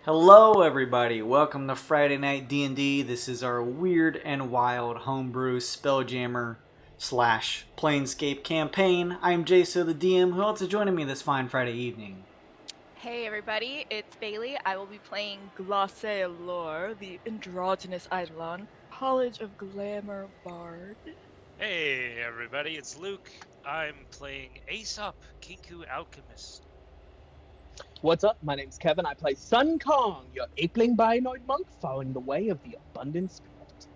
Hello everybody, welcome to Friday Night D&D. This is our Weird and Wild homebrew Spelljammer slash Planescape campaign. I'm Jaso the DM. Who else is joining me this fine Friday evening? Hey everybody, it's Bailey. I will be playing Glacé Lore, the androgynous Eidolon, College of Glamour Bard. Hey everybody, it's Luke. I'm playing Aesop, Kinku Alchemist. What's up? My name's Kevin. I play Sun Kong, your apeling bianoid monk following the way of the abundant spirit.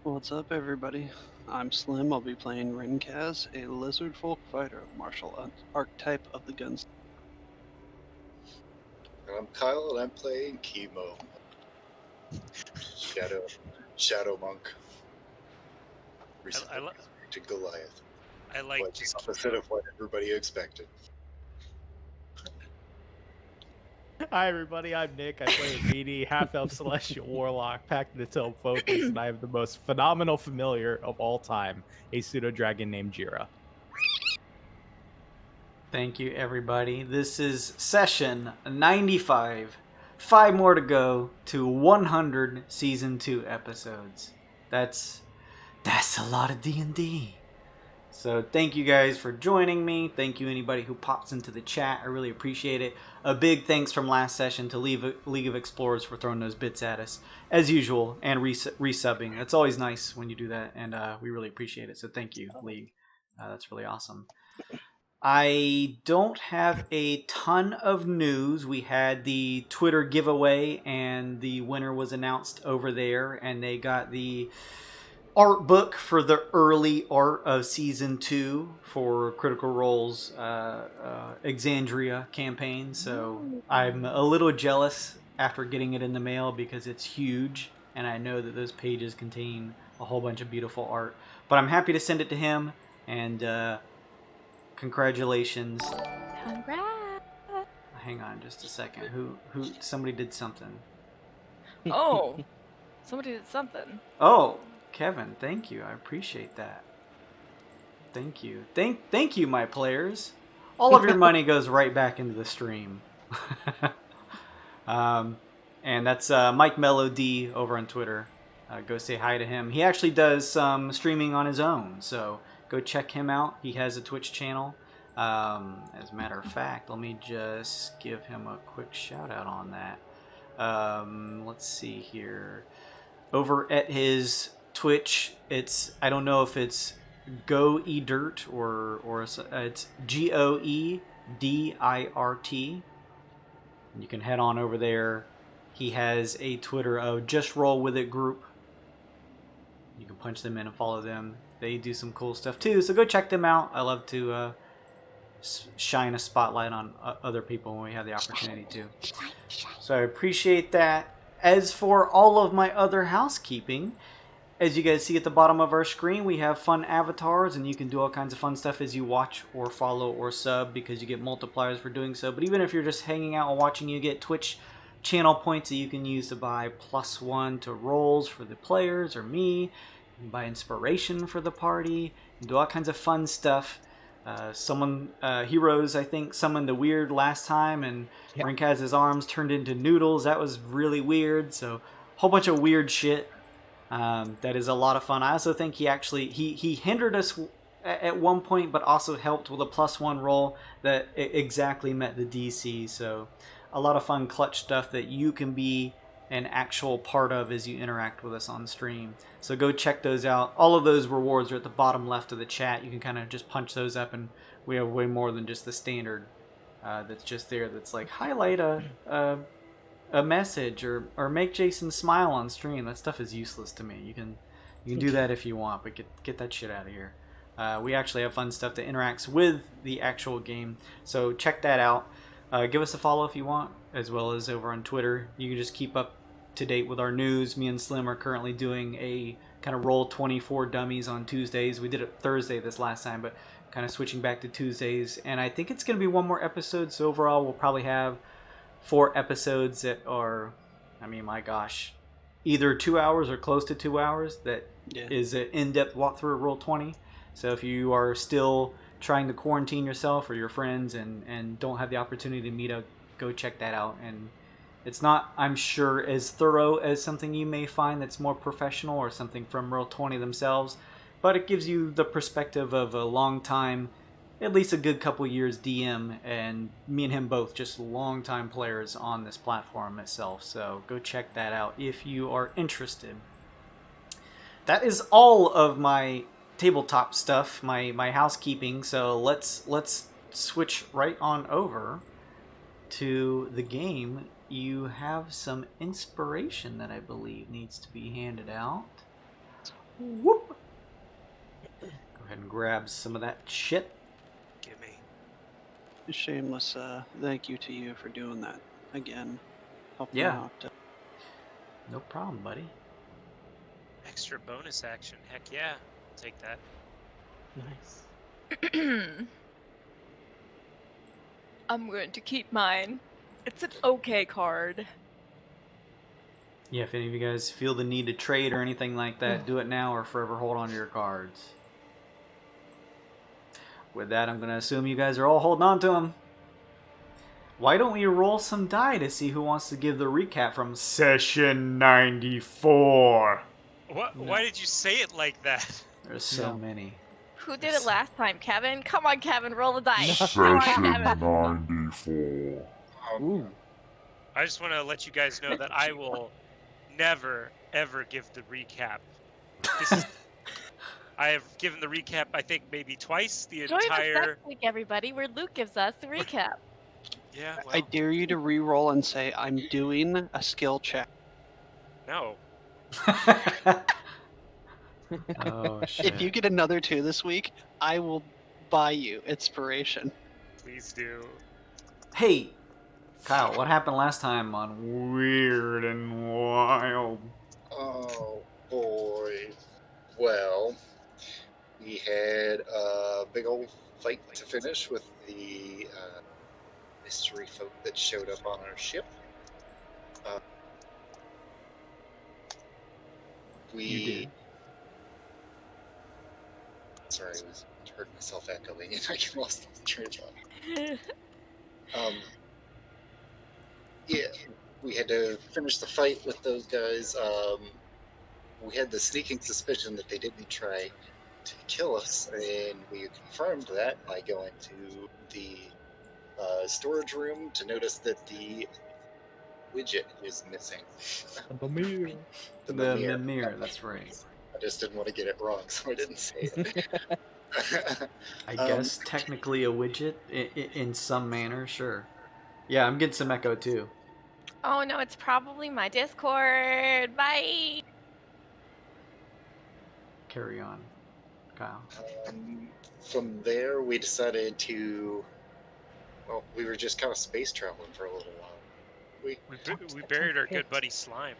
What's up, everybody? I'm Slim. I'll be playing Rinkaz, a lizard folk fighter, martial archetype of the guns. I'm Kyle, and I'm playing Chemo. Shadow Monk. Recently to Goliath. I like but just opposite of what everybody expected. Hi everybody, I'm Nick. I play a meaty half-elf celestial warlock packed in its own focus, and I have the most phenomenal familiar of all time, a pseudo-dragon named Jira. Thank you everybody. This is session 95. 5 more to go to 100 season 2 episodes. That's a lot of D&D. So thank you guys for joining me. Thank you anybody who pops into the chat. I really appreciate it. A big thanks from last session to League of Explorers for throwing those bits at us, as usual, and resubbing. It's always nice when you do that, and we really appreciate it. So thank you, League. That's really awesome. I don't have a ton of news. We had the Twitter giveaway, and the winner was announced over there, and they got the art book for the early art of season 2 for Critical Role's Exandria campaign. So I'm a little jealous after getting it in the mail because it's huge, and I know that those pages contain a whole bunch of beautiful art. But I'm happy to send it to him, and congratulations. Congrats! Hang on just a second. Who somebody did something. Oh, somebody did something. Oh, Kevin, thank you. I appreciate that. Thank you. Thank you, my players. All of your money goes right back into the stream. And that's Mike Melody over on Twitter. Go say hi to him. He actually does some streaming on his own, so go check him out. He has a Twitch channel. As a matter of fact, let me just give him a quick shout out on that. Let's see here. Over at his Twitch, I don't know if it's GoEdirt or it's GoEDIRT. You can head on over there. He has a Twitter of Just Roll With It group. You can punch them in and follow them. They do some cool stuff too, so go check them out. I love to shine a spotlight on other people when we have the opportunity to. So I appreciate that. As for all of my other housekeeping, as you guys see at the bottom of our screen, we have fun avatars, and you can do all kinds of fun stuff as you watch or follow or sub, because you get multipliers for doing so. But even if you're just hanging out and watching, you get Twitch channel points that you can use to buy +1 to rolls for the players or me. You can buy inspiration for the party, and do all kinds of fun stuff. Heroes, I think, summoned the Wyrd last time, and Rinkaz's arms turned into noodles. That was really weird. So a whole bunch of weird shit. That is a lot of fun. I also think he hindered us at one point, but also helped with a +1 roll that exactly met the DC. So a lot of fun clutch stuff that you can be an actual part of as you interact with us on stream. So go check those out. All of those rewards are at the bottom left of the chat. You can kind of just punch those up, and we have way more than just the standard that's just there. That's like highlight a message or make Jason smile on stream. That stuff is useless to me. You can do that if you want, but get that shit out of here. We actually have fun stuff that interacts with the actual game, so check that out. Give us a follow if you want, as well as over on Twitter. You can just keep up to date with our news. Me and Slim are currently doing a kind of roll 24 dummies on Tuesdays. We did it Thursday this last time, but kind of switching back to Tuesdays, and I think it's going to be one more episode, so overall we'll probably have 4 episodes that are, I mean, my gosh, either 2 hours or close to 2 hours. That is an in-depth walkthrough of Roll20. So if you are still trying to quarantine yourself or your friends and don't have the opportunity to meet up, go check that out. And It's not, I'm sure, as thorough as something you may find that's more professional or something from Roll20 themselves, but it gives you the perspective of a long time, at least a good couple years DM, and me and him both just long time players on this platform itself. So go check that out if you are interested. That is all of my tabletop stuff, my housekeeping. So let's switch right on over to the game. You have some inspiration that I believe needs to be handed out. Whoop! Go ahead and grab some of that shit. Gimme. Shameless thank you to you for doing that again. Helping Yeah. out. No problem, buddy. Extra bonus action. Heck yeah. I'll take that. Nice. I'm going to keep mine. It's an okay card. Yeah, if any of you guys feel the need to trade or anything like that, do it now or forever hold on to your cards. With that, I'm going to assume you guys are all holding on to them. Why don't we roll some die to see who wants to give the recap from Session 94? What? No. Why did you say it like that? There's so No. many. Who did it last time, Kevin? Come on, Kevin, roll the dice. No. Come on, Session Kevin. 94. Ooh. I just want to let you guys know that I will never, ever give the recap. This is, I have given the recap, I think, maybe twice the Join us entire... next week, everybody, where Luke gives us the recap. Yeah, I well, dare you to re-roll and say, I'm doing a skill check. no. Oh, shit. If you get another 2 this week, I will buy you inspiration. Please do. Hey, Kyle, what happened last time on Weird and Wild? Oh boy. Well, we had a big old fight to finish with the mystery folk that showed up on our ship. You did. Sorry, I heard myself echoing and I lost the train of thought. Yeah, we had to finish the fight with those guys. We had the sneaking suspicion that they didn't try to kill us, and we confirmed that by going to the storage room to notice that the widget was missing. The Mimir. The mimir. Mimir, that's right. I just didn't want to get it wrong, so I didn't say it. I guess technically a widget in some manner, sure. Yeah, I'm getting some echo too. Oh no, it's probably my Discord. Bye. Carry on, Kyle. From there, we decided to. Well, we were just kind of space traveling for a little while. We talked to the buried our pit. good buddy Slime.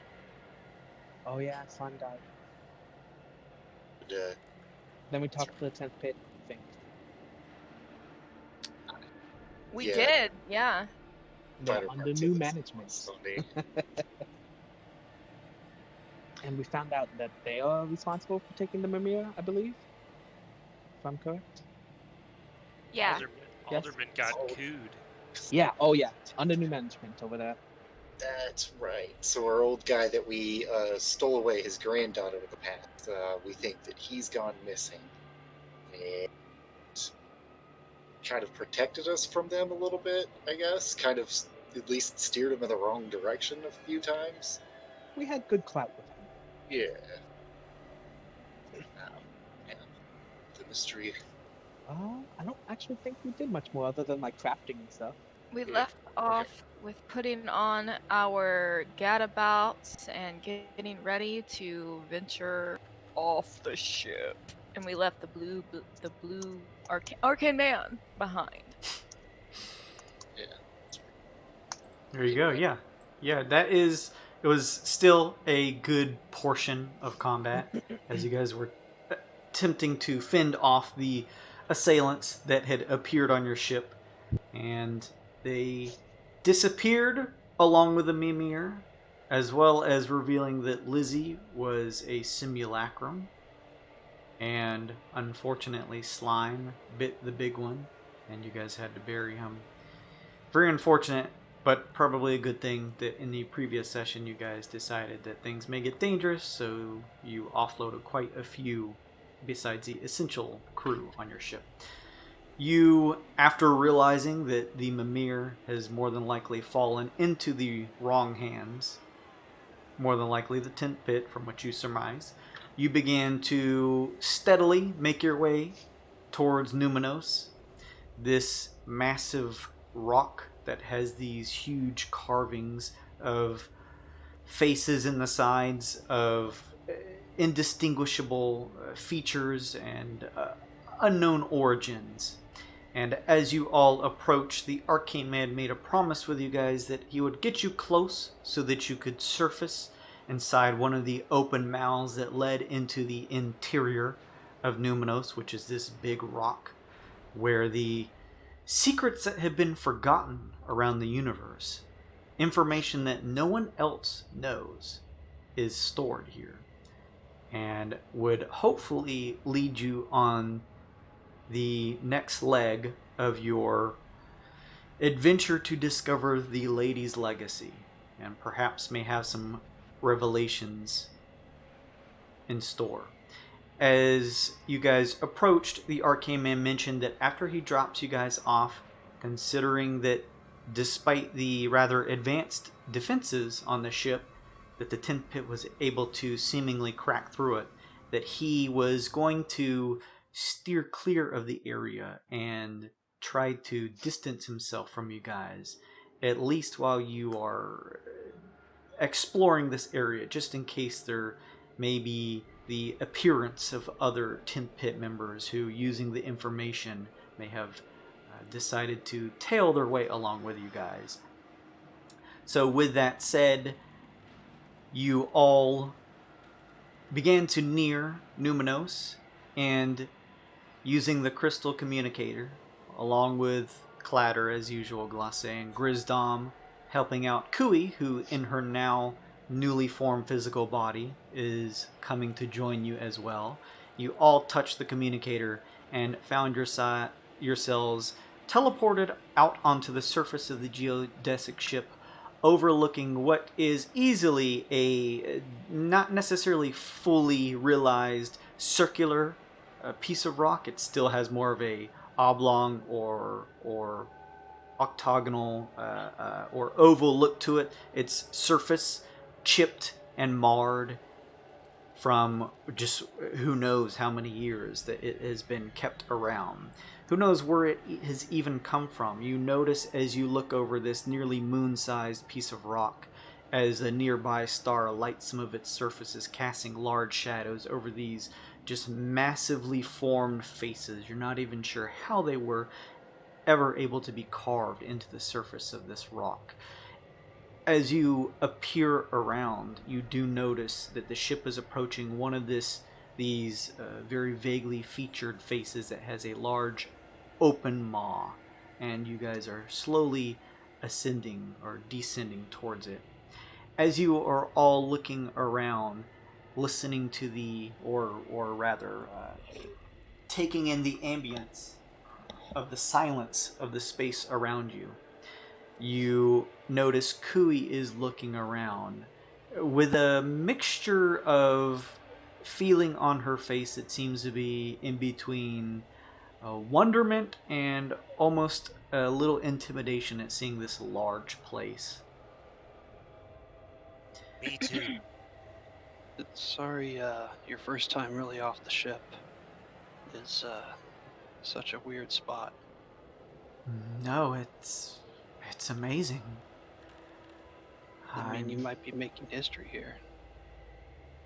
Oh yeah, Slime died. Uh, Then we talked to the 10th pit thing. We Yeah. did, yeah. No, Fighter under parts new of this management. Sunday. And we found out that they are responsible for taking the Mimir, I believe. If I'm correct. Yeah. Yes. Alderman got Oh. cooed. Yeah, oh yeah. Under new management over there. That's right. So our old guy that we stole away his granddaughter in the past, we think that he's gone missing. And kind of protected us from them a little bit, I guess. Kind of at least steered him in the wrong direction a few times. We had good clout with him. Yeah. Yeah. The mystery. I don't actually think we did much more other than like crafting and stuff. We left off with putting on our gadabouts and getting ready to venture off the ship. And we left the blue arcane man behind. There you go. Yeah, that is. It was still a good portion of combat as you guys were attempting to fend off the assailants that had appeared on your ship, and they disappeared along with the Mimir, as well as revealing that Lizzie was a simulacrum, and unfortunately Slime bit the big one, and you guys had to bury him. Very unfortunate. But probably a good thing that in the previous session you guys decided that things may get dangerous, so you offloaded quite a few besides the essential crew on your ship. You, after realizing that the mimir has more than likely fallen into the wrong hands, more than likely the tent pit from what you surmise, you began to steadily make your way towards Mneuminos, this massive rock that has these huge carvings of faces in the sides, of indistinguishable features and unknown origins. And as you all approach, the arcane man made a promise with you guys that he would get you close so that you could surface inside one of the open mouths that led into the interior of Mneuminos, which is this big rock where the secrets that have been forgotten around the universe, information that no one else knows, is stored here, and would hopefully lead you on the next leg of your adventure to discover the lady's legacy, and perhaps may have some revelations in store. As you guys approached, the arcane man mentioned that after he drops you guys off, considering that despite the rather advanced defenses on the ship, that the tent pit was able to seemingly crack through it, that he was going to steer clear of the area and try to distance himself from you guys, at least while you are exploring this area, just in case there may be the appearance of other tent pit members who, using the information, may have decided to tail their way along with you guys. So with that said, you all began to near Mneuminos, and using the crystal communicator, along with Clatter as usual, Glace and Grizdom helping out Kui, who in her now newly formed physical body is coming to join you as well. You all touched the communicator and found yourselves teleported out onto the surface of the geodesic ship, overlooking what is easily a not necessarily fully realized circular piece of rock. It still has more of a oblong or octagonal or oval look to it. Its surface chipped and marred from just who knows how many years that it has been kept around. Who knows where it has even come from. You notice as you look over this nearly moon-sized piece of rock as a nearby star lights some of its surfaces, casting large shadows over these just massively formed faces. You're not even sure how they were ever able to be carved into the surface of this rock. As you appear around, you do notice that the ship is approaching one of these very vaguely featured faces that has a large open maw, and you guys are slowly ascending or descending towards it. As you are all looking around, listening to taking in the ambience of the silence of the space around you, you notice Kui is looking around with a mixture of feeling on her face that seems to be in between wonderment and almost a little intimidation at seeing this large place. Me too. Sorry, your first time really off the ship is such a weird spot. No, it's amazing. I mean, you might be making history here.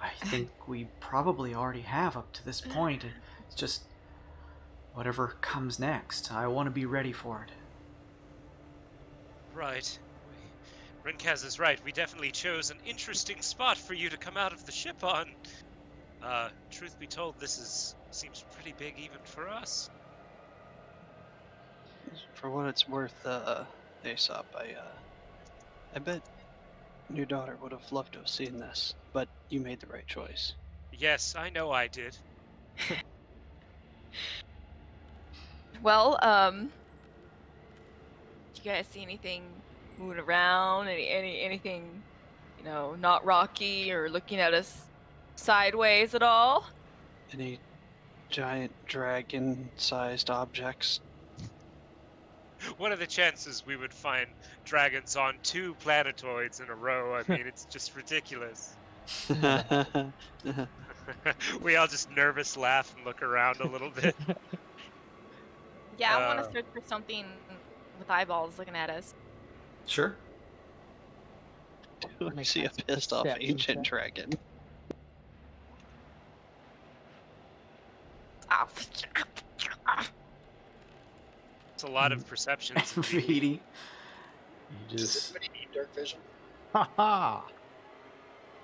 I think we probably already have up to this point. It's just whatever comes next. I want to be ready for it. Right. Rinkaz is right. We definitely chose an interesting spot for you to come out of the ship on. Truth be told, this seems pretty big even for us. For what it's worth, Aesop, I bet your daughter would have loved to have seen this, but you made the right choice. Yes, I know I did. Well, do you guys see anything moving around? Anything, not rocky or looking at us sideways at all? Any giant dragon-sized objects? What are the chances we would find dragons on 2 planetoids in a row? I mean, it's just ridiculous. We all just nervous laugh and look around a little bit. Yeah, I want to search for something with eyeballs looking at us. Sure. Do I see a pissed off ancient dragon? It's a lot of perceptions. Vidi. You Does just anybody need dark vision? Ha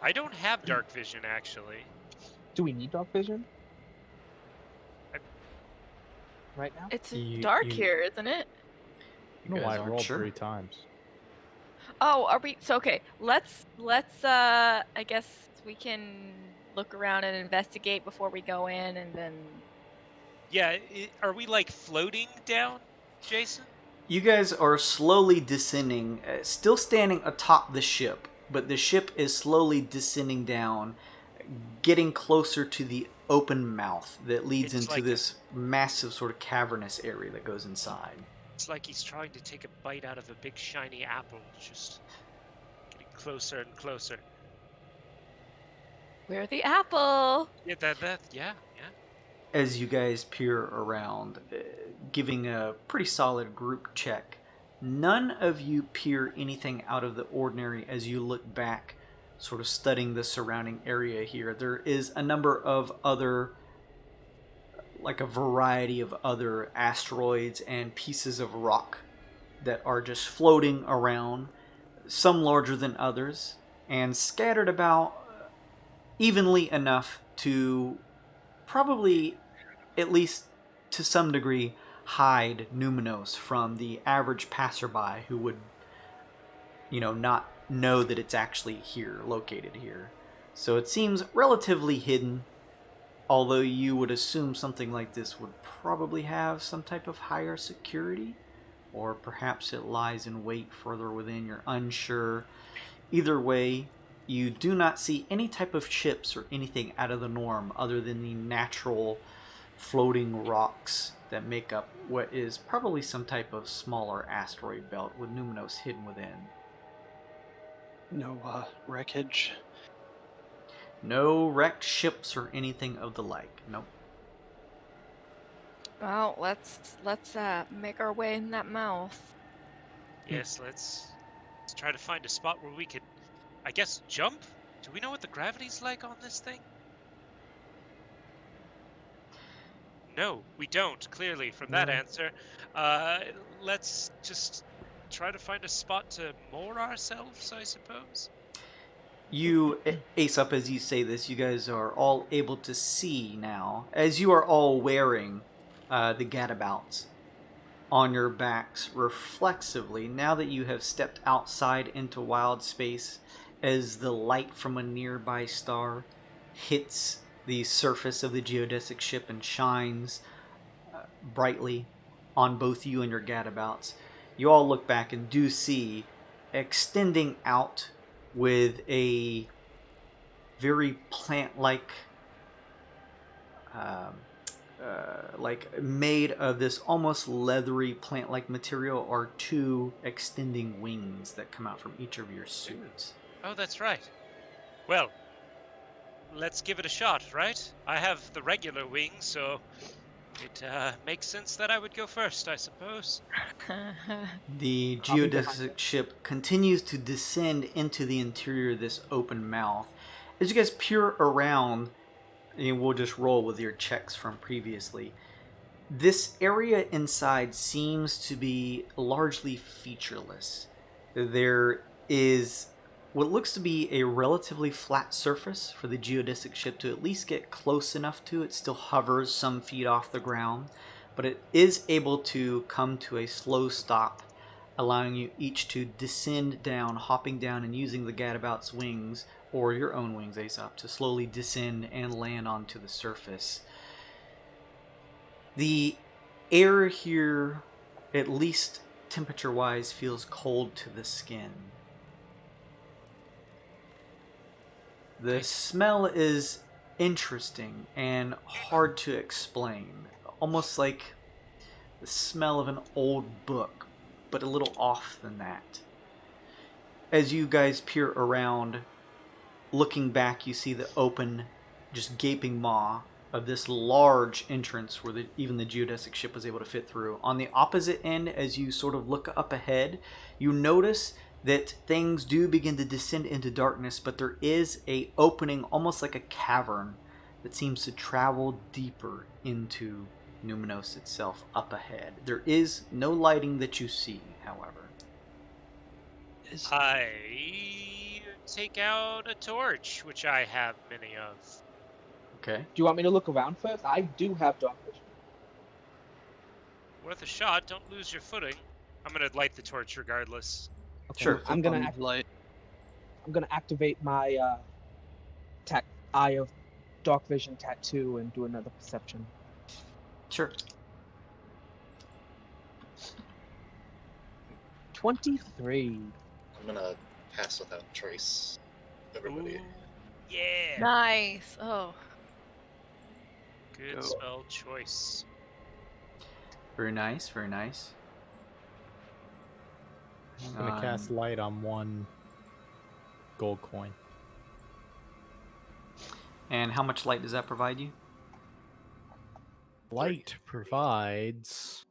I don't have dark vision, actually. Do we need dark vision? Right now? It's You- dark you- here, isn't it? I don't know guys why I aren't rolled sure? 3 times. Oh, are we? So okay, let's. I guess we can look around and investigate before we go in, and then. Yeah, are we like floating down, Jason? You guys are slowly descending, still standing atop the ship, but the ship is slowly descending down, getting closer to the open mouth that leads It's into like this massive sort of cavernous area that goes inside. It's like he's trying to take a bite out of a big shiny apple, just getting closer and closer. We're the apple. Yeah, yeah. As you guys peer around, giving a pretty solid group check, none of you peer anything out of the ordinary as you look back, sort of studying the surrounding area here. There is a number of other, like a variety of other asteroids and pieces of rock that are just floating around, some larger than others, and scattered about evenly enough to probably, at least to some degree, hide Mneuminos from the average passerby who would, not know that it's actually here, located here. So it seems relatively hidden, although you would assume something like this would probably have some type of higher security, or perhaps it lies in wait further within, you're unsure. Either way, you do not see any type of ships or anything out of the norm other than the natural floating rocks that make up what is probably some type of smaller asteroid belt with Mneuminos hidden within. No wreckage. No wrecked ships or anything of the like. Nope. Well, let's make our way in that mouth. Yes, let's try to find a spot where we could, I guess, jump? Do we know what the gravity's like on this thing? No, we don't, clearly, from that No. answer. Let's just try to find a spot to moor ourselves, I suppose. You, Ace Up, as you say this, you guys are all able to see now, as you are all wearing the gadabouts on your backs reflexively, now that you have stepped outside into wild space, as the light from a nearby star hits the surface of the geodesic ship and shines brightly on both you and your gadabouts. You all look back and do see, extending out with a very plant-like, like made of this almost leathery plant-like material, are 2 extending wings that come out from each of your suits. Oh, that's right. Well, let's give it a shot, right? I have the regular wings, so it makes sense that I would go first, I suppose. The geodesic ship continues to descend into the interior of this open mouth. As you guys peer around, and we'll just roll with your checks from previously, this area inside seems to be largely featureless. There is what looks to be a relatively flat surface for the geodesic ship to at least get close enough to. It still hovers some feet off the ground, but it is able to come to a slow stop, allowing you each to descend down, hopping down and using the gadabout's wings, or your own wings, Aesop, to slowly descend and land onto the surface. The air here, at least temperature-wise, feels cold to the skin. The smell is interesting and hard to explain. Almost like the smell of an old book, but a little off than that. As you guys peer around, looking back, you see the open, just gaping maw of this large entrance where even the geodesic ship was able to fit through. On the opposite end, as you sort of look up ahead, you notice that things do begin to descend into darkness, but there is a opening, almost like a cavern, that seems to travel deeper into Mneuminos itself up ahead. There is no lighting that you see, however. I take out a torch, which I have many of. Okay. Do you want me to look around first? I do have dark vision. Worth a shot. Don't lose your footing. I'm gonna light the torch regardless. Okay, Sure. I'm gonna light. I'm gonna activate my Eye of Dark Vision tattoo and do another perception. Sure. 23. I'm gonna pass without trace. Everybody. Ooh, yeah. Nice. Oh. Good Go. spell choice. Very nice, very nice. I'm gonna cast light on one gold coin. And how much light does that provide you? Light provides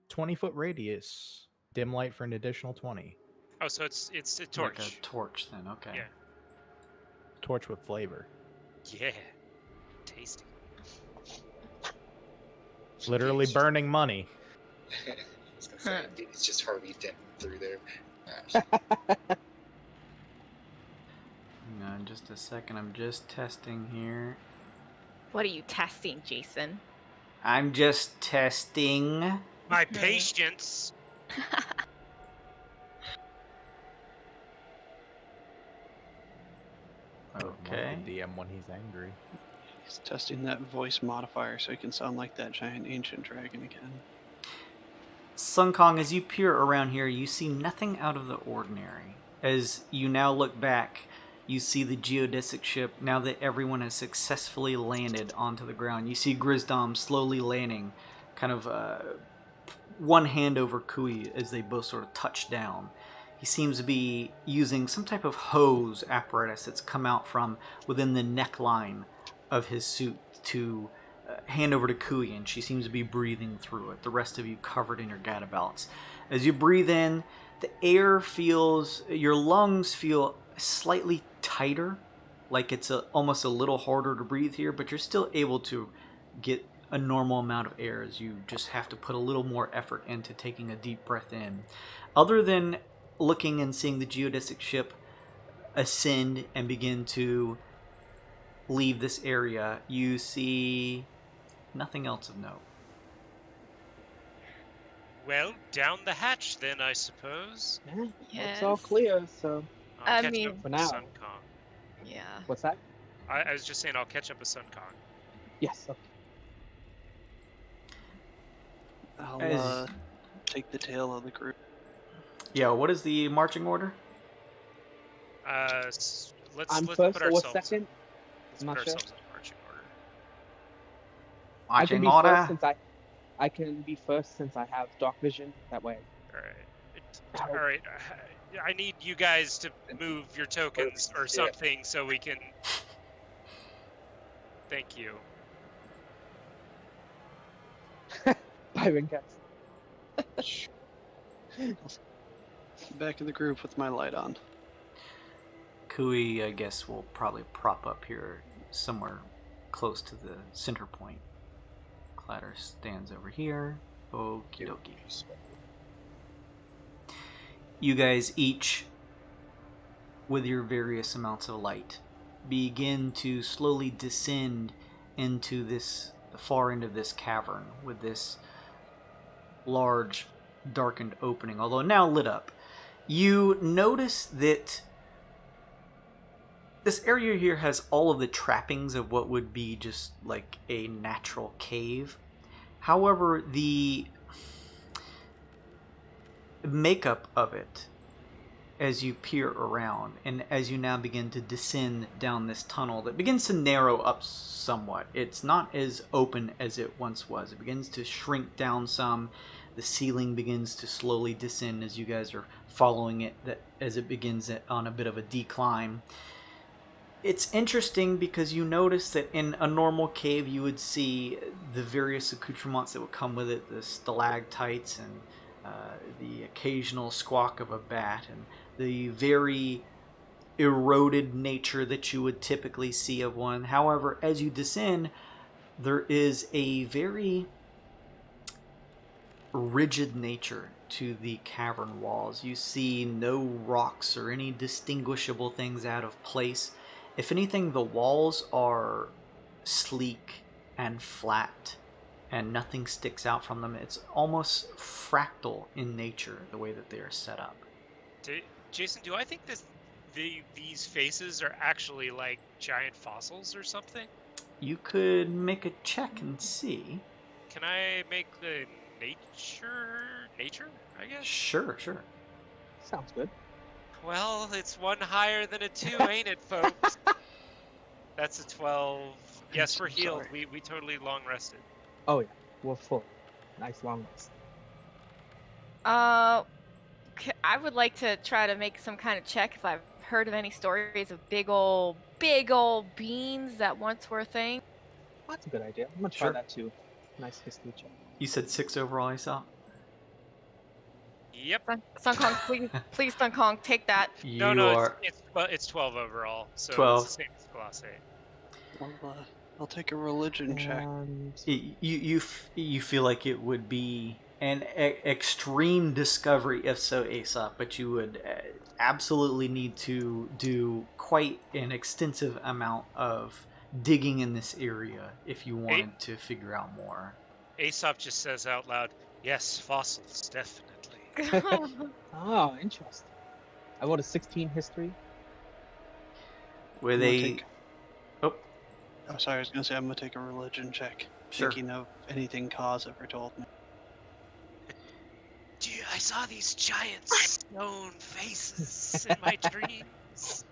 20-foot radius. Dim light for an additional 20. Oh, so it's a torch. Like a torch, then. Okay. Yeah. Torch with flavor. Yeah. Tasty. Literally It's burning money. I was gonna say, it's just Harvey Dent through there. Hang on just a second. I'm just testing here. What are you testing, Jason? I'm just testing. My patience. Okay. The DM when he's angry. He's testing that voice modifier so he can sound like that giant ancient dragon again. Sun Kong, as you peer around here, you see nothing out of the ordinary. As you now look back, you see the geodesic ship, now that everyone has successfully landed onto the ground. You see Grizdom slowly landing, kind of one hand over Kui as they both sort of touch down. He seems to be using some type of hose apparatus that's come out from within the neckline of his suit to hand over to Kui, and she seems to be breathing through it. The rest of you covered in your gadabouts. As you breathe in, the air feels, your lungs feel slightly tighter, like it's almost a little harder to breathe here, but you're still able to get a normal amount of air as you just have to put a little more effort into taking a deep breath in. Other than looking and seeing the geodesic ship ascend and begin to leave this area, you see nothing else of note. Well, down the hatch then, I suppose. Yeah, it's all clear, so... I'll I catch mean- up For with now. Sun Kong. Yeah. What's that? I was just saying I'll catch up with Sun Kong. Yes, okay. I'll As- take the tail of the group. Yeah, what is the marching order? Let's I'm put first or ourselves second. Let's I'm put not sure. ourselves in marching order. I can Marching be order? first since I can be first since I have dark vision. That way. All right. I need you guys to move your tokens or something so we can. Thank you. Byron cats. Back in the group with my light on. Kui, I guess, will probably prop up here somewhere close to the center point. Clatter stands over here. Okie dokie. You guys each, with your various amounts of light, begin to slowly descend into the far end of this cavern with this large darkened opening, although now lit up. You notice that this area here has all of the trappings of what would be just like a natural cave. However, the makeup of it as you peer around and as you now begin to descend down this tunnel that begins to narrow up somewhat. It's not as open as it once was. It begins to shrink down some. The ceiling begins to slowly descend as you guys are following it, as it begins on a bit of a decline. It's interesting because you notice that in a normal cave you would see the various accoutrements that would come with it, the stalactites and the occasional squawk of a bat and the very eroded nature that you would typically see of one. However, as you descend, there is a very rigid nature to the cavern walls. You see no rocks or any distinguishable things out of place. If anything, the walls are sleek and flat and nothing sticks out from them. It's almost fractal in nature, the way that they are set up. Jason, do I think these faces are actually like giant fossils or something? You could make a check and see. Can I make the nature, I guess? Sure. Sounds good. Well, it's one higher than a 2, ain't it, folks? That's a 12. Yes, we're healed. Sorry. We totally long rested. Oh yeah, we're full. Nice long rest. I would like to try to make some kind of check if I've heard of any stories of big old beans that once were a thing. That's a good idea. I'm gonna try Sure. that too. Nice history check. You said 6 overall, I saw. Yep. Sun Kong, please, Sun Kong, take that. You No, are it's 12 overall. So 12. It's the same as Colossae. I'll take a religion check. And you feel like it would be an extreme discovery if so, Aesop, but you would absolutely need to do quite an extensive amount of digging in this area if you wanted to figure out more. Aesop just says out loud, "Yes, fossils, definitely." oh, interesting. I rolled a 16 history. Where I'm gonna they take- oh Oh, sorry, I was gonna say I'm gonna take a religion check. Sure. Thinking of anything Kaz ever told me. Dude, I saw these giant stone faces in my dreams.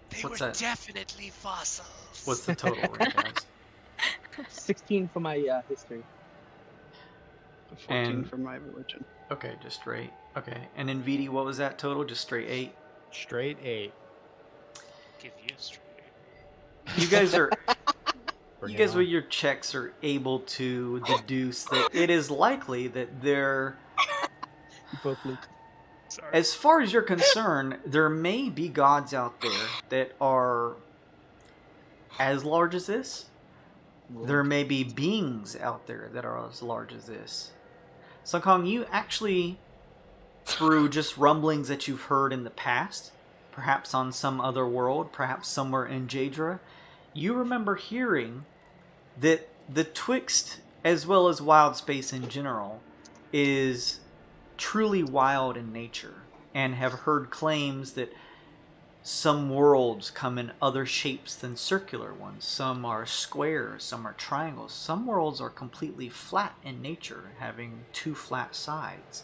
They What's were that? definitely fossils. what's the total, right, guys? 16 for my history. 14 And- for my religion. Okay, just straight. Okay, and in VD, what was that total? Just straight 8. Straight 8. Give you a straight. You guys are Bring you it guys on. with your checks are able to deduce that it is likely that there, You both look. Sorry. as far as you're concerned, there may be gods out there that are as large as this. There may be beings out there that are as large as this. Sun Kong, you actually, through just rumblings that you've heard in the past, perhaps on some other world, perhaps somewhere in Jadra, you remember hearing that the Twixt, as well as wild space in general, is truly wild in nature, and have heard claims that some worlds come in other shapes than circular ones. Some are squares, some are triangles. Some worlds are completely flat in nature, having 2 flat sides.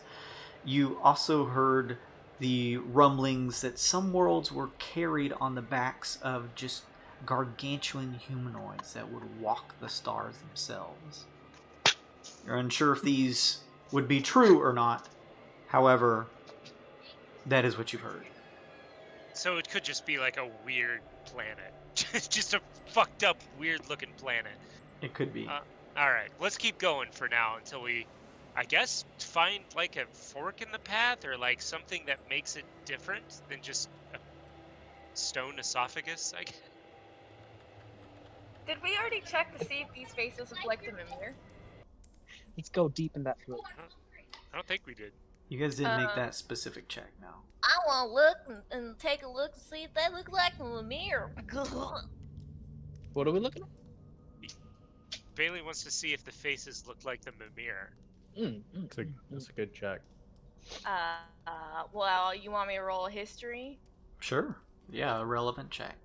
You also heard the rumblings that some worlds were carried on the backs of just gargantuan humanoids that would walk the stars themselves. You're unsure if these would be true or not. However, that is what you've heard. So it could just be like a weird planet. Just a fucked up, weird looking planet. It could be. Alright, let's keep going for now until we, I guess, find like a fork in the path or like something that makes it different than just a stone esophagus, I guess. Did we already check to see if these faces look like the mimir? Let's go deep in that throat. I don't think we did. You guys didn't make that specific check now. I want to look and take a look to see if they look like the mimir. What are we looking at? Bailey wants to see if the faces look like the mimir. That's a good check. Well, you want me to roll a history? Sure. Yeah, a relevant check.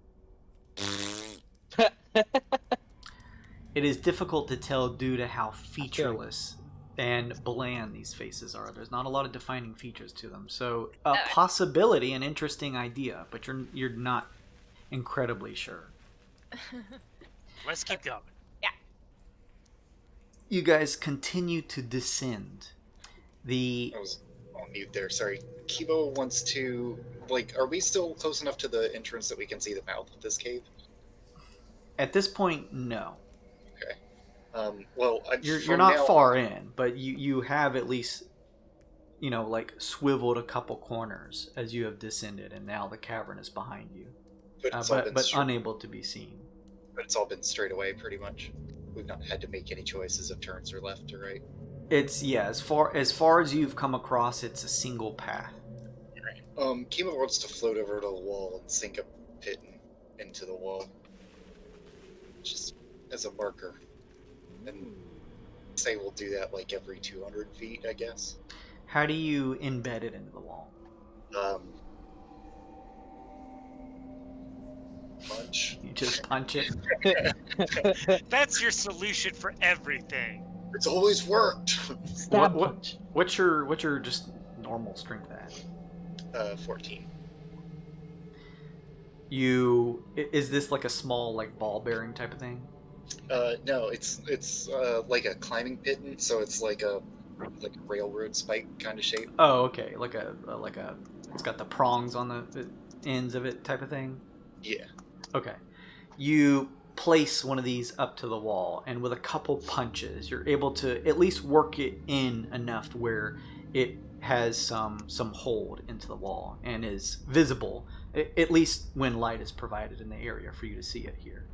It is difficult to tell due to how featureless and bland these faces are. There's not a lot of defining features to them. So a possibility, an interesting idea, but you're not incredibly sure. Let's keep going. You guys continue to descend. I was on mute there. Sorry. Kibo wants to, like, are we still close enough to the entrance that we can see the mouth of this cave? At this point, no. Okay. Well, You're not far in, but you have at least, like swiveled a couple corners as you have descended, and now the cavern is behind you, but unable to be seen. But it's all been straight away, pretty much. We've not had to make any choices of turns or left or right. It's as far as you've come across, it's a single path. Right. Kima wants to float over to the wall and sink a pit into the wall, just as a marker, and say we'll do that like every 200 feet, I guess. How do you embed it into the wall? Punch. You just punch it. That's your solution for everything. It's always worked. Stab punch. What's your just normal strength at? 14. Is this like a small like ball bearing type of thing? No, it's like a climbing piton, so it's like a railroad spike kind of shape. Oh, okay, like a it's got the prongs on the ends of it type of thing. Yeah. Okay. You place one of these up to the wall, and with a couple punches, you're able to at least work it in enough to where it has some hold into the wall and is visible, at least when light is provided in the area for you to see it here.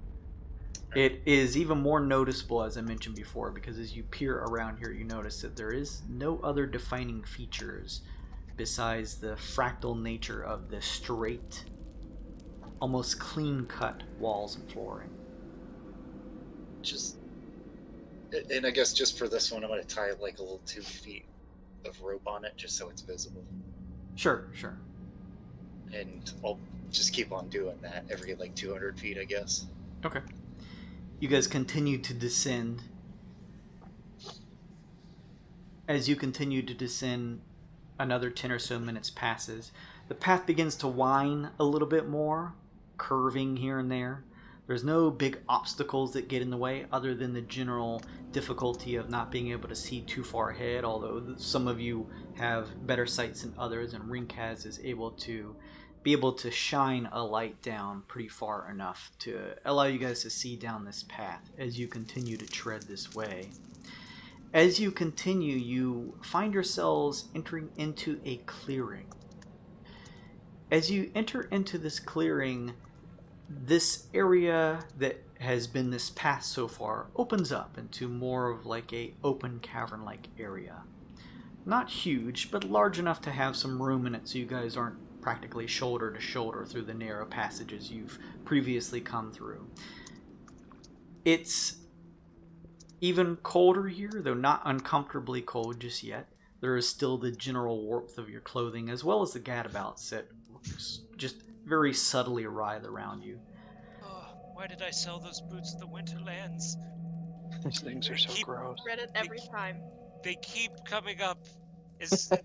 It is even more noticeable, as I mentioned before, because as you peer around here, you notice that there is no other defining features besides the fractal nature of the straight, almost clean-cut walls and flooring. And I guess just for this one, I'm going to tie like a little 2 feet of rope on it, just so it's visible. Sure. And I'll just keep on doing that every like 200 feet, I guess. Okay. You guys continue to descend. As you continue to descend, another 10 or so minutes passes. The path begins to wind a little bit more, curving here and there. There's no big obstacles that get in the way other than the general difficulty of not being able to see too far ahead, although some of you have better sights than others, and Rinkaz is able to shine a light down pretty far enough to allow you guys to see down this path as you continue to tread this way. As you continue, you find yourselves entering into a clearing. As you enter into this clearing, this area that has been this path so far opens up into more of like a open cavern-like area. Not huge, but large enough to have some room in it so you guys aren't practically shoulder to shoulder through the narrow passages you've previously come through. It's even colder here, though not uncomfortably cold just yet. There is still the general warmth of your clothing, as well as the gadabouts that just very subtly writhe around you. Oh, why did I sell those boots to the Winterlands? These things are so gross. Read it every time. They keep coming up.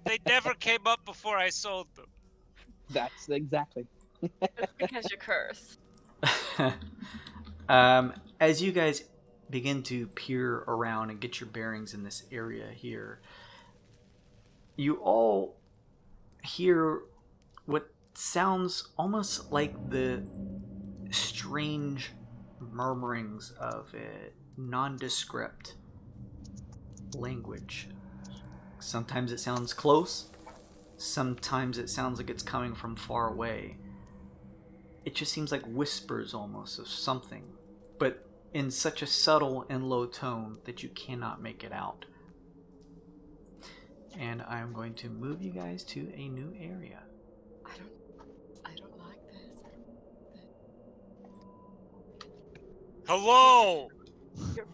They never came up before I sold them. That's exactly. It's because you're cursed. As you guys begin to peer around and get your bearings in this area here, you all hear what sounds almost like the strange murmurings of a nondescript language. Sometimes it sounds close, sometimes it sounds like it's coming from far away. It just seems like whispers almost of something, but in such a subtle and low tone that you cannot make it out. And I'm going to move you guys to a new area. I don't like this. Hello! You're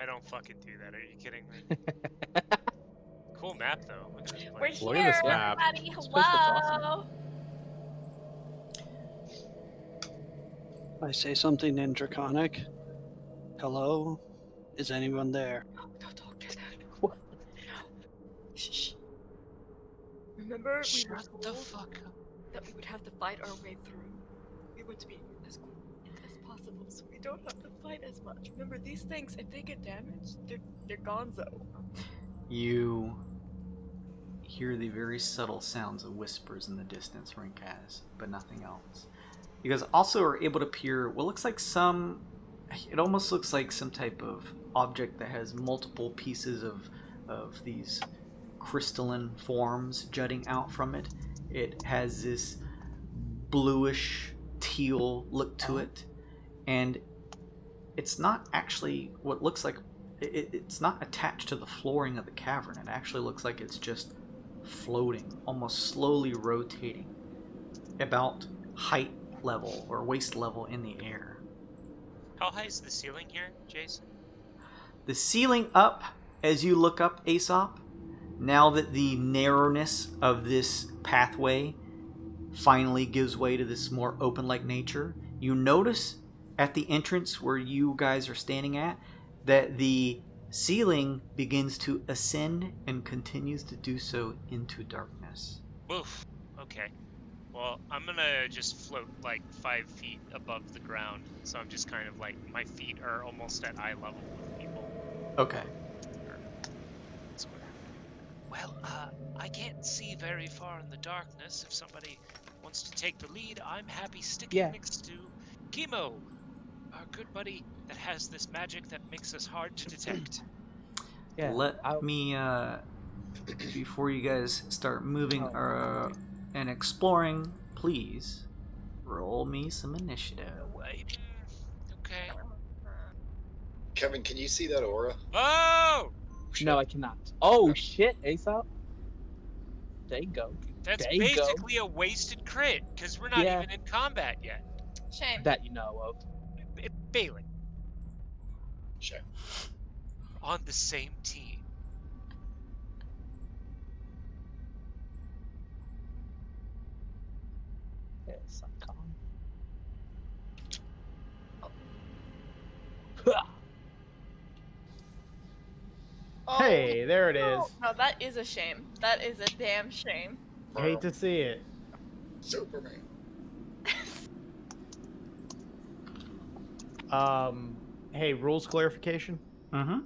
I don't fucking do that. Are you kidding me? Cool map though. Look at this We're place. Look here, at this map. everybody. This place looks Hello. I say something in Draconic. Hello, Is anyone there? Don't talk to them. What? Shh. Remember, we were Shut the told fuck up. that we would have to fight our way through. We want to be as quick as possible, so we don't have to fight as much. Remember, these things, if they get damaged, they're gonzo. You hear the very subtle sounds of whispers in the distance, Rinkaz, but nothing else. You guys also are able to peer what looks like it almost looks like some type of object that has multiple pieces of these crystalline forms jutting out from it. It has this bluish teal look to it, and it's not actually what looks like it's not attached to the flooring of the cavern. It actually looks like it's just floating, almost slowly rotating about height level or waist level in the air. How high is the ceiling here, Jason? The ceiling up, as you look up, Aesop, now that the narrowness of this pathway finally gives way to this more open-like nature, you notice at the entrance where you guys are standing at that the ceiling begins to ascend and continues to do so into darkness. Oof. Okay. Well, I'm gonna just float like 5 feet above the ground, so I'm just kind of like, my feet are almost at eye level with people. Okay. Square. Well, I can't see very far in the darkness. If somebody wants to take the lead, I'm happy sticking next to Chemo, our good buddy that has this magic that makes us hard to detect. Yeah. Let me, before you guys start moving and exploring, please roll me some initiative. Wait. Okay. Kevin, can you see that aura? Oh! No, I cannot. Oh shit, Aesop. There you go. That's There you go. basically a wasted crit, because we're not Yeah. even in combat yet. Shame. That you know of. Bailey, Sure. on the same team. Yeah, some calm. Oh, Hey, there it is. no, that is a shame. That is a damn shame. Hate to see it. Superman. Hey, rules clarification. Mm-hmm.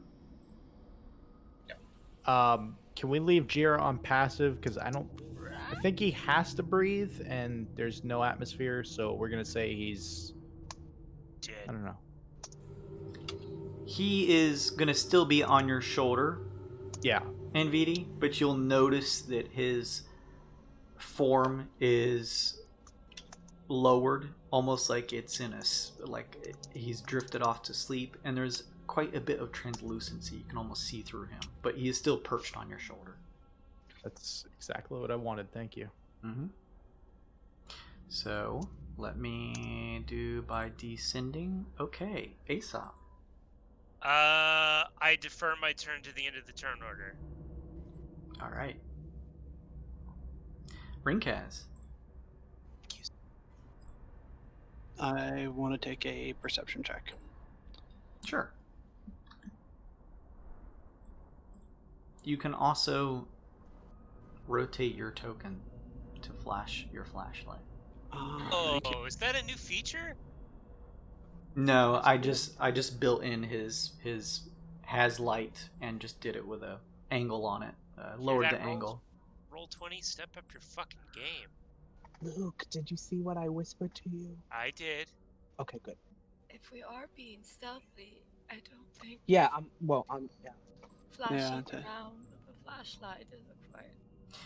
Can we leave Jira on passive? Because I think he has to breathe, and there's no atmosphere, so we're gonna say he's. Dead. I don't know. He is gonna still be on your shoulder, Yeah. NVD, but you'll notice that his form is lowered, almost like it's like he's drifted off to sleep, and there's quite a bit of translucency. You can almost see through him, but he is still perched on your shoulder. That's exactly what I wanted. Thank you. Mm-hmm. So let me do by descending. Okay, Aesop. I defer my turn to the end of the turn order. All right. Rinkaz. I want to take a perception check. Sure. You can also rotate your token to flash your flashlight. Oh, is that a new feature? No, I just built in his has light and just did it with a angle on it. Lowered that the angle. Roll 20, step up your fucking game. Luke, did you see what I whispered to you? I did. Okay, good. If we are being stealthy, I don't think Yeah, I'm flashing Yeah, around with the flashlight is required.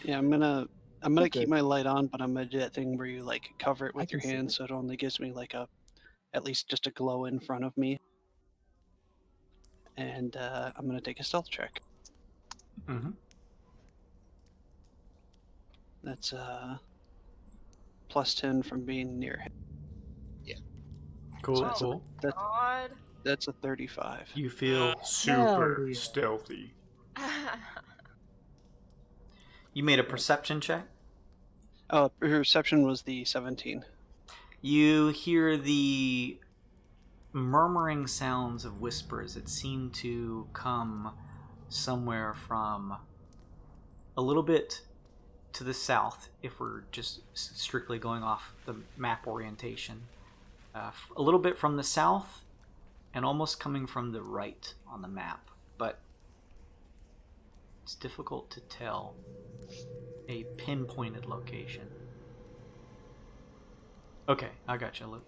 Yeah, I'm gonna Okay. keep my light on, but I'm gonna do that thing where you like cover it I with your can see hand, it. so it only gives me like at least just a glow in front of me. And I'm gonna take a stealth check. Mm-hmm. That's plus 10 from being near him. Cool, Wow. cool. God. That's a 35. You feel Hell super yeah. stealthy. You made a perception check. Oh, perception was the 17. You hear the murmuring sounds of whispers that seem to come somewhere from a little bit to the south, if we're just strictly going off the map orientation. A little bit from the south, and almost coming from the right on the map, but it's difficult to tell a pinpointed location. Okay, I got you, Luke.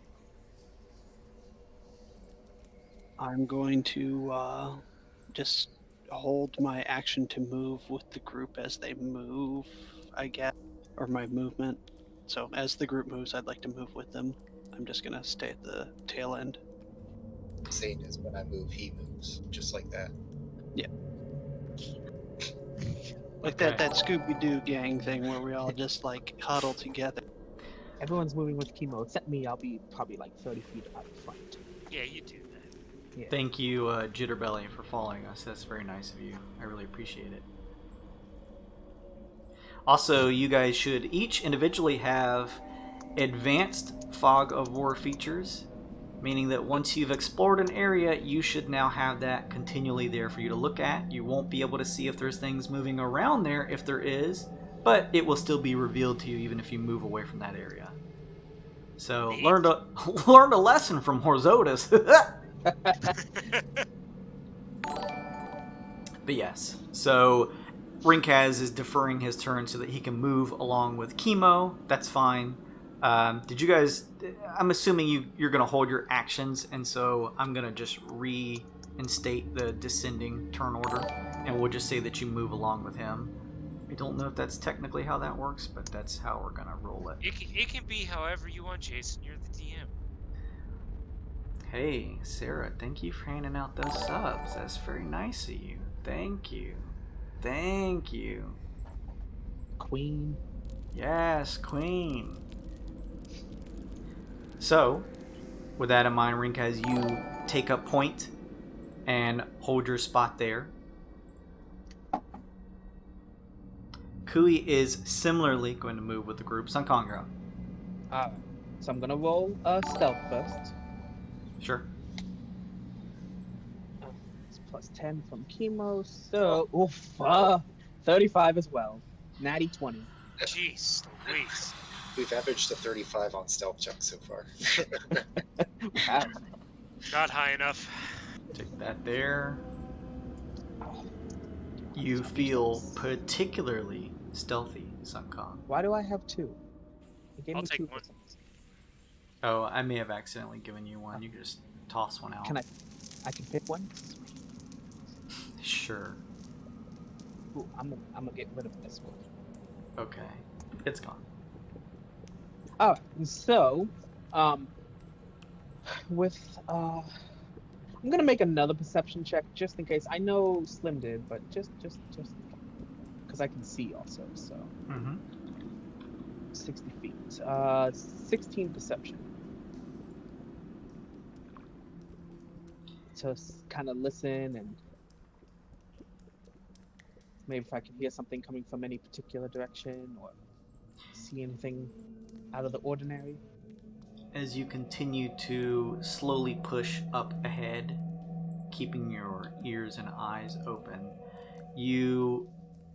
I'm going to just hold my action to move with the group as they move, I guess, or my movement. So as the group moves, I'd like to move with them. I'm just going to stay at the tail end. Same as when I move, he moves, just like that. Like Okay. that Scooby-Doo gang thing where we all just like huddle together. Everyone's moving with chemo except me. I'll be probably like 30 feet out front. Yeah, you do that. Yeah. Thank you, Jitterbelly, for following us. That's very nice of you. I really appreciate it. Also, you guys should each individually have advanced Fog of War features, meaning that once you've explored an area, you should now have that continually there for you to look at. You won't be able to see if there's things moving around there, if there is, but it will still be revealed to you even if you move away from that area. So, learned a lesson from Horzotus. But yes, so Rinkaz is deferring his turn so that he can move along with Chemo. That's fine. Did you guys... I'm assuming you're going to hold your actions, and so I'm going to just reinstate the descending turn order, and we'll just say that you move along with him. I don't know if that's technically how that works, but that's how we're going to roll it. It can be however you want, Jason. You're the DM. Hey, Sarah, thank you for handing out those subs. That's very nice of you. Thank you. Thank you. Queen. Yes, Queen. So, with that in mind, Rinkaz, you take up point and hold your spot there. Kui is similarly going to move with the group. Sun Kong, So I'm gonna roll stealth first. sure. It's plus 10 from chemo, so 35 as well. Natty 20. Jeez Louise. We've averaged a 35 on stealth checks so far. Wow. Not high enough. Take that there. You feel particularly stealthy, Sun Kong. Why do I have 2? It gave I'll me take 2 one. Oh, I may have accidentally given you one. You can just toss one out. Can I can pick one? Sure. Ooh, I'm gonna get rid of this one. Okay. It's gone. Alright, so, I'm gonna make another perception check just in case. I know Slim did, but just because I can see also, so. Mm-hmm. 60 feet. 16 perception. To kind of listen and maybe if I can hear something coming from any particular direction or see anything out of the ordinary. As you continue to slowly push up ahead, keeping your ears and eyes open, you,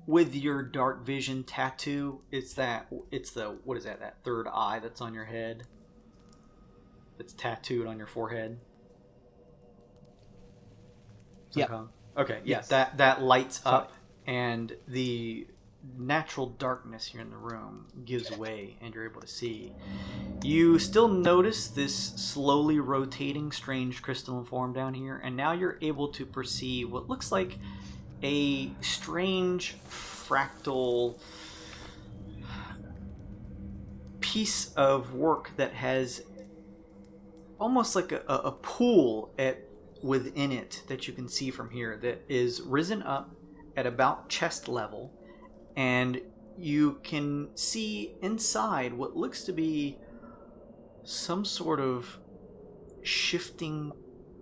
with your dark vision tattoo, it's the, what is that, that third eye that's on your head? It's tattooed on your forehead? Yeah. Okay, Yes. that lights Sorry. up, and the natural darkness here in the room gives way, and you're able to see. You still notice this slowly rotating strange crystalline form down here, and now you're able to perceive what looks like a strange fractal piece of work that has almost like a pool within it that you can see from here that is risen up at about chest level, and you can see inside what looks to be some sort of shifting,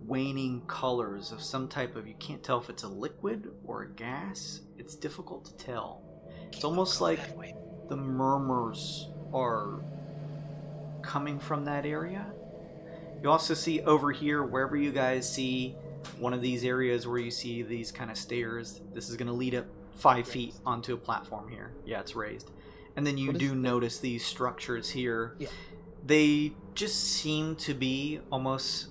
waning colors of some type of, you can't tell if it's a liquid or a gas. It's difficult to tell. It's almost like the murmurs are coming from that area, You also see over here, wherever you guys see one of these areas where you see these kind of stairs, this is going to lead up 5 feet onto a platform here. Yeah, it's raised. And then you do notice these structures here. Yeah. They just seem to be almost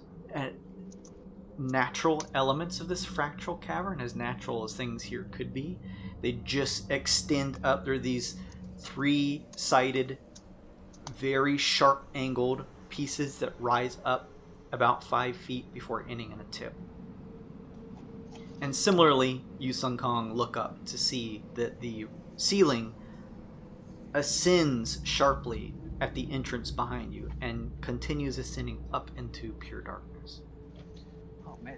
natural elements of this fractal cavern, as natural as things here could be. They just extend up. There are these 3-sided, very sharp-angled pieces that rise up about 5 feet before ending in a tip. And similarly, you, Sun Kong, look up to see that the ceiling ascends sharply at the entrance behind you and continues ascending up into pure darkness. Oh man.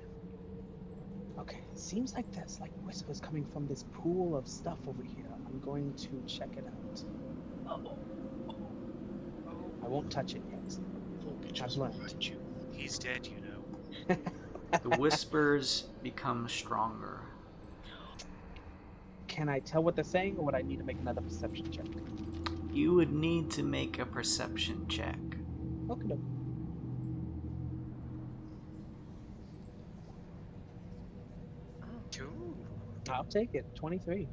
Okay, it seems like there's like whispers coming from this pool of stuff over here. I'm going to check it out. I won't touch it yet. I've learned. He's dead, you know. The whispers become stronger. Can I tell what they're saying, or would I need to make another perception check? You would need to make a perception check. Okay. 2. I'll take it. 23.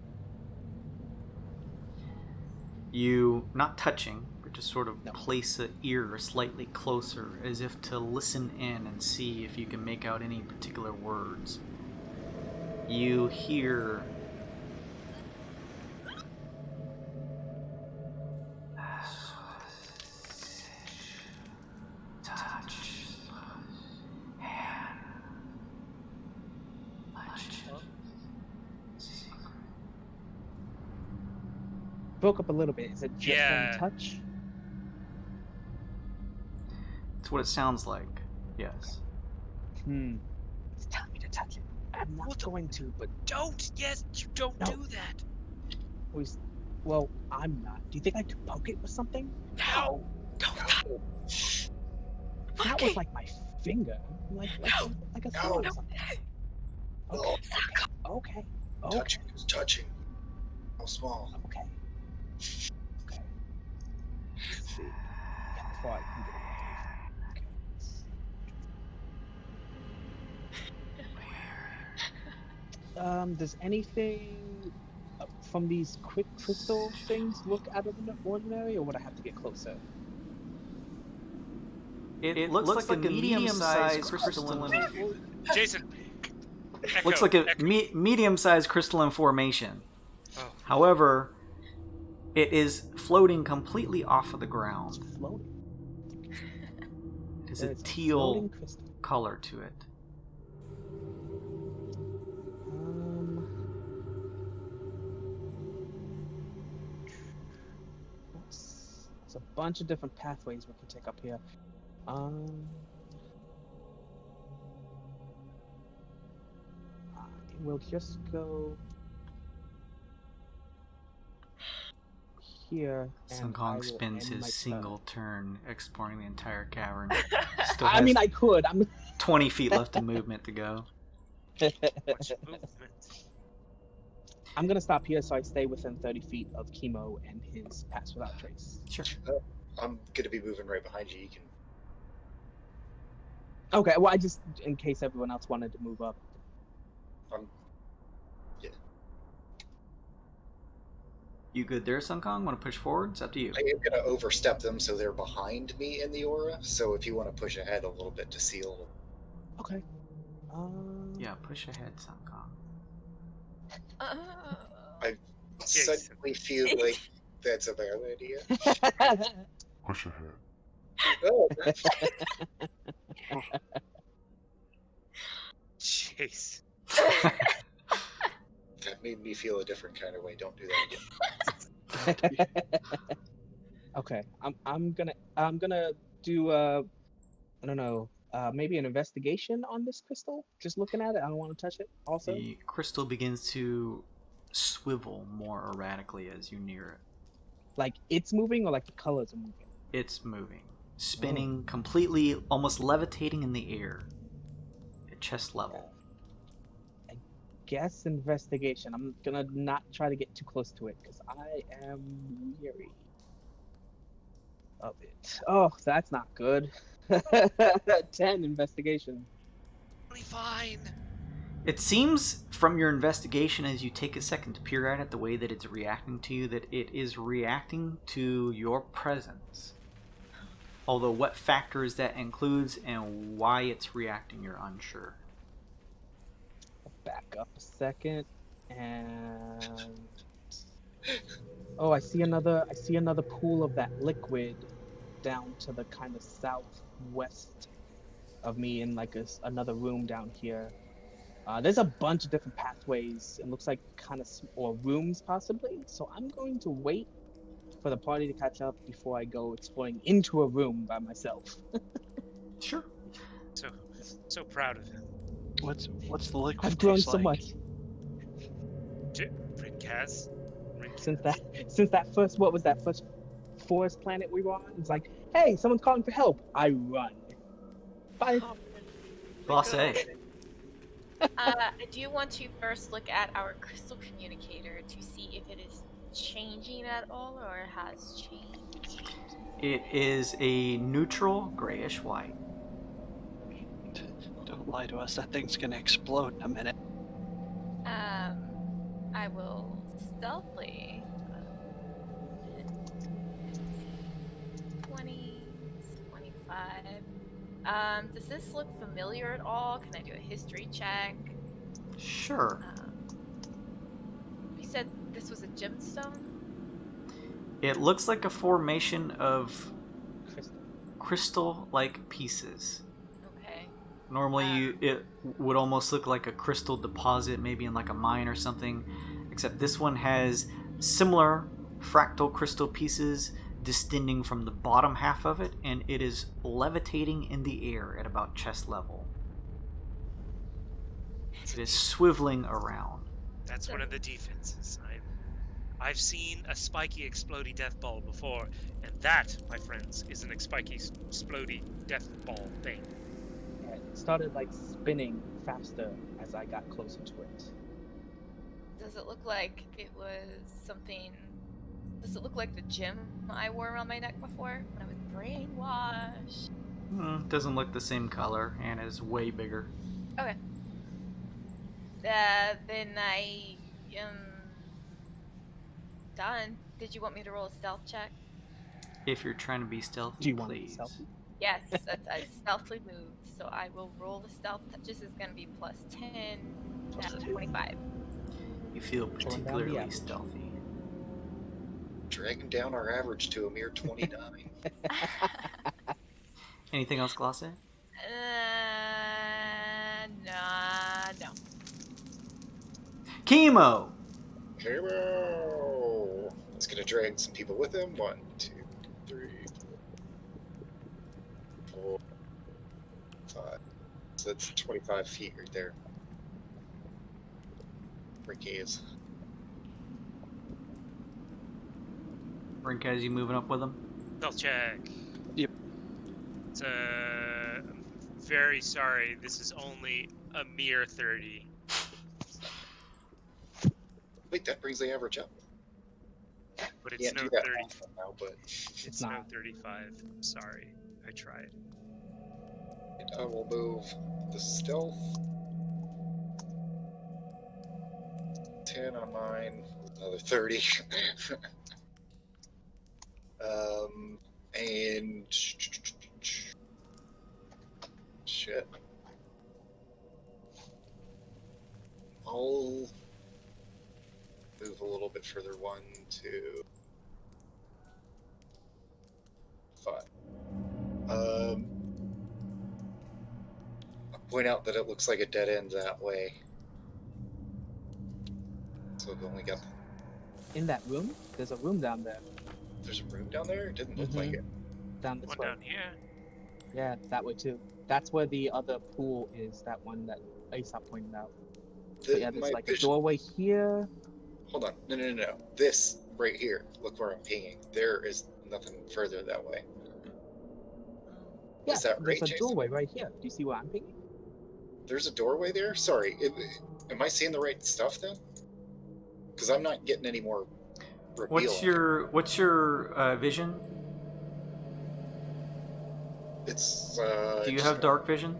You, not touching, but just sort of place an ear slightly closer as if to listen in and see if you can make out any particular words. You hear touch, hand, Broke up a little bit. Is it just Yeah. in touch? It's what it sounds like. Yes. It's telling me to touch it. I'm not going to, but Don't! Yes, you don't No. do that! well, I'm not. Do you think I could poke it with something? No! That was like my finger, like a sword or something. Okay. Touching is touching. How small? Okay. Let's see. Yeah, before I can get it. Okay. Does anything from these quick crystal things look out of the ordinary, or would I have to get closer? It looks like a medium-sized crystalline. Jason! Echo, Looks like a echo. medium-sized crystalline formation. Oh. However, it is floating completely off of the ground. It's floating. It is a There's teal floating crystal. color to it. There's a bunch of different pathways we can take up here. We'll just go here. Sun Kong spends his single turn exploring the entire cavern. Still I has mean, I could. 20 feet left of movement to go. Much movement. I'm gonna stop here so I stay within 30 feet of Chemo and his pass without trace. Sure. I'm gonna be moving right behind you. You can. Okay, well, I just, in case everyone else wanted to move up. Yeah. You good there, Sun Kong? Want to push forward? It's up to you. I am gonna overstep them so they're behind me in the aura. So if you want to push ahead a little bit to seal. Okay. Yeah, push ahead, Sun Kong. I Jason. suddenly feel like that's a bad idea. Push ahead. Oh, Jeez. that made me feel a different kind of way. Don't do that again. Okay, I'm gonna do I don't know, maybe an investigation on this crystal. Just looking at it, I don't want to touch it. Also, The crystal begins to swivel more erratically as you near it. like it's moving, or like the colors are moving. It's moving, spinning completely, almost levitating in the air at chest level. I guess investigation. I'm gonna not try to get too close to it because I am weary of it. Oh, that's not good. 10 investigation. Really fine. It seems from your investigation, as you take a second to peer at it, the way that it's reacting to you, that it is reacting to your presence. Although what factors that includes and why it's reacting, you're unsure. Back up a second, and oh, I see another pool of that liquid down to the kind of southwest of me in like another room down here. There's a bunch of different pathways. It looks like kind of or rooms possibly. So I'm going to wait for the party to catch up before I go exploring into a room by myself. Sure. So proud of him. What's the liquid I've grown taste so like? much Rinkaz? since that first, what was that first forest planet we were on? It's like, hey, someone's calling for help. I run. Bye. Boss A. I do want to first look at our crystal communicator to see if it is changing at all or has changed. It is a neutral grayish white. Don't lie to us. That thing's gonna explode in a minute. I will stealthily. 20, 25. Does this look familiar at all? Can I do a history check? Sure. You said this was a gemstone? It looks like a formation of crystal-like pieces. Okay. Normally, it would almost look like a crystal deposit, maybe in like a mine or something, except this one has similar fractal crystal pieces distending from the bottom half of it, and it is levitating in the air at about chest level. It is swiveling around. That's one of the defenses. I've seen a spiky explodey death ball before, and that, my friends, is an spiky explodey death ball thing. Yeah, it started like spinning faster as I got closer to it. Does it look like it was something? Does it look like the gem I wore around my neck before when I was brainwashed? Doesn't look the same color and is way bigger. Okay. Then I am done. Did you want me to roll a stealth check? If you're trying to be stealthy, Do you want please. to selfie? Yes, that's a stealthily move. So I will roll the stealth. This is going to be plus 10. That's 25. You feel down the particularly average. stealthy. Dragging down our average to a mere 29. Anything else, Glosse? No. Chemo! Hero! He's gonna drag some people with him. 1, 2, 3, 4, 5. So that's 25 feet right there. Ricky is. Rinkaz, you moving up with him? Stealth check. Yep. It's I'm very sorry. This is only a mere 30. Wait, that brings the average up. But it's Can't no do that 30. often now, but It's no not. 35. I'm sorry. I tried. I will move the stealth. 10 on mine. Another 30. And shit. I'll move a little bit further. 1, 2, 5. I'll point out that it looks like a dead end that way. So we've only got. In that room, there's a room down there. There's a room down there? It didn't look like it. Down this One way. down here. Yeah, that way too. That's where the other pool is. That one that Aesop pointed out. But yeah, there's My like a vision- doorway here. Hold on. No. This right here. Look where I'm pinging. There is nothing further that way. Yeah, Is that there's right, a Jason? doorway right here. Do you see where I'm pinging? There's a doorway there? Sorry. Am I seeing the right stuff then? Because I'm not getting any more reveal. What's your vision? It's. Do you just- have dark vision?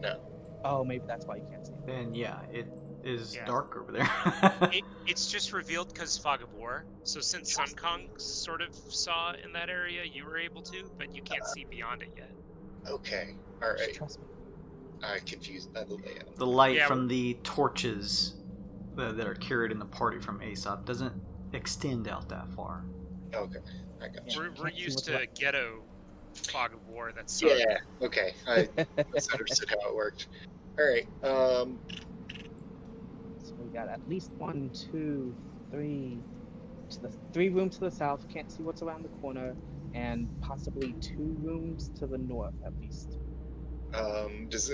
No. Oh, maybe that's why you can't see it. Then yeah, it is Yeah. dark over there. It's just revealed because Fog of War. So since Sun Kong sort of saw in that area, you were able to, but you can't see beyond it yet. Okay. Just Alright. trust me. I confused by the layout. The light Yeah, from the torches that are carried in the party from Aesop doesn't extend out that far. Okay. I got you. We're Can't see used what's to left. ghetto Fog of War. That's Yeah, okay. I misunderstood how it worked. Alright. So we got at least 1, 2, 3. To the 3 rooms to the south. Can't see what's around the corner, and possibly 2 rooms to the north at least. Does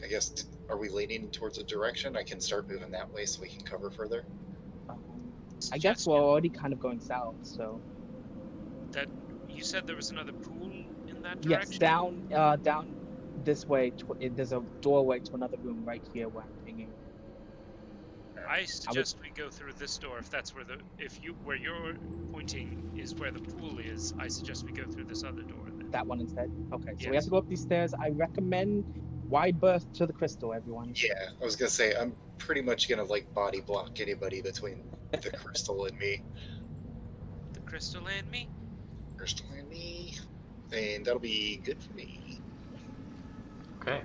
I guess are we leaning towards a direction? I can start moving that way so we can cover further. I guess we're already kind of going south, so That you said there was another pool in that yes, direction. down this way. There's a doorway to another room right here where I'm pinging. I suggest we go through this door if that's where where you're pointing is where the pool is. I suggest we go through this other door. Then. That one instead. Okay, so we have Yes. to go up these stairs. I recommend wide berth to the crystal, everyone. Yeah, I was gonna say I'm pretty much gonna like body block anybody between the crystal and me. The crystal and me. Crystal and me. And that'll be good for me. Okay.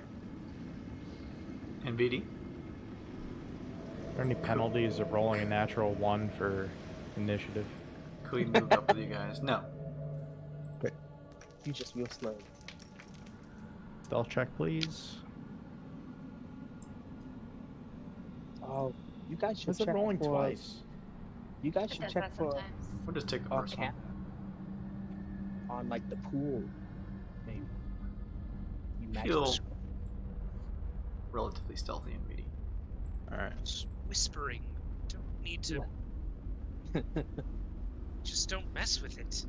And BD? Are there any penalties of rolling a natural 1 for initiative? Could we move up with you guys? No. You just real slow. Stealth check, please. Oh, you guys should Is it check rolling for. twice? You guys It should does check that for sometimes. We'll just take the first one. arcane on like the pool, maybe. You Feel magic. relatively stealthy in BD. Alright. Just whispering. Don't need to. Just don't mess with it.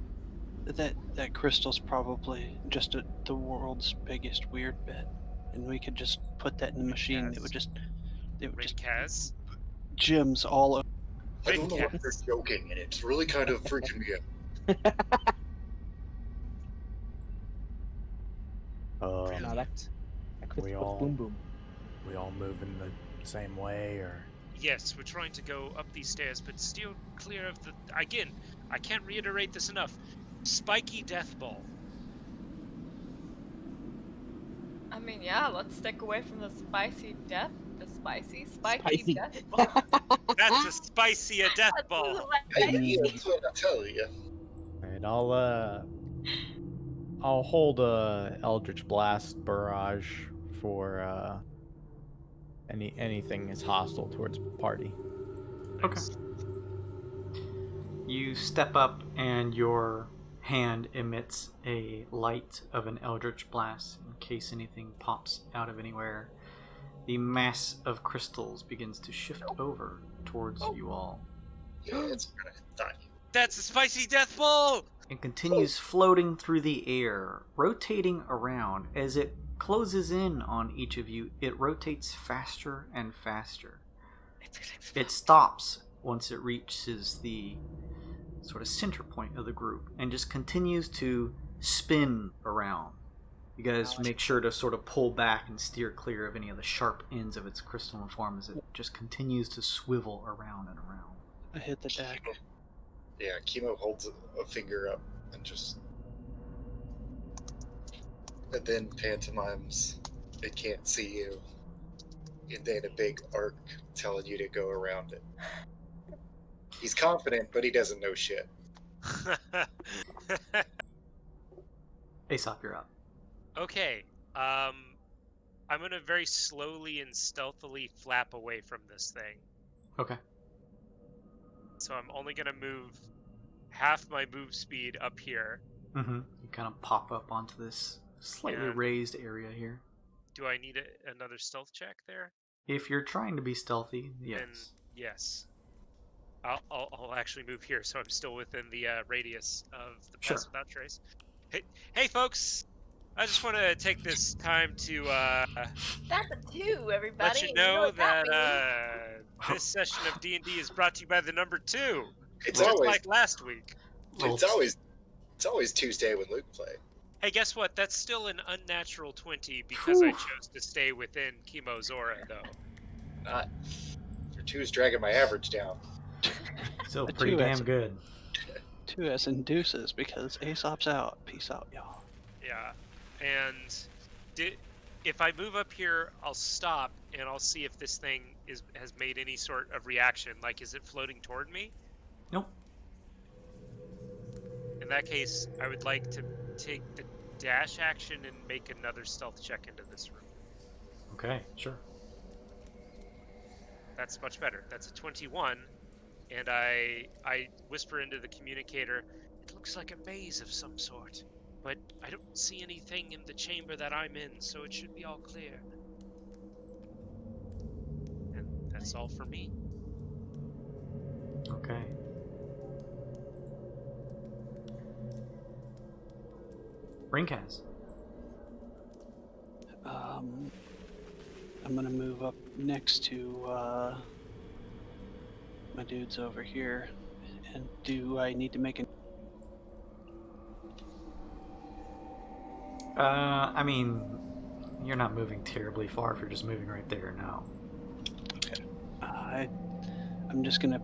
That crystal's probably just the world's biggest weird bit, and we could just put that in the machine. It would just Kaz. gems all over. I don't know Red what they're cats. joking, and it's really kind of freaking me out. No, Brilliant. that crystal We puts all- boom boom. We all move in the same way, or Yes, we're trying to go up these stairs, but steer clear of the. Again, I can't reiterate this enough. Spiky death ball. I mean, yeah, let's stick away from the spicy spiky Spicy. death ball. That's a spicy a death That's ball. Hey, that's what I tell you. alright, I'll hold a Eldritch Blast barrage for anything is hostile towards party. Okay. You step up and your hand emits a light of an eldritch blast in case anything pops out of anywhere. The mass of crystals begins to shift over towards you all Yeah, it's kind of thought. That's a spicy death ball. and continues floating through the air, rotating around. As it closes in on each of you, it rotates faster and faster. It stops once it reaches the sort of center point of the group and just continues to spin around. You guys make sure to sort of pull back and steer clear of any of the sharp ends of its crystalline form as it just continues to swivel around and around. I hit the deck. Yeah, Chemo holds a finger up and just. And then pantomimes it can't see you. And then a big arc telling you to go around it. He's confident, but he doesn't know shit. Aesop, you're up. Okay. I'm gonna very slowly and stealthily flap away from this thing. Okay. So I'm only gonna move half my move speed up here. Mm-hmm. You kind of pop up onto this slightly Yeah. raised area here. Do I need another stealth check there? If you're trying to be stealthy, Then yes. yes. I'll actually move here, so I'm still within the radius of the Sure. pass without trace. Hey, folks! I just want to take this time to That's a 2, everybody. let you and know what that means? this session of D&D is brought to you by the number 2, It's just always like last week. Roll it's always Tuesday when Luke plays. Hey, guess what? That's still an unnatural 20 because I chose to stay within Chemo's aura, though. Your 2's dragging my average down. Still A pretty 2 damn as- good. 2 as induces because Aesop's out. Peace out, y'all. Yeah. And if I move up here, I'll stop and I'll see if this thing has made any sort of reaction. Like, is it floating toward me? Nope. In that case, I would like to take the dash action and make another stealth check into this room. Okay, sure. That's much better. That's a 21. And I whisper into the communicator, it looks like a maze of some sort, but I don't see anything in the chamber that I'm in, so it should be all clear. And that's all for me. Okay. Rinkaz. I'm gonna move up next to my dudes over here. And do I need to make an... I mean, you're not moving terribly far if you're just moving right there now. Okay. I'm just gonna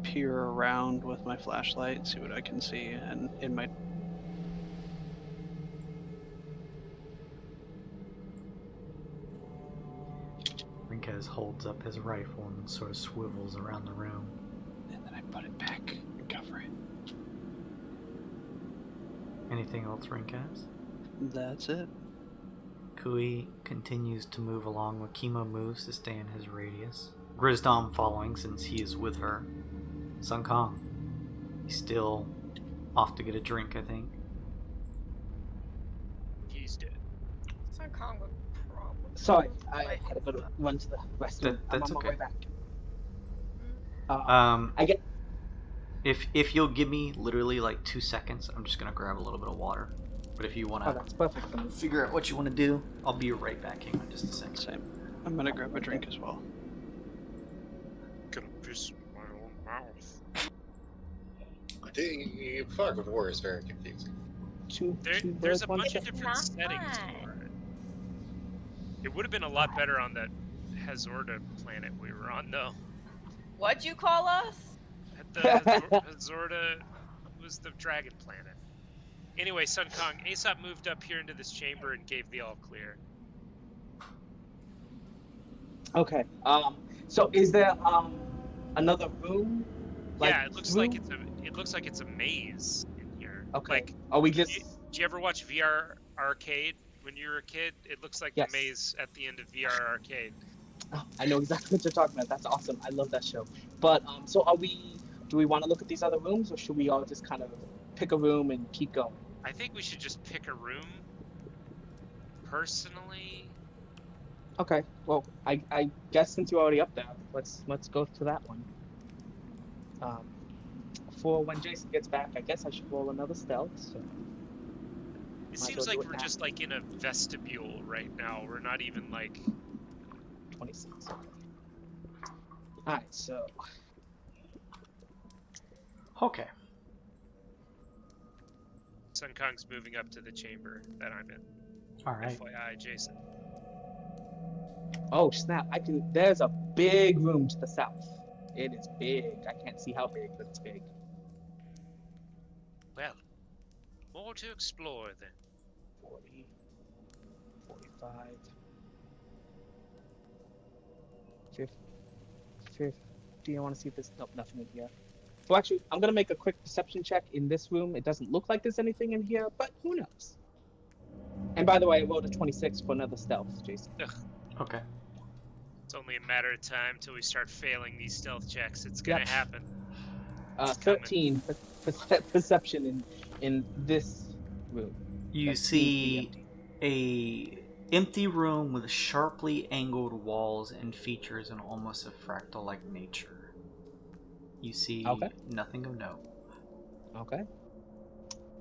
peer around with my flashlight and see what I can see, and in my... Rinkaz holds up his rifle and sort of swivels around the room. and then I put it back and cover it. Anything else, Rinkaz? That's it. Kui continues to move along while Chemo moves to stay in his radius. Grizdom following since he is with her. Sun Kong. He's still off to get a drink, I think. He's dead. Sun Kong would probably. Sorry, I had to run to the restroom. I'm That's on okay. my way back. I get. If you'll give me literally like 2 seconds, I'm just gonna grab a little bit of water. But if you Oh, wanna that's perfect. figure out what you wanna do, I'll be right back. Hang on just a second. Same. I'm gonna grab a drink as well. Gonna piss in my own mouth. The fog of war is very confusing. There's a one bunch of check. different settings for it. It would have been a lot better on that Hazorda planet we were on, though. What'd you call us? The Hazorda was the dragon planet. Anyway, Sun Kong, Aesop moved up here into this chamber and gave the all clear. Okay. So is there another room? Yeah, it looks like through? it's a maze in here. Okay. Like, Are we just? did you ever watch VR Arcade when you were a kid? It looks like Yes. the maze at the end of VR Arcade. Oh, I know exactly what you're talking about. That's awesome. I love that show. But so are we? Do we want to look at these other rooms, or should we all just kind of pick a room and keep going? I think we should just pick a room. Personally, Okay. Well, I guess since you're already up there, let's go to that one. For when Jason gets back, I guess I should roll another stealth. So. it Might seems as well like do it we're now. just like in a vestibule right now. We're not even like 26. Alright, so Okay. Sun Kong's moving up to the chamber that I'm in. Alright. FYI, Jason. oh snap! There's a big room to the south. It is big. I can't see how big, but it's big. Well, more to explore then. 40, 45, 50. I want to see if there's nothing in here. So actually, I'm gonna make a quick perception check in this room. It doesn't look like there's anything in here, but who knows? And by the way, I rolled a 26 for another stealth, Jason. Okay. It's only a matter of time till we start failing these stealth checks. It's gonna Yep. happen. It's coming. 13 perception in this room. You That seems to be see empty. a empty room with sharply angled walls and features in almost a fractal-like nature. You see Okay. nothing of note. Okay.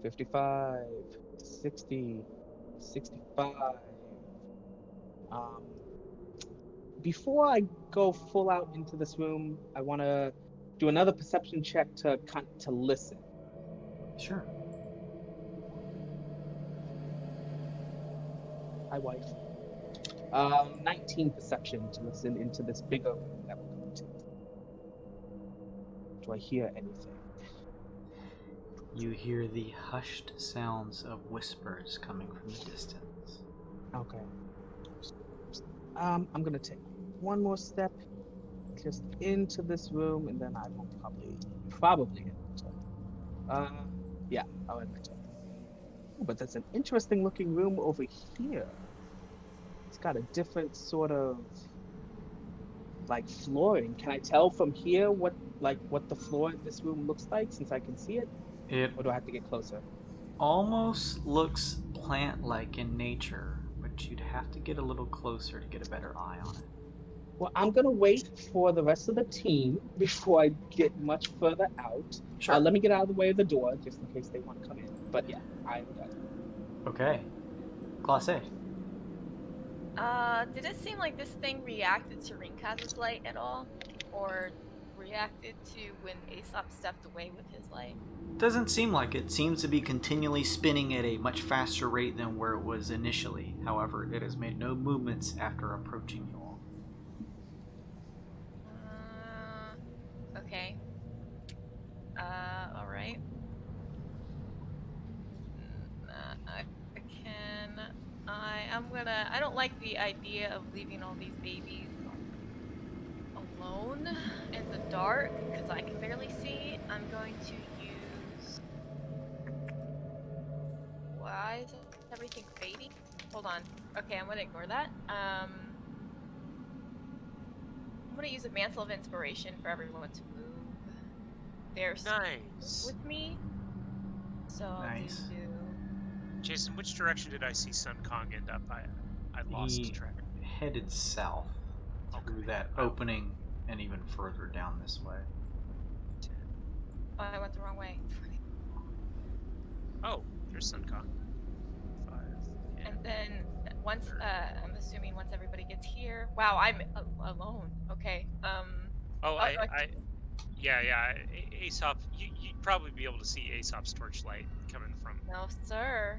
55, 60, 65. Before I go full out into this room, I want to do another perception check to listen. Sure. Hi, wife. 19 perception to listen into this bigger room that we're going to. Do I hear anything? You hear the hushed sounds of whispers coming from the distance. Okay. I'm gonna take one more step just into this room, and then I will probably enter. Yeah, I'll enter. Oh, but there's an interesting looking room over here. It's got a different sort of like flooring. Can I tell from here what the floor of this room looks like since I can see it? It Or do I have to get closer? almost looks plant-like in nature, but you'd have to get a little closer to get a better eye on it. Well, I'm gonna wait for the rest of the team before I get much further out. Sure. Let me get out of the way of the door just in case they want to come in. But yeah, I'm done. Okay. Class A. Did it seem like this thing reacted to Rinkaz's light at all? Or reacted to when Aesop stepped away with his light? Doesn't seem like it. Seems to be continually spinning at a much faster rate than where it was initially. However, it has made no movements after approaching you all. Okay. Alright. I don't like the idea of leaving all these babies alone in the dark, because I can barely see. I'm going to use... Why is everything fading? Hold on. Okay, I'm gonna ignore that. I'm gonna use a mantle of inspiration for everyone to move their Nice. with me. So Nice. I'll do... Jason, which direction did I see Sun Kong end up? I lost He track. headed south through Okay. that opening and even further down this way. Oh, I went the wrong way. Oh, there's Sun Kong. 5. Yeah. And then once, I'm assuming once everybody gets here. Wow, I'm alone. Okay. Yeah. Aesop, you'd probably be able to see Aesop's torchlight coming from. No, sir.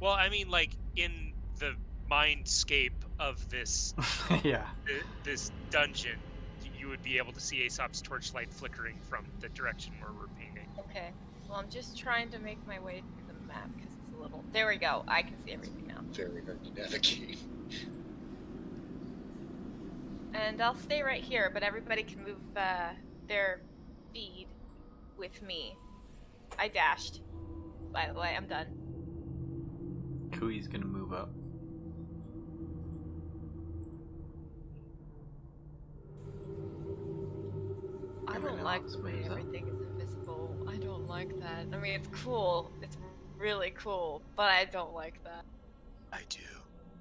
Well, I mean, like in the mindscape of this Yeah. this dungeon, you would be able to see Aesop's torchlight flickering from the direction where we're painting. Okay. Well, I'm just trying to make my way through the map because it's a little. There we go. I can see everything now. Very hard to navigate. And I'll stay right here, but everybody can move their feed with me. I dashed. By the way, I'm done. Kui's gonna move up. I don't Everyone like else the way moves up. everything is invisible. I don't like that. I mean, it's cool. It's really cool, but I don't like that. I do.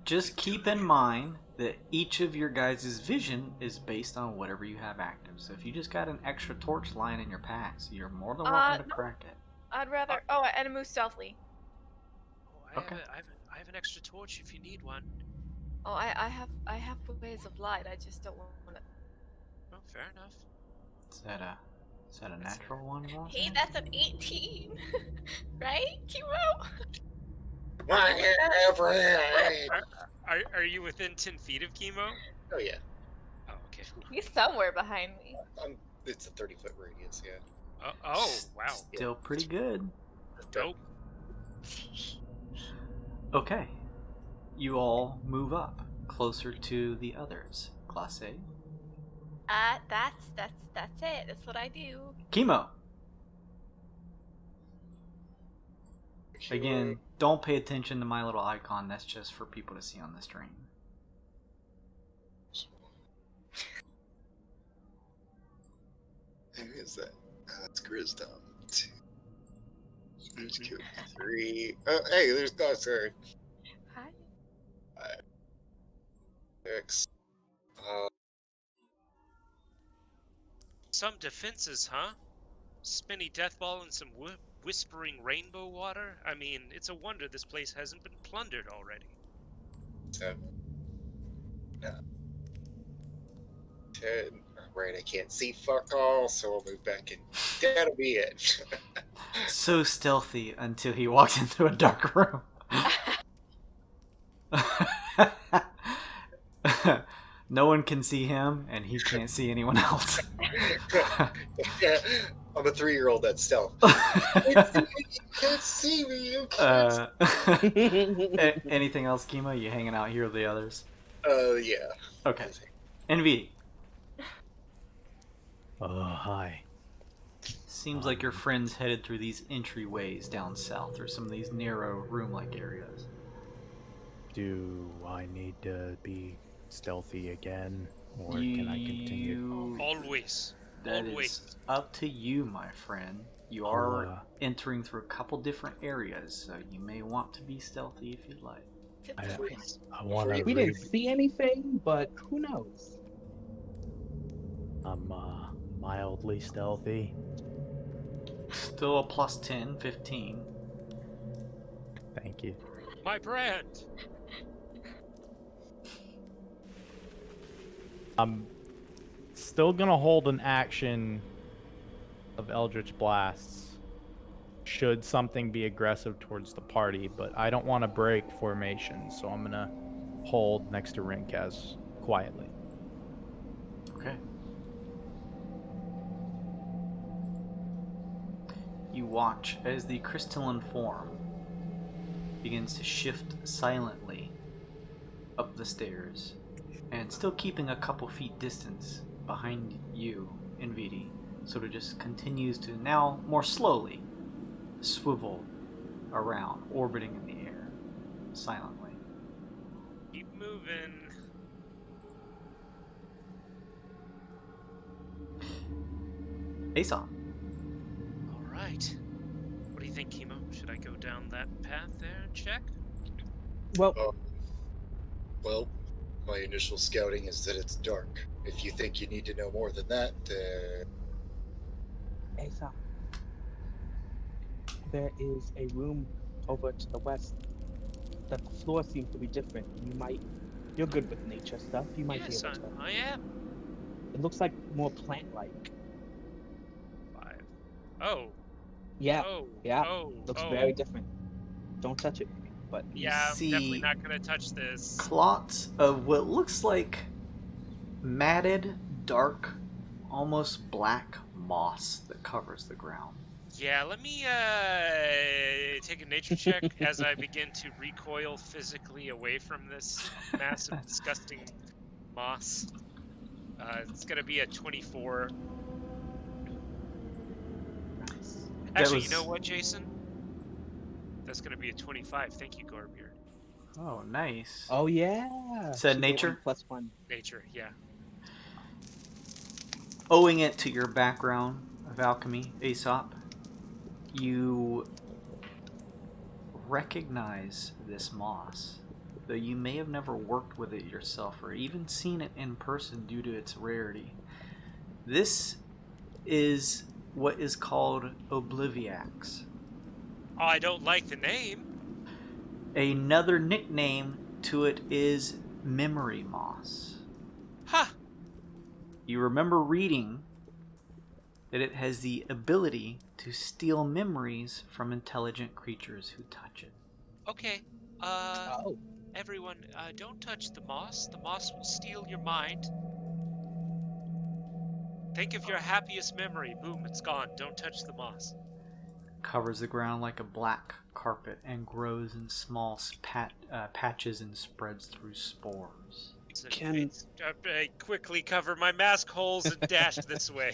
Just keep in mind that each of your guys' vision is based on whatever you have active. So if you just got an extra torch line in your packs, you're more than welcome to No. crack it. I'd rather. Oh, and move stealthily. Oh, Okay. I have an extra torch if you need one. Oh, I have ways of light. I just don't want to. Oh, fair enough. Is that a natural one, Ross? Hey, that's an 18, right, Kimo? Whatever. Are you within 10 feet of Chemo? Oh yeah, Oh, okay. He's somewhere behind me. it's a 30-foot radius. Yeah. Oh, wow. Still pretty good. Dope. Okay. You all move up closer to the others. Class A. That's it. That's what I do. Chemo. Again, don't pay attention to my little icon. That's just for people to see on the stream. Who is that? That's Grizdom. There's 3. Oh, hey, there's Dogster. Hi. 6. Some defenses, huh? Spinny death ball and some whispering rainbow water? I mean, it's a wonder this place hasn't been plundered already. 7. 10. Right, I can't see fuck all, so I'll move back in. That'll be it. So stealthy until he walks into a dark room. no one can see him, and he can't see anyone else. Yeah, I'm a 3-year-old that's stealth. You can't see me. You can't. Anything else, Kima? You hanging out here with the others? Yeah. Okay. NV. Hi. Seems like your friend's headed through these entryways down south, through some of these narrow room-like areas. Do I need to be stealthy again, or can I continue? Always. That Always. is up to you, my friend. You are entering through a couple different areas, so you may want to be stealthy if you'd like. I want to. We didn't see anything, but who knows? I'm mildly stealthy. Still a plus 10, 15. Thank you. My brand. I'm still gonna hold an action of Eldritch Blasts should something be aggressive towards the party, but I don't want to break formation, so I'm gonna hold next to Rinkaz quietly. Okay. You watch as the crystalline form begins to shift silently up the stairs, and still keeping a couple feet distance behind you, NVD, sort of just continues to now more slowly swivel around, orbiting in the air, silently. Keep moving. Aesop. All right. What do you think, Chemo? Should I go down that path there and check? Well, Well, my initial scouting is that it's dark. If you think you need to know more than that, Aesop, there is a room over to the west that the floor seems to be different. You're good with nature stuff. You might Yes, be able to. I am. It looks like more plant-like. 5. Oh. Yeah, Oh. yeah. Oh. Looks oh. very different. Don't touch it, but Yeah, I'm see definitely not gonna touch this. Clots of what looks like matted, dark, almost black moss that covers the ground. Yeah, let me take a nature check as I begin to recoil physically away from this massive, disgusting moss. It's gonna be a 24. Actually, you know what, Jason? That's gonna be a 25. Thank you, Gorbeard. Oh, nice. oh yeah. Said She nature? +1. Nature, yeah. Owing it to your background of alchemy, Aesop, you recognize this moss, though you may have never worked with it yourself or even seen it in person due to its rarity. This is what is called Obliviax. Oh, I don't like the name. Another nickname to it is memory moss. Ha! You remember reading that it has the ability to steal memories from intelligent creatures who touch it. Okay. Oh. Everyone, don't touch the moss. The moss will steal your mind. Think of your happiest memory. Boom, it's gone. Don't touch the moss. Covers the ground like a black carpet and grows in small patches and spreads through spores. So Can- I quickly cover my mask holes and dash this way.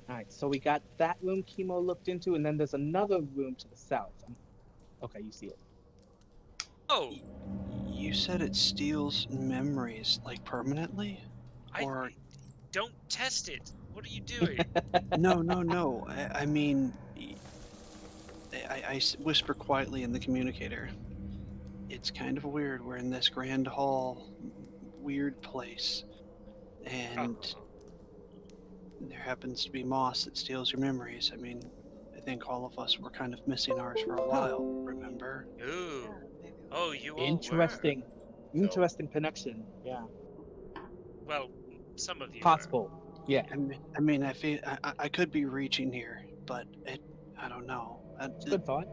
Alright, so we got that room Chemo looked into, and then there's another room to the south. Okay, you see it. Oh, You said it steals memories, like permanently? Or don't test it. What are you doing? no. I mean, I whisper quietly in the communicator. It's kind of weird. We're in this grand hall, weird place, and there happens to be moss that steals your memories. I mean, I think all of us were kind of missing ours for a while. Remember? Ooh. Oh, you all Interesting. Interesting connection. Yeah. were. Well, some of you Possible. Yeah. I mean, I feel I could be reaching here, but I don't know. Good thought.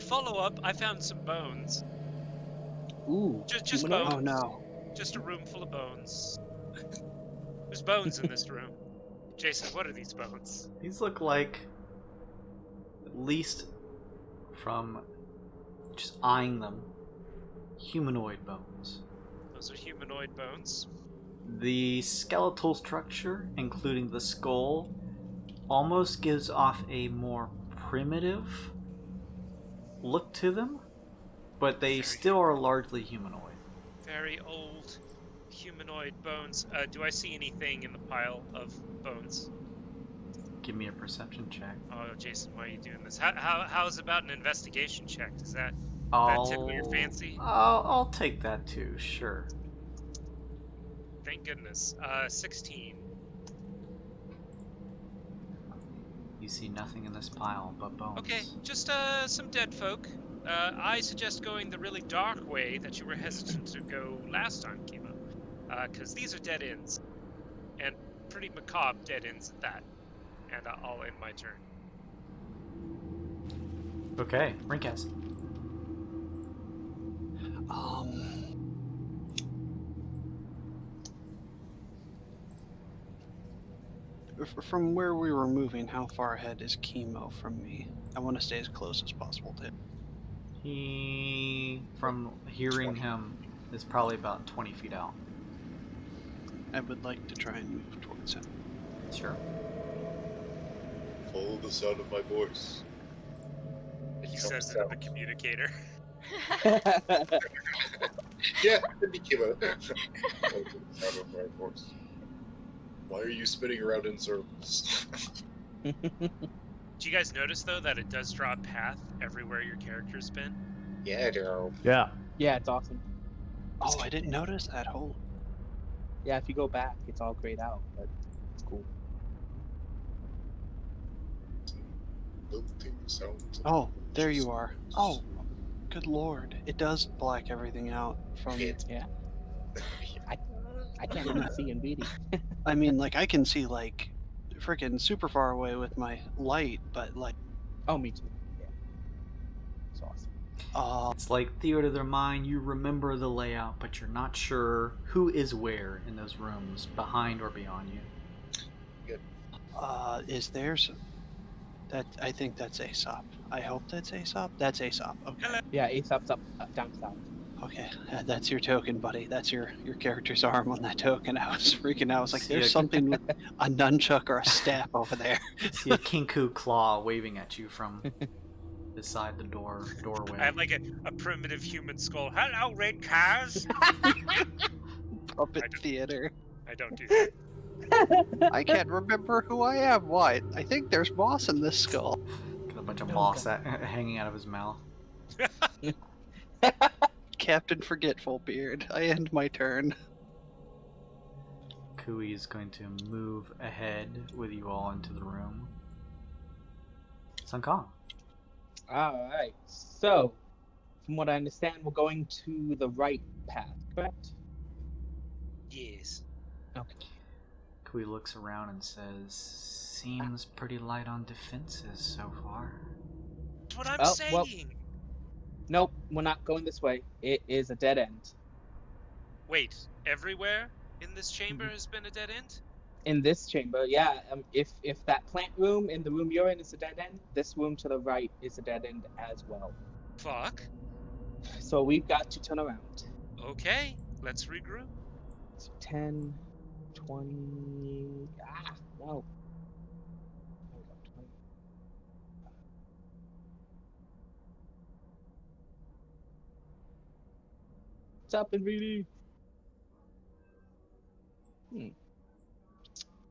Follow up. I found some bones. Ooh. Just humanoid? bones. Oh no. just a room full of bones. There's bones in this room. Jason, what are these bones? These look like, at least from just eyeing them, humanoid bones. Those are humanoid bones. The skeletal structure, including the skull, almost gives off a more primitive look to them, but they still are largely humanoid. Very old humanoid bones. Do I see anything in the pile of bones? Give me a perception check. Oh, Jason, why are you doing this? How's about an investigation check? Does that tickle your fancy? I'll take that too, sure. Thank goodness. 16. You see nothing in this pile but bones. Okay, just some dead folk. I suggest going the really dark way that you were hesitant to go last time, Kima. Because these are dead ends. And pretty macabre dead ends at that. And I'll end my turn. Okay, Rinkaz. From where we were moving, how far ahead is Chemo from me? I want to stay as close as possible to him. He, from hearing him, is probably about 20 feet out. I would like to try and move towards him. Sure. Follow the sound of my voice. He says it in a communicator. Yeah, it'd be Kiba. Follow the sound of my voice. Why are you spinning around in circles? Do you guys notice, though, that it does draw a path everywhere your character's been? Yeah, Daryl. Yeah. Yeah, it's awesome. Oh, I didn't notice that. Hold. Yeah, if you go back, it's all grayed out, but it's cool. Lilting sounds. Oh, there you are. Oh, good lord. It does black everything out from... Yeah. I can't even see in BD. I mean, like, I can see, like, freaking super far away with my light, but, like... Oh, me too. Yeah. It's awesome. It's like theater of their mind. You remember the layout, but you're not sure who is where in those rooms, behind or beyond you. Is there some... That, I think that's Aesop. I hope that's Aesop. That's Aesop. Okay. Yeah, Aesop's up down south. Okay, that's your token, buddy. That's your character's arm on that token. I was freaking out. I was like, there's something with a nunchuck or a staff over there. See a kinku claw waving at you from beside the doorway. I have like a primitive human skull. Hello, red cars! Puppet theater. I don't do that. I can't remember who I am. Why? I think there's moss in this skull. Got a bunch of moss hanging out of his mouth. Captain Forgetful Beard. I end my turn. Kui is going to move ahead with you all into the room. Sun Kong. Alright, so, from what I understand, we're going to the right path, correct? Yes. Okay. Kui looks around and says, seems pretty light on defenses so far. That's what I'm Oh, saying! well- Nope, we're not going this way. It is a dead end. Wait, everywhere in this chamber has been a dead end? In this chamber, yeah. If that plant room in the room you're in is a dead end, this room to the right is a dead end as well. Fuck. So we've got to turn around. Okay, let's regroup. So 10, 20... no. There we go, 20. What's up, NVD?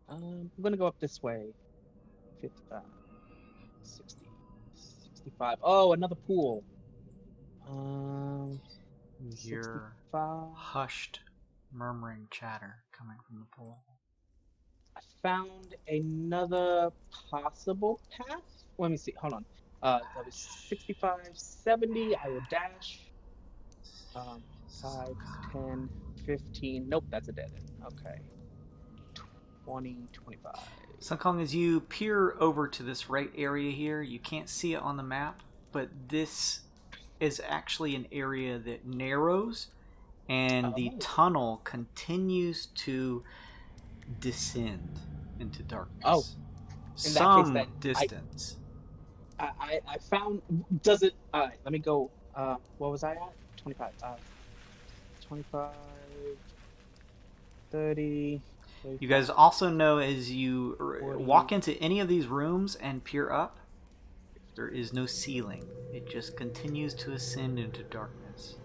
I'm gonna go up this way. 55, 60, 65. Oh, another pool. You hear 65. hushed, murmuring chatter coming from the pool. I found another possible path. Let me see. Hold on. That was 65, 70. I will dash. 5, 10, 15. Nope, that's a dead end. Okay. 20, 25. Sun Kong, as you peer over to this right area here, you can't see it on the map, but this is actually an area that narrows and the Oh. tunnel continues to descend into darkness. Oh, in that case, Some then, distance. I found. Does it? All right, let me go. What was I at? 25. 25, 30. You guys also know as you 40. walk into any of these rooms and peer up, there is no ceiling. It just continues to ascend into darkness.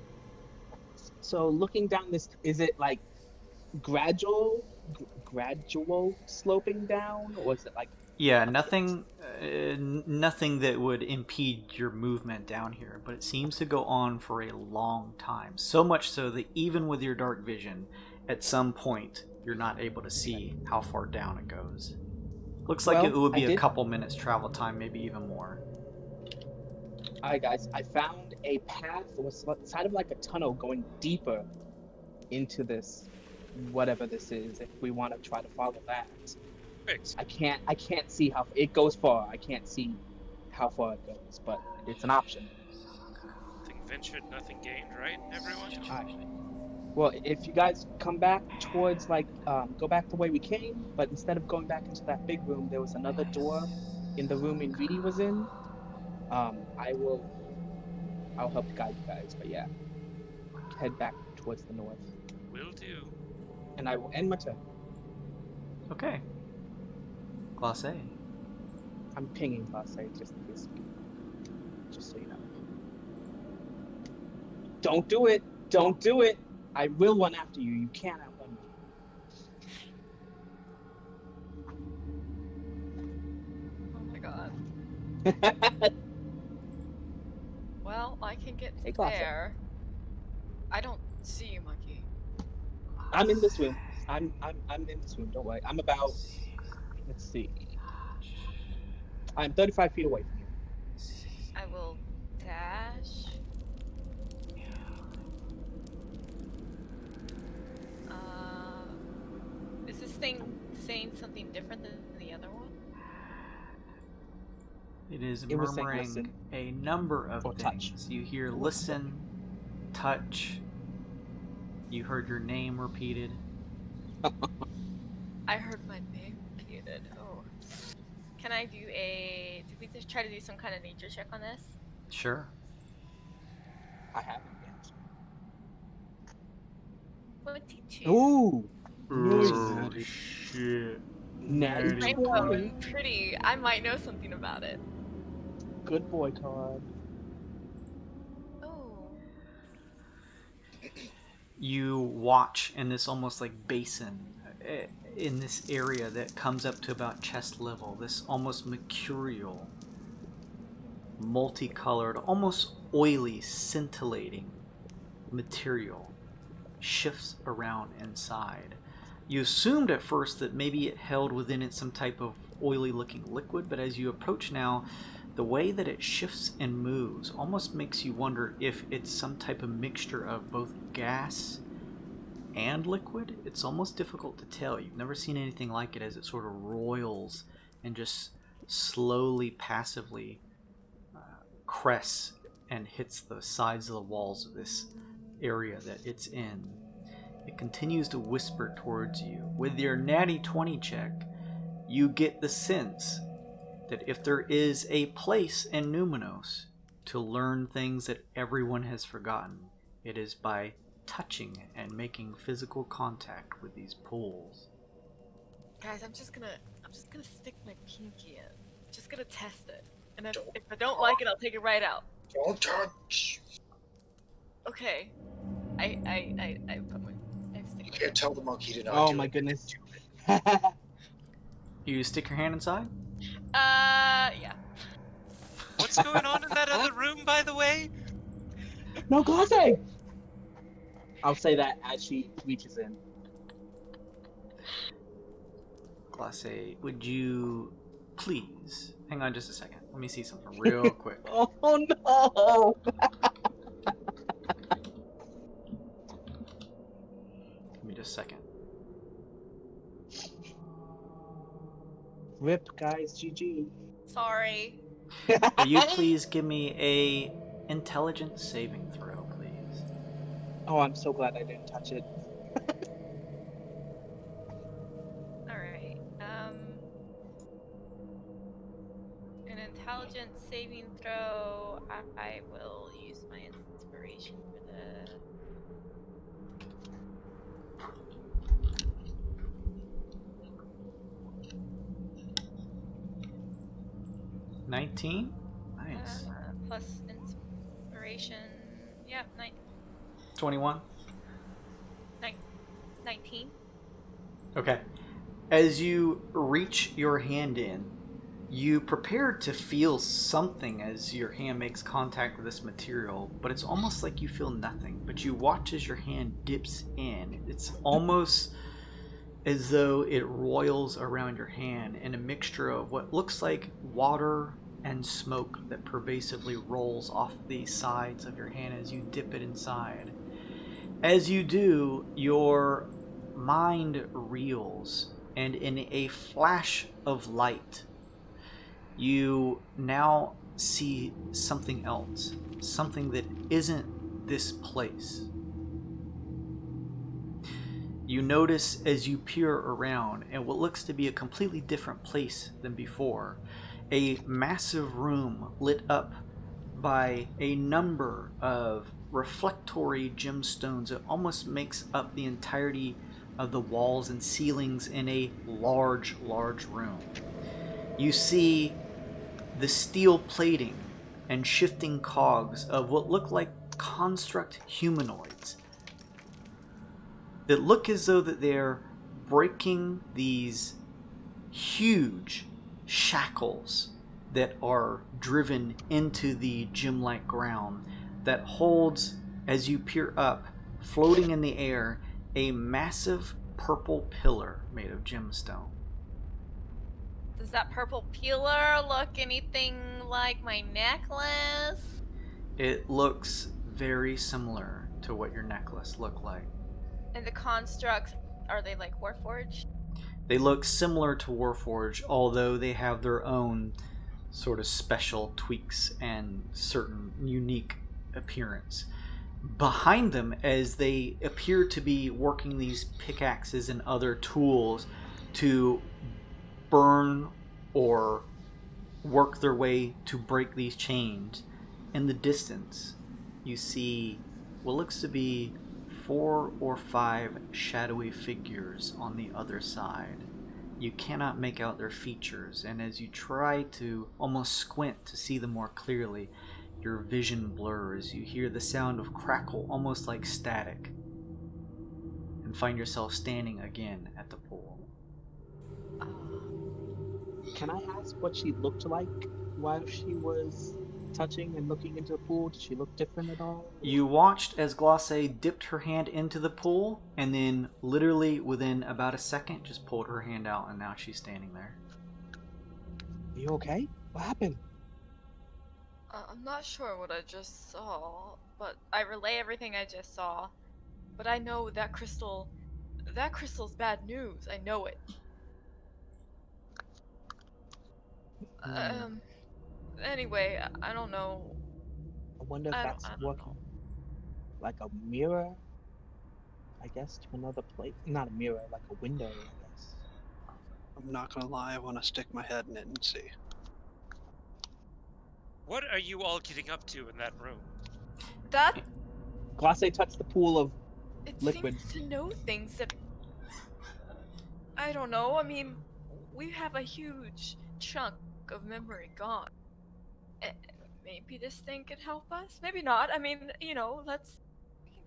So looking down this, is it like gradual sloping down, or is it like? Yeah, nothing that would impede your movement down here, but it seems to go on for a long time. So much so that even with your dark vision, at some point, you're not able to see how far down it goes. Looks like Well, it would be I a did- couple minutes travel time, maybe even more. Alright, guys, I found a path that was side of like a tunnel going deeper into this, whatever this is. If we want to try to follow that, Twixt. I can't see how it goes far. I can't see how far it goes, but it's an option. Nothing ventured, nothing gained, right, everyone? Alright. Well, if you guys come back towards like go back the way we came, but instead of going back into that big room, there was another door in the room Reedy was in. I'll help guide you guys, but yeah, head back towards the north, Will do. and I will end my turn. Okay. Class A. I'm pinging Class A just in case, just so you know. Don't do it! Don't do it! I will run after you. You can't outrun me. Oh my god. Well, I can get Hey, Class A. there. I don't see you, Monkey. I'm in this room. I'm in this room. Don't worry. I'm about. Let's see. I'm 35 feet away from you. I will dash. Is this thing saying something different than the other one? It is It was saying murmuring listen. a number of Or things. touch. You hear listen, touch. You heard your name repeated. I heard my name repeated. Oh. Can I do a... Did we just try to do some kind of nature check on this? Sure. I haven't yet. 22. Ooh! Oh, Nice. shit. Natty Rainbow 20. and pretty. I might know something about it. Good boy card. Oh. You watch in this almost like basin in this area that comes up to about chest level, this almost mercurial, multicolored, almost oily, scintillating material shifts around inside. You assumed at first that maybe it held within it some type of oily looking liquid, but as you approach now, the way that it shifts and moves almost makes you wonder if it's some type of mixture of both gas and liquid. It's almost difficult to tell. You've never seen anything like it as it sort of roils and just slowly, passively crests and hits the sides of the walls of this area that it's in. It continues to whisper towards you. With your natty 20 check, you get the sense that if there is a place in Mneuminos to learn things that everyone has forgotten, it is by touching and making physical contact with these pools. Guys, I'm just gonna stick my pinky in. Just gonna test it. And if I don't like it, I'll take it right out. Don't touch. Okay. I put my... I stick You my can't tell the monkey to not Oh do my it. goodness. You stick your hand inside? yeah. What's going on in that other room, by the way? No, Class A! I'll say that as she reaches in. Class A, would you please hang on just a second? Let me see something real quick. Oh no! Give me just a second. Rip, guys, GG. Sorry. Will you please give me a intelligence saving throw, please? Oh, I'm so glad I didn't touch it. Alright. An intelligence saving throw. I will use my inspiration for the. 19? Nice. Plus inspiration. Yep, 21? 19. Okay. As you reach your hand in, you prepare to feel something as your hand makes contact with this material, but it's almost like you feel nothing. But you watch as your hand dips in. It's almost as though it roils around your hand in a mixture of what looks like water and smoke that pervasively rolls off the sides of your hand as you dip it inside. As you do, your mind reels, and in a flash of light, you now see something else, something that isn't this place. You notice as you peer around in what looks to be a completely different place than before, a massive room lit up by a number of reflectory gemstones. It almost makes up the entirety of the walls and ceilings in a large room. You see the steel plating and shifting cogs of what look like construct humanoids that look as though that they're breaking these huge shackles that are driven into the gem-like ground that holds, as you peer up, floating in the air, a massive purple pillar made of gemstone. Does that purple pillar look anything like my necklace? It looks very similar to what your necklace looked like. And the constructs, are they like Warforged? They look similar to Warforged, although they have their own sort of special tweaks and certain unique appearance. Behind them, as they appear to be working these pickaxes and other tools to burn or work their way to break these chains, in the distance you see what looks to be 4 or 5 shadowy figures on the other side. You cannot make out their features, and as you try to almost squint to see them more clearly, your vision blurs. You hear the sound of crackle, almost like static, and find yourself standing again at the pool. Can I ask what she looked like while she was touching and looking into the pool? Did she look different at all? You watched as Glosse dipped her hand into the pool, and then literally within about a second just pulled her hand out, and now she's standing there. Are you okay? What happened? I'm not sure what I just saw, but I relay everything I just saw. But I know that crystal's bad news. I know it. Anyway, I don't know. I wonder if that's I don't working like a mirror, I guess, to another place. Not a mirror, like a window, I guess. I'm not gonna lie, I want to stick my head in it and see. What are you all getting up to in that room? That Glosse touched the pool of it liquid. seems to know things that I don't know. I mean, we have a huge chunk of memory gone. Maybe this thing could help us. Maybe not. I mean, let's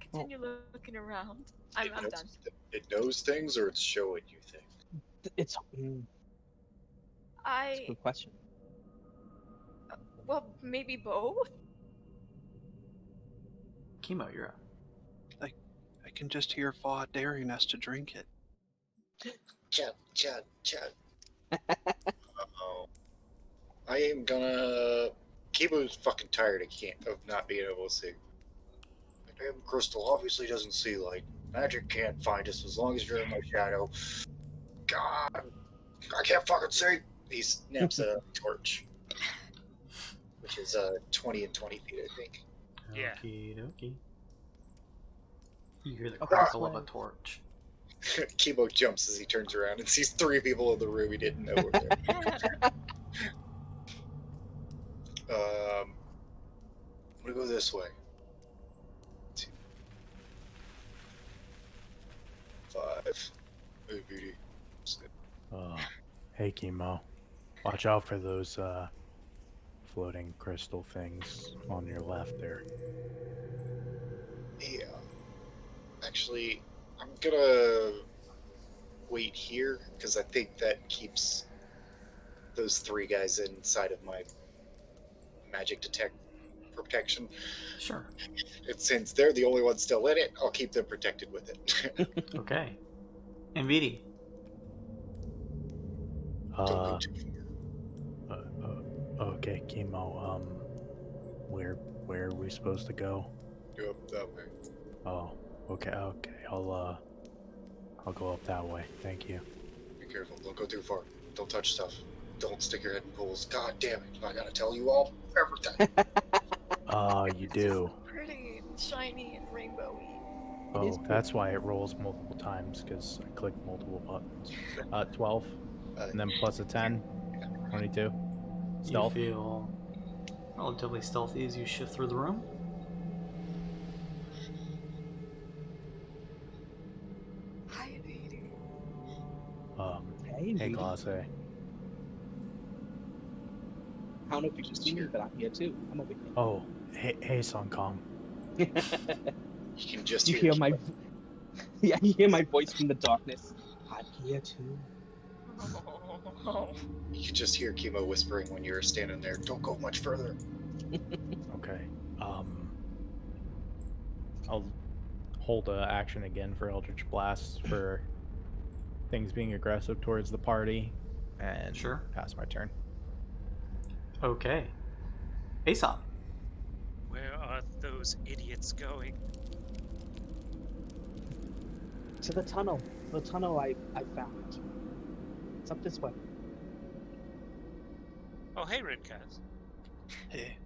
continue looking around. I'm done. It knows things, or it's showing you things? It's a good question. Well, maybe both. Chemo, you're up. I can just hear Vaw daring us to drink it. Chug. Uh-oh. I am gonna... Kibo's fucking tired of not being able to see. The damn crystal obviously doesn't see light. Magic can't find us as long as you're in my shadow. God, I can't fucking see. He snaps a torch, which is 20 and 20 feet, I think. Yeah. Okie dokie. You hear the Okay, crackle of sway. a torch. Chemo jumps as he turns around and sees 3 people in the room he didn't know were there. I'm gonna go this way. 2, 5. Hey, beauty. Hey, Chemo. Watch out for those floating crystal things on your left there. Yeah. Actually, I'm gonna wait here because I think that keeps those 3 guys inside of my magic protection. Sure. And since they're the only ones still in it, I'll keep them protected with it. Okay. MVD. Don't go too Okay, Chemo. Where are we supposed to go? far. Up that way. Oh, okay. I'll go up that way. Thank you. Be careful. Don't go too far. Don't touch stuff. Don't stick your head in pools. God damn it. I gotta tell you all everything. You do. Pretty and shiny and rainbowy. Oh, that's why it rolls multiple times, because I clicked multiple buttons. 12, and then plus a 10, 22. Stealth. You feel relatively stealthy as you shift through the room. Hi, baby. Hey, Hey, Glace. I don't know if you can see me, but I'm here too. I'm over here. Oh, hey, Song Kong. You can just You hear my, Chemo. yeah, you hear my voice from the darkness. I'm here too. You can just hear Chemo whispering when you're standing there. Don't go much further. Okay. I'll hold action again for Eldritch Blast for things being aggressive towards the party, and Sure. pass my turn. Okay. Aesop. Where are those idiots going? To the tunnel. The tunnel I found. It's up this way. Oh, hey, Rinkaz. Hey.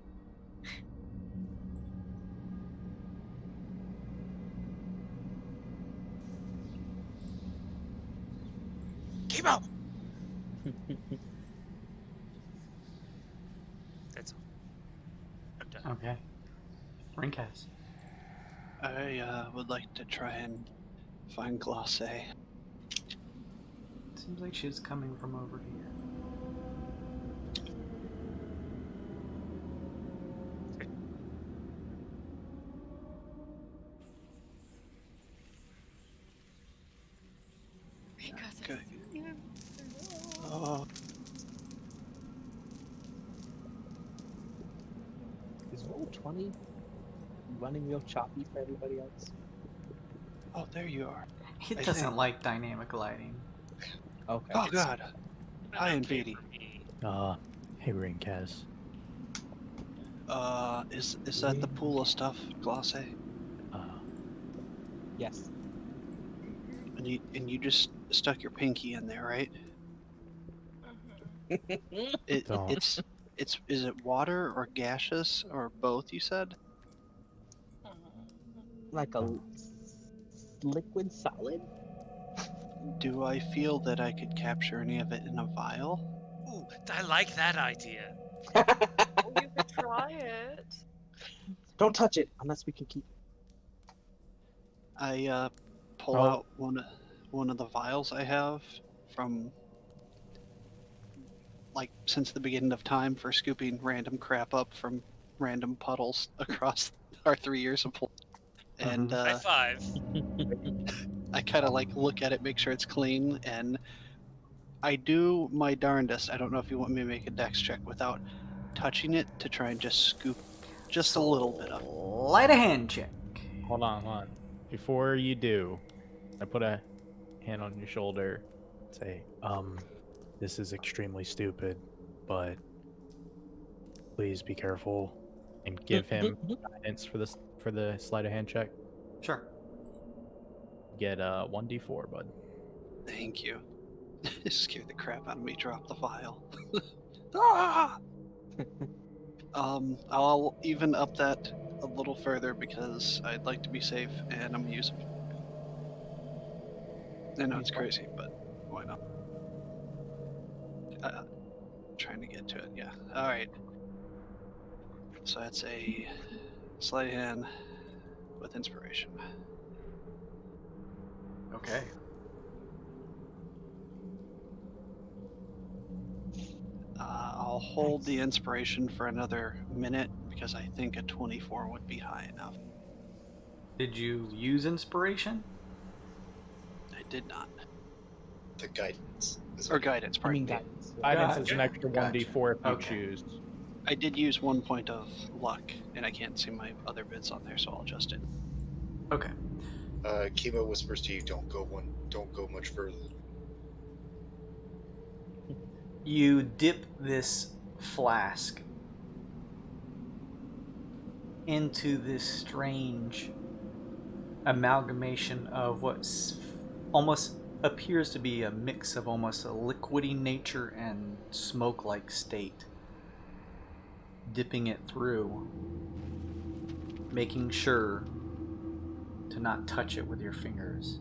Chemo! That's all. I'm done. Okay. Rinkaz. I would like to try and find Glace. Seems like she's coming from over here. Because Okay. I see you. Oh, Is roll 20 running real choppy for everybody else? oh, there you are. It I doesn't think- like dynamic lighting. Okay. Oh God. Hi, Okay Invady. for me. Hey, Rinkaz. Is that the pool of stuff, Glace? Yes. And you just stuck your pinky in there, right? Don't. Is it water or gaseous or both? You said. Like a liquid solid? Do I feel that I could capture any of it in a vial? Ooh, I like that idea. Well, you could try it. Don't touch it unless we can keep it. I pull Oh. out one of the vials I have from like since the beginning of time for scooping random crap up from random puddles across our 3 years of play. And High five. I kind of like look at it, make sure it's clean, and I do my darndest. I don't know if you want me to make a dex check without touching it to try and just scoop just a little bit of it. Light a hand check. Hold on. Before you do, I put a hand on your shoulder. Say, this is extremely stupid, but please be careful and give him guidance for the sleight of hand check. Sure. Get 1d4, bud. Thank you. It scared the crap out of me. Drop the vial. Ah! I'll even up that a little further because I'd like to be safe, and I'm gonna use it. I know it's crazy, but why not? Trying to get to it, yeah. All right. So that's a sleight of hand with inspiration. Okay. I'll hold the inspiration for another minute because I think a 24 would be high enough. Did you use inspiration? I did not. The guidance. Or guidance, I mean, pardon me. guidance. Guidance is Gotcha. an extra Gotcha. 1d4 if you Okay. choose. I did use 1 point of luck, and I can't see my other bits on there, so I'll adjust it. Okay. Chemo whispers to you, don't go much further. You dip this flask into this strange amalgamation of what almost appears to be a mix of almost a liquidy nature and smoke-like state. Dipping it through, making sure to not touch it with your fingers.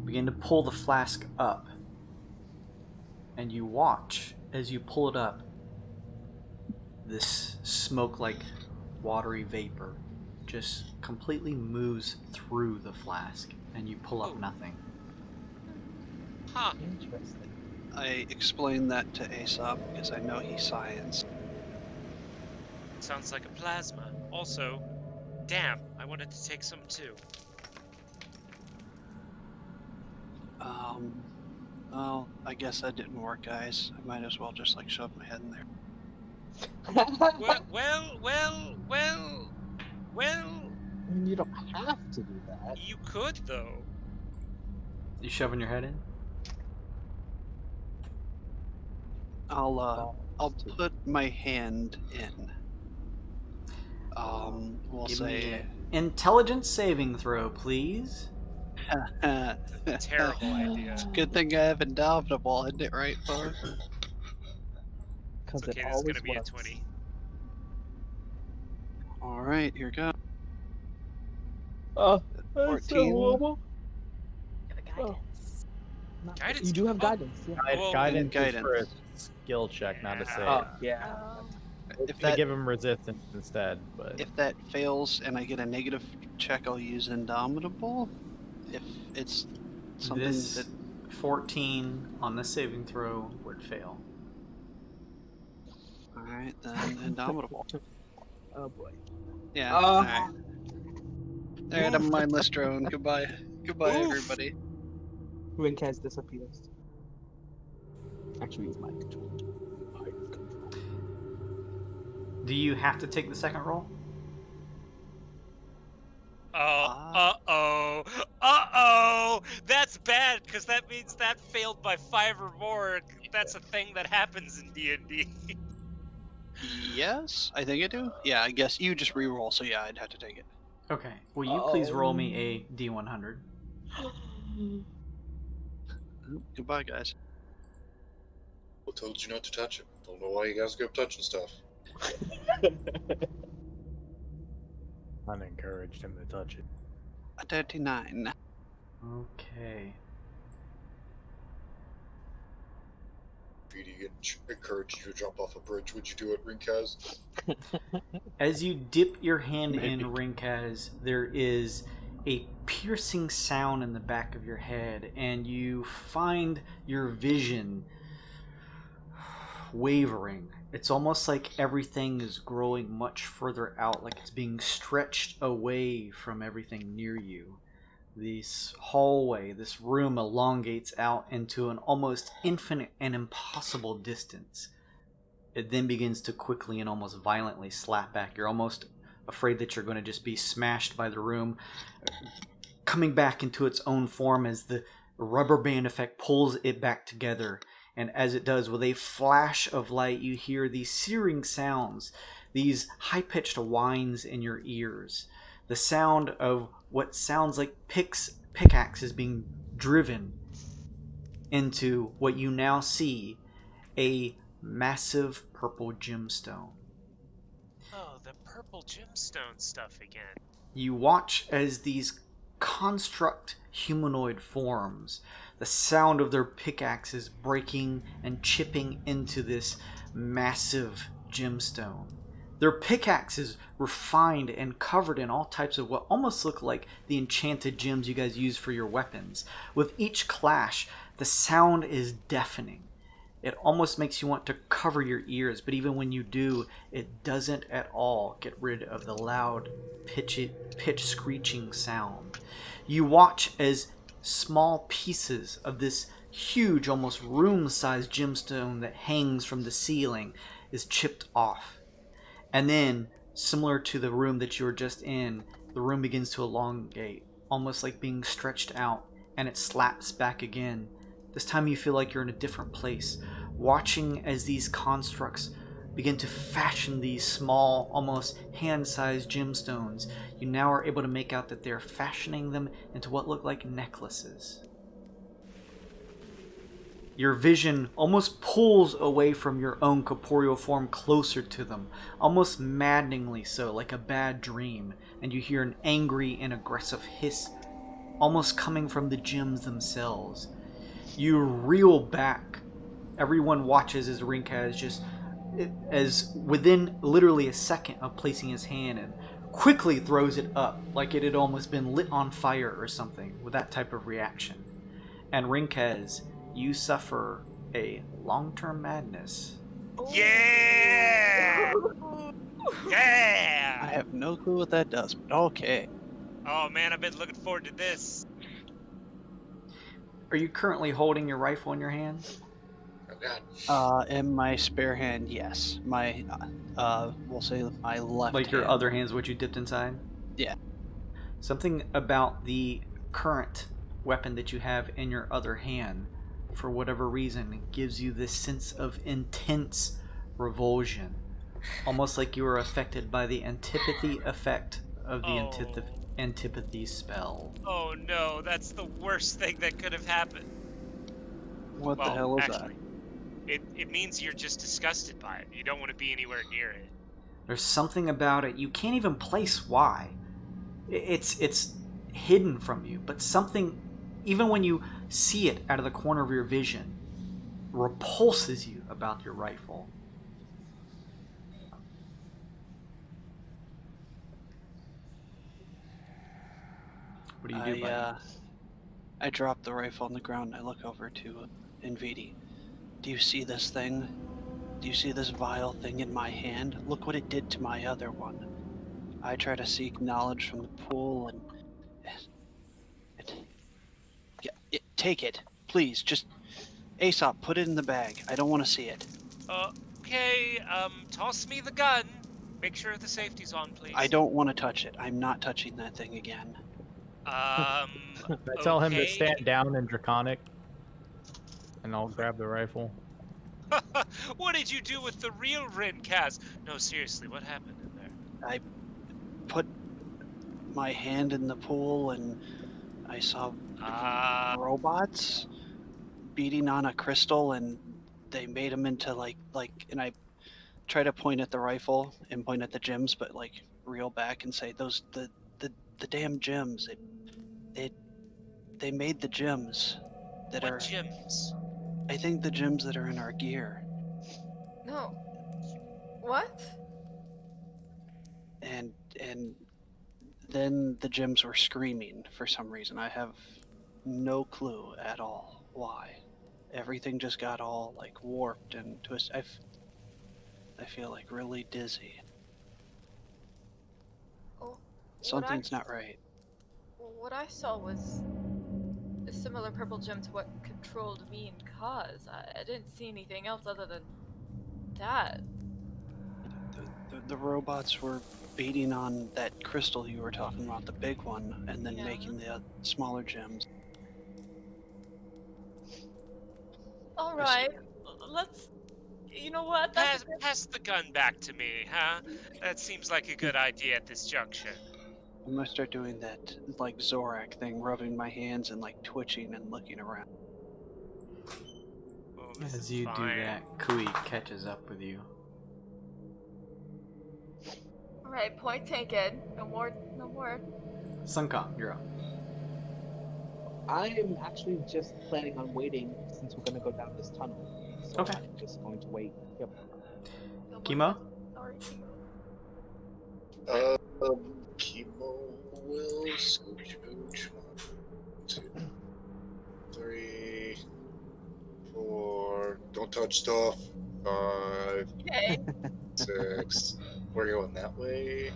Begin to pull the flask up, and you watch as you pull it up, this smoke-like watery vapor just completely moves through the flask, and you pull up nothing. Huh. Interesting. I explained that to Aesop because I know he's science. Sounds like a plasma. Also, damn, I wanted to take some too. Well, I guess that didn't work, guys. I might as well just like shove my head in there. Well, I mean, you don't have to do that. you could though. You shoving your head in? I'll put my hand in. We'll Give me say an intelligence saving throw, please. Terrible idea. Good thing I have Indomitable, isn't it right, folks? Because It's okay, it this is always gonna be a works. 20. Alright, here goes. Oh, that's so 14. horrible. Guidance. Guidance? You do have Oh. guidance, yeah. Well, Guidance is for a guidance. skill check, not a save. Oh, yeah. If They that give him resistance instead, but if that fails and I get a negative check, I'll use Indomitable. If it's something This that 14 on the saving throw would fail. alright, then Indomitable. Oh boy. Yeah. Oh. Alright. Alright, I'm a mindless drone. Goodbye. Goodbye, Oof. everybody. Rinkaz disappears. Actually, it's mind control. Mind control. Do you have to take the second roll? Uh-oh. That's bad, because that means that failed by 5 or more. That's a thing that happens in D&D. Yes, I think I do. Yeah, I guess you just re-roll, so yeah, I'd have to take it. Okay. Will you please roll me a D100? Goodbye, guys. I told you not to touch it. Don't know why you guys go touching stuff. unencouraged him to touch it. A 39. Okay. If you get encouraged you to jump off a bridge, would you do it, Rinkaz? As you dip your hand in, Maybe. Rinkaz, there is a piercing sound in the back of your head, and you find your vision wavering. It's almost like everything is growing much further out, like it's being stretched away from everything near you. This hallway, this room elongates out into an almost infinite and impossible distance. It then begins to quickly and almost violently slap back. You're almost afraid that you're going to just be smashed by the room, coming back into its own form as the rubber band effect pulls it back together. And as it does, with a flash of light, you hear these searing sounds, these high-pitched whines in your ears. The sound of what sounds like pickaxes being driven into what you now see, a massive purple gemstone. Oh, the purple gemstone stuff again. You watch as these construct humanoid forms, the sound of their pickaxes breaking and chipping into this massive gemstone. Their pickaxes refined and covered in all types of what almost look like the enchanted gems you guys use for your weapons. With each clash, the sound is deafening. It almost makes you want to cover your ears, but even when you do, it doesn't at all get rid of the loud, pitch screeching sound. You watch as small pieces of this huge, almost room-sized gemstone that hangs from the ceiling is chipped off. And then, similar to the room that you were just in, the room begins to elongate, almost like being stretched out, and it slaps back again. This time you feel like you're in a different place, watching as these constructs begin to fashion these small, almost hand-sized gemstones. You now are able to make out that they're fashioning them into what look like necklaces. Your vision almost pulls away from your own corporeal form closer to them, almost maddeningly so, like a bad dream, and you hear an angry and aggressive hiss, almost coming from the gems themselves. You reel back. Everyone watches as Rinkaz just, as within literally a second of placing his hand and quickly throws it up like it had almost been lit on fire or something with that type of reaction. And Rinkaz, you suffer a long-term madness. Yeah! Yeah! I have no clue what that does, but okay. Oh man, I've been looking forward to this. Are you currently holding your rifle in your hands? Oh god. In my spare hand, yes. My, we'll say my left Like your hand. other hand's what you dipped inside? Yeah. Something about the current weapon that you have in your other hand, for whatever reason, gives you this sense of intense revulsion. Almost like you were affected by the antipathy effect of the antipathy spell. Oh no, that's the worst thing that could have happened. What the hell is actually, it means you're just disgusted by it. You don't want to be anywhere near it. There's something about it, you can't even place why. It's hidden from you, but something, even when you see it out of the corner of your vision, repulses you about your rifle. What do you do, buddy? I drop the rifle on the ground and I look over to Invidi. Do you see this thing? Do you see this vile thing in my hand? Look what it did to my other one. I try to seek knowledge from the pool and take it, please. Just Aesop, put it in the bag. I don't want to see it. Okay, toss me the gun. Make sure the safety's on, please. I don't want to touch it. I'm not touching that thing again. I tell him to Okay. stand down in Draconic, and I'll grab the rifle. What did you do with the real Rinkaz? No, seriously, what happened in there? I put my hand in the pool and I saw robots beating on a crystal, and they made them into like and I try to point at the rifle and point at the gems, but like reel back and say those the damn gems. They made the gems that What are gems? I think the gems that are in our gear. No. What? And then the gems were screaming for some reason. I have no clue at all why. Everything just got all like warped and twisted. I feel like really dizzy. Oh, Something's not right. What I saw was a similar purple gem to what controlled me and Kaz. I didn't see anything else other than that. The robots were beating on that crystal you were talking about, the big one, and then making the smaller gems. All right, let's. You know what? That's Pass the gun back to me, huh? That seems like a good idea at this junction. I'm gonna start doing that like Zorak thing, rubbing my hands and like twitching and looking around. Oh, this As is you do fine. that, Kui catches up with you. Alright, point taken. No more. Sunkong, you're up. I am actually just planning on waiting since we're gonna go down this tunnel. So Okay. I'm just going to wait. Yep. No more Chemo? Sorry. Chemo will scooch. 1, 2, 3, 4. Don't touch stuff. 5, Okay. 6. We're going that way.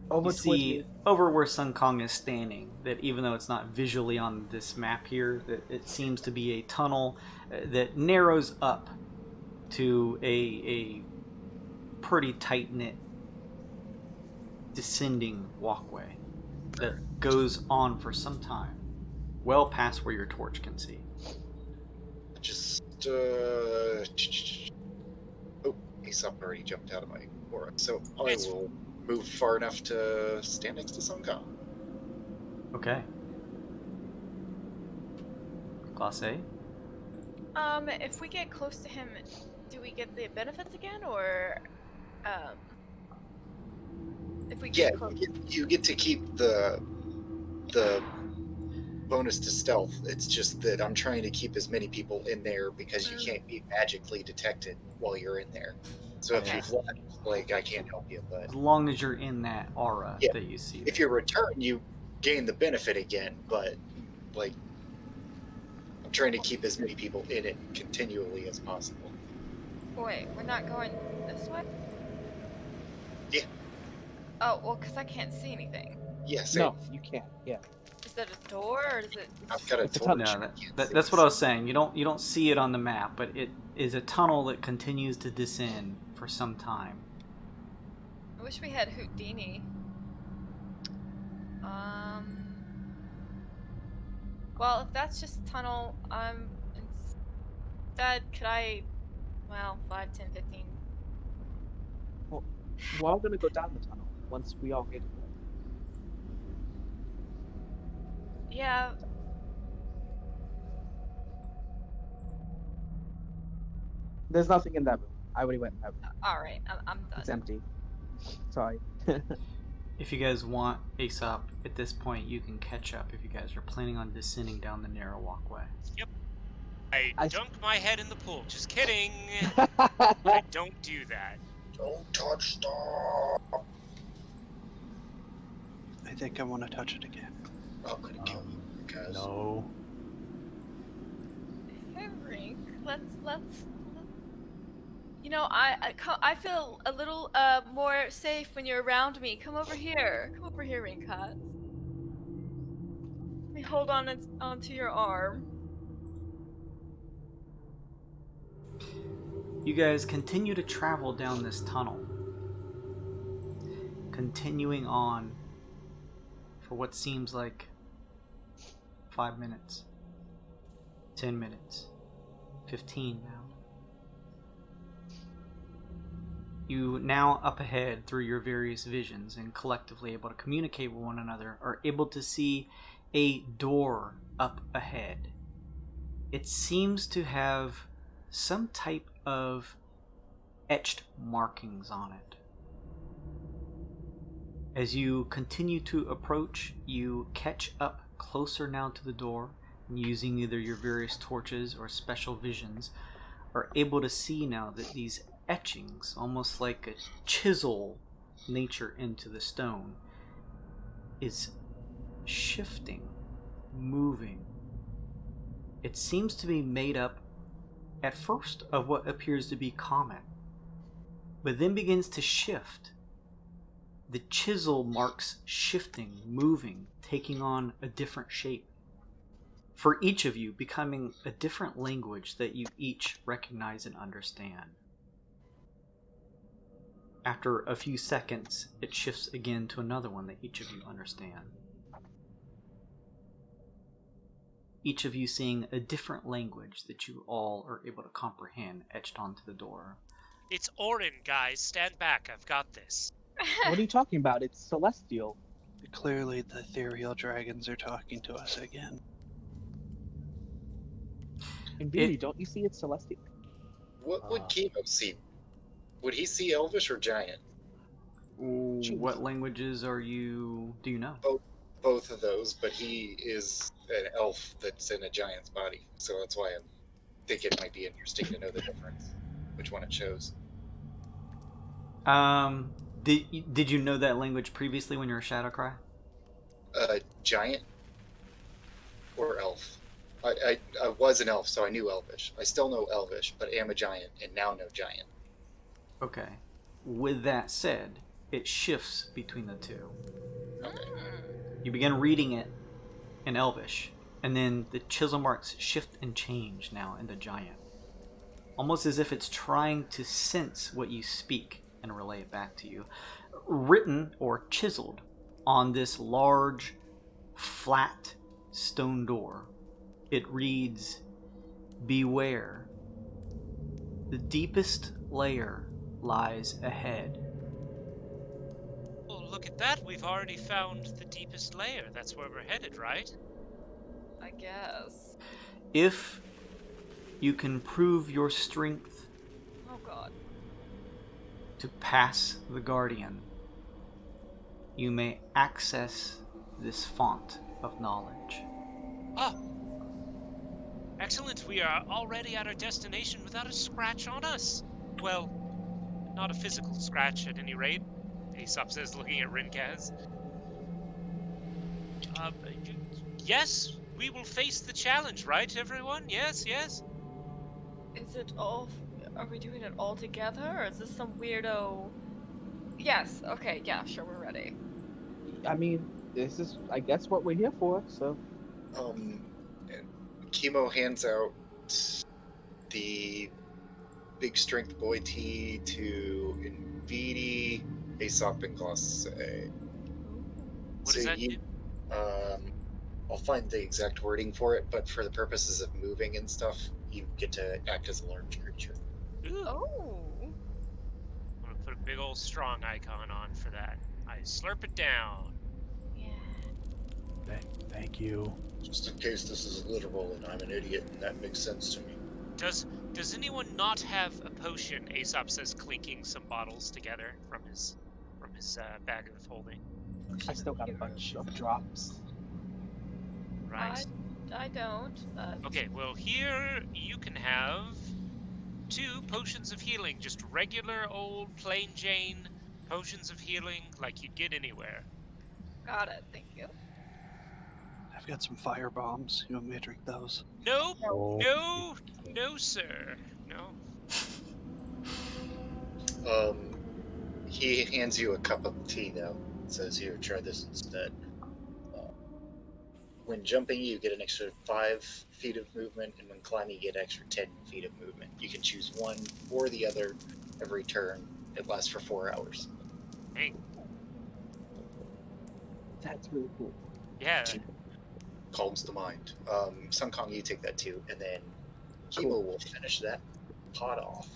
Over You see, Twitter. over where Sun Kong is standing, that even though it's not visually on this map here, that it seems to be a tunnel that narrows up to a pretty tight-knit descending walkway that goes on for some time, well past where your torch can see. Just, oh, Aesop already jumped out of my aura, so I will move far enough to stand next to Sunkong. Okay. Class A? If we get close to him, do we get the benefits again, or, if we get close? You get to keep the bonus to stealth. It's just that I'm trying to keep as many people in there because you can't be magically detected while you're in there. So if you've left, like, I can't help you. But As long as you're in that aura that you see. if you return, you gain the benefit again. But like, I'm trying to keep as many people in it continually as possible. Wait, we're not going this way? Yeah. Oh, well, because I can't see anything. Yeah, same. No, you can't. Yeah. Is that a door, or is it... I've got a It's a torch. tunnel. No, that's what I was saying. You don't see it on the map, but it is a tunnel that continues to descend for some time. I wish we had Houdini. Well, if that's just a tunnel, instead, could I... Well, 5, 10, 15... Well, we're all gonna go down the tunnel once we all get it. Yeah. There's nothing in that room. I already went in that room. Alright, I'm done. It's empty. Sorry. If you guys want Aesop, at this point you can catch up if you guys are planning on descending down the narrow walkway. Yep. I dunk my head in the pool. Just kidding. I don't do that. Don't touch stuff. I think I want to touch it again. I'm gonna kill you because No. Hey, Rink, let's... You know, I feel a little more safe when you're around me. Come over here. Come over here, Rinkat. Let me hold onto your arm. You guys continue to travel down this tunnel, continuing on for what seems like 5 minutes, 10 minutes, 15 now. You now up ahead through your various visions and collectively able to communicate with one another are able to see a door up ahead. It seems to have some type of etched markings on it. As you continue to approach, you catch up closer now to the door, and using either your various torches or special visions, are able to see now that these etchings, almost like a chisel nature into the stone, is shifting, moving. It seems to be made up at first of what appears to be common, but then begins to shift. The chisel marks shifting, moving, taking on a different shape. For each of you, becoming a different language that you each recognize and understand. After a few seconds, it shifts again to another one that each of you understand. Each of you seeing a different language that you all are able to comprehend etched onto the door. It's Orin, guys. Stand back. I've got this. What are you talking about? It's celestial. Clearly, the ethereal dragons are talking to us again. And really, don't you see it's celestial? what would Chemo see? Would he see Elvish or Giant? What languages do you know? Both of those, but he is an elf that's in a giant's body, so that's why I think it might be interesting to know the difference, which one it shows. Did you know that language previously when you were a Shadowcry? Giant or elf? I was an elf, so I knew Elvish. I still know Elvish, but am a giant and now know giant. Okay. With that said, it shifts between the two. Okay. You begin reading it in Elvish, and then the chisel marks shift and change now into giant. Almost as if it's trying to sense what you speak and relay it back to you. Written or chiseled on this large, flat stone door, it reads, "Beware. The deepest layer lies ahead." Oh, look at that. We've already found the deepest layer. That's where we're headed, right? I guess. If you can prove your strength Oh god. to pass the Guardian, you may access this font of knowledge. Oh! Excellent. We are already at our destination without a scratch on us. Well, not a physical scratch at any rate, Aesop says, looking at Rinkaz. Yes, we will face the challenge, right, everyone? Yes, yes? Is it all... Are we doing it all together, or is this some weirdo... Yes, okay, yeah, sure, we're ready. I mean, this is, I guess, what we're here for, so... Chemo hands out the big strength boy tea to Invidi, Aesop, and Gloss. What does that do? I'll find the exact wording for it, but for the purposes of moving and stuff, you get to act as a large creature. Ooh. Oh! I'm gonna put a big old strong icon on for that. I slurp it down. Yeah. Thank you. Just in case this is literal and I'm an idiot, and that makes sense to me. Does anyone not have a potion? Aesop says, clinking some bottles together from his bag of holding. I still got a bunch of drops. Right. I don't, but... Okay, well here you can have 2 potions of healing, just regular old plain Jane potions of healing like you'd get anywhere. Got it, thank you. I've got some fire bombs. You want me to drink those? Nope, Oh. no sir, no. He hands you a cup of tea, though. Says, "Here, try this instead." When jumping, you get an extra 5 feet of movement, and when climbing, you get an extra 10 feet of movement. You can choose one or the other every turn. It lasts for 4 hours. Hey, That's really cool. yeah. Calms the mind. Sun Kong, you take that too, and then Chemo will finish that pot off.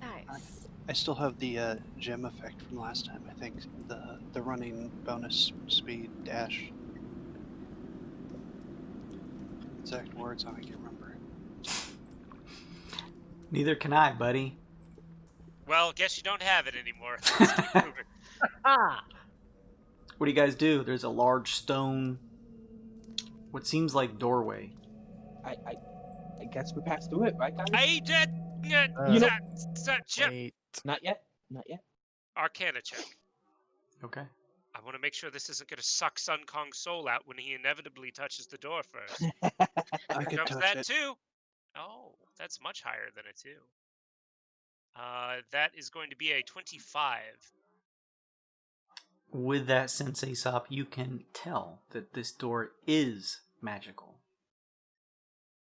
Nice. I still have the gem effect from last time. I think the running bonus speed dash. Exact words, I can't remember. Neither can I, buddy. Well, guess you don't have it anymore. Let's keep moving. What do you guys do? There's a large stone, what seems like doorway. I guess we passed through it, right, guys? You know- Wait. Not yet. Not yet. Arcana check. Okay. I want to make sure this isn't going to suck Sun Kong's soul out when he inevitably touches the door first. I Here could comes touch that it. too. Oh, that's much higher than a 2. That is going to be a 25. With that sense, Aesop, you can tell that this door is magical.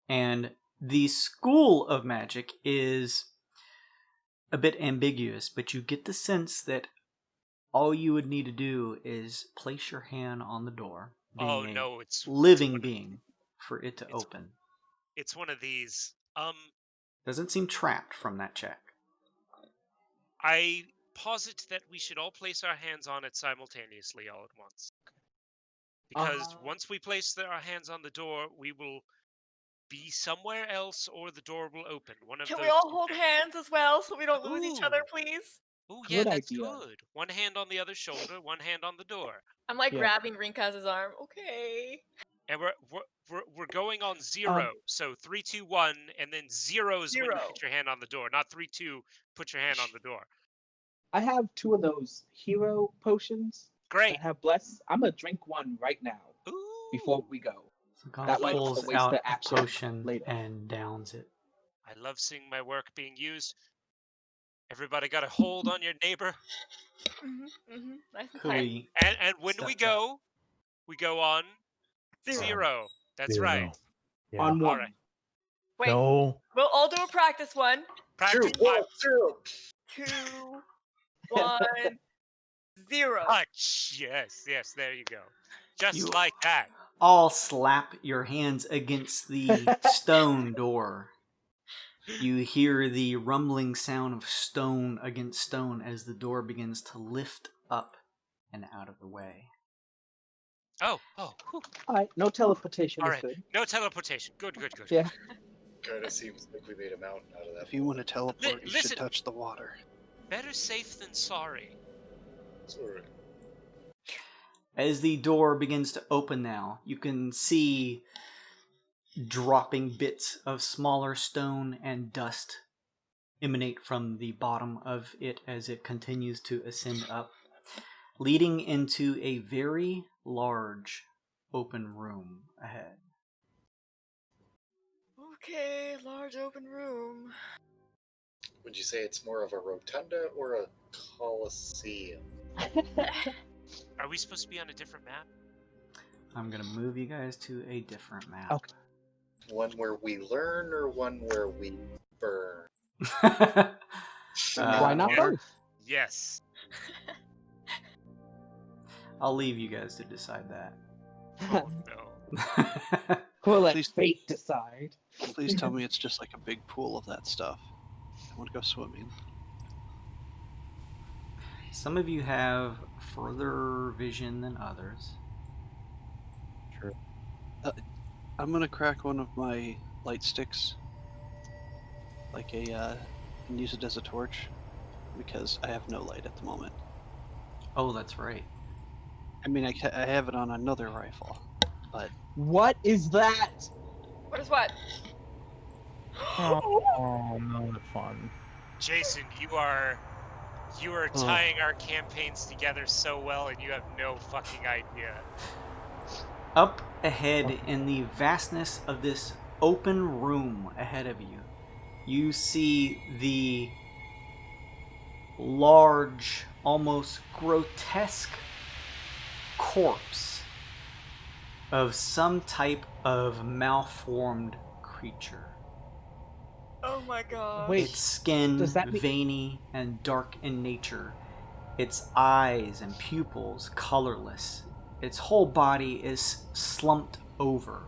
And the school of magic is a bit ambiguous, but you get the sense that all you would need to do is place your hand on the door, being Oh a no, it's living one of- being, for it to open. It's one of these. Doesn't seem trapped from that check. I posit that we should all place our hands on it simultaneously all at once. Because once we place our hands on the door, we will be somewhere else or the door will open. One of Can those we all two hold things. hands as well so we don't lose each other, Ooh. please? Oh yeah, Good that's idea. good. One hand on the other shoulder, one hand on the door. I'm like Yeah. grabbing Rinkaz's arm. Okay. And we're going on 0. So 3, 2, 1, and then 0 is when you 0. put your hand on the door. Not 3, 2. Put your hand on the door. I have 2 of those hero potions Great. that have bless. I'm gonna drink one right now Ooh. before we go. So Gonz That way it's pulls a waste out of a action potion later. and downs it. I love seeing my work being used. Everybody got a hold on your neighbor. Nice and tight. Clearly, And when we steps up. go, we go on 0. That's right. Yeah. On All one. right. Wait, No. we'll all do a practice one. Practice 2, 1, 0. 2, 1, 0. touch. Yes, there you go. Just You- like that. All slap your hands against the stone door. You hear the rumbling sound of stone against stone as the door begins to lift up and out of the way. Oh. Whew. Alright, no teleportation All is right. good. No teleportation. Good. Yeah. Kind of seems like we made a mountain out of that. If you want to teleport, you listen. should touch the water. Better safe than sorry. Sorry. As the door begins to open now, you can see dropping bits of smaller stone and dust emanate from the bottom of it as it continues to ascend up, leading into a very large open room ahead. Okay, large open room. Would you say it's more of a rotunda or a coliseum? Are we supposed to be on a different map? I'm going to move you guys to a different map. Okay. One where we learn or one where we burn? Why not yeah. both? Yes. I'll leave you guys to decide that. Oh no. We'll let Please- fate decide. Please tell me it's just like a big pool of that stuff. I want to go swimming. Some of you have further vision than others. True. I'm gonna crack one of my light sticks, like and use it as a torch, because I have no light at the moment. Oh, that's right. I mean, I have it on another rifle, but What is that? What is what? Oh, not fun. Jason, you are tying our campaigns together so well, and you have no fucking idea. Up ahead in the vastness of this open room ahead of you, you see the large, almost grotesque corpse of some type of malformed creature. Oh my god. Wait, Its skin does that mean- veiny and dark in nature. Its eyes and pupils colorless. Its whole body is slumped over.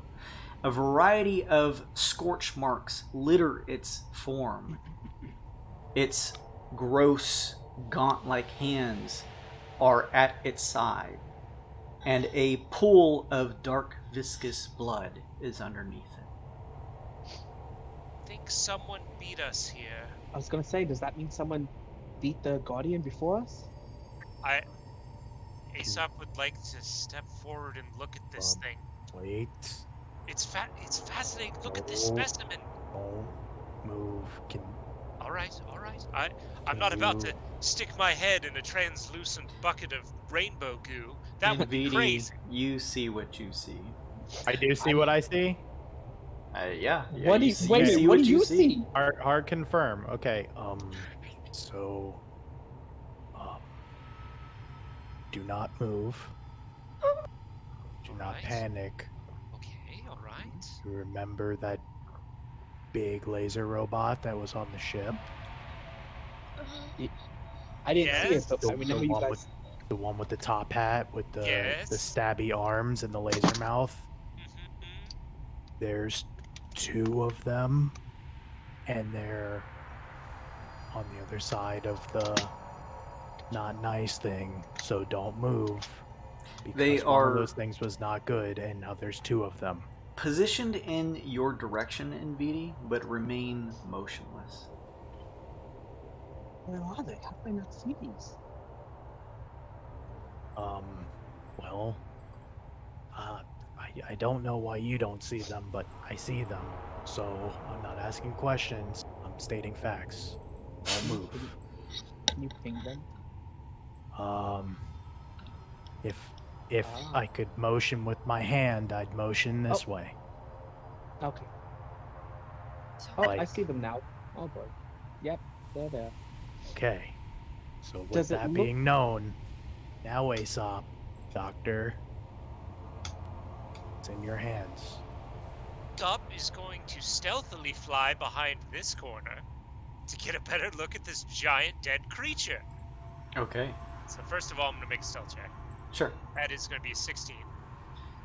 A variety of scorch marks litter its form. Its gross, gaunt-like hands are at its side, and a pool of dark, viscous blood is underneath it. I think someone beat us here. I was gonna say, does that mean someone beat the Guardian before us? Aesop would like to step forward and look at this thing. Wait. It's fascinating. Look at this Oh. specimen. Don't move. Can All right. I'm not about to stick my head in a translucent bucket of rainbow goo. That would be VD, crazy. you see what you see. I do see what I see? Yeah. What do you, wait a minute, what do you see? Hard confirm. Okay. Do not move. Do not Alright. panic. Okay, all right. You remember that big laser robot that was on the ship? I didn't see it, Yes. but I remember you guys. The one with the top hat with the Yes. stabby arms and the laser mouth. Mm-hmm. There's 2 of them, and they're on the other side of the not nice thing, so don't move. Because They one are- of those things was not good, and now there's 2 of them. Positioned in your direction, NVD, but remain motionless. Where are they? How do I not see these? Well, I don't know why you don't see them, but I see them. So I'm not asking questions. I'm stating facts. Don't move. Can you ping them? If I could motion with my hand, I'd motion this way. Okay. So Oh, I Like- see them now. Oh boy. Yep, they're there. Okay. So with Does it that look- being known, now Aesop, Doctor, it's in your hands. Top is going to stealthily fly behind this corner to get a better look at this giant dead creature. Okay. So first of all, I'm going to make a stealth check. Sure. That is going to be a 16.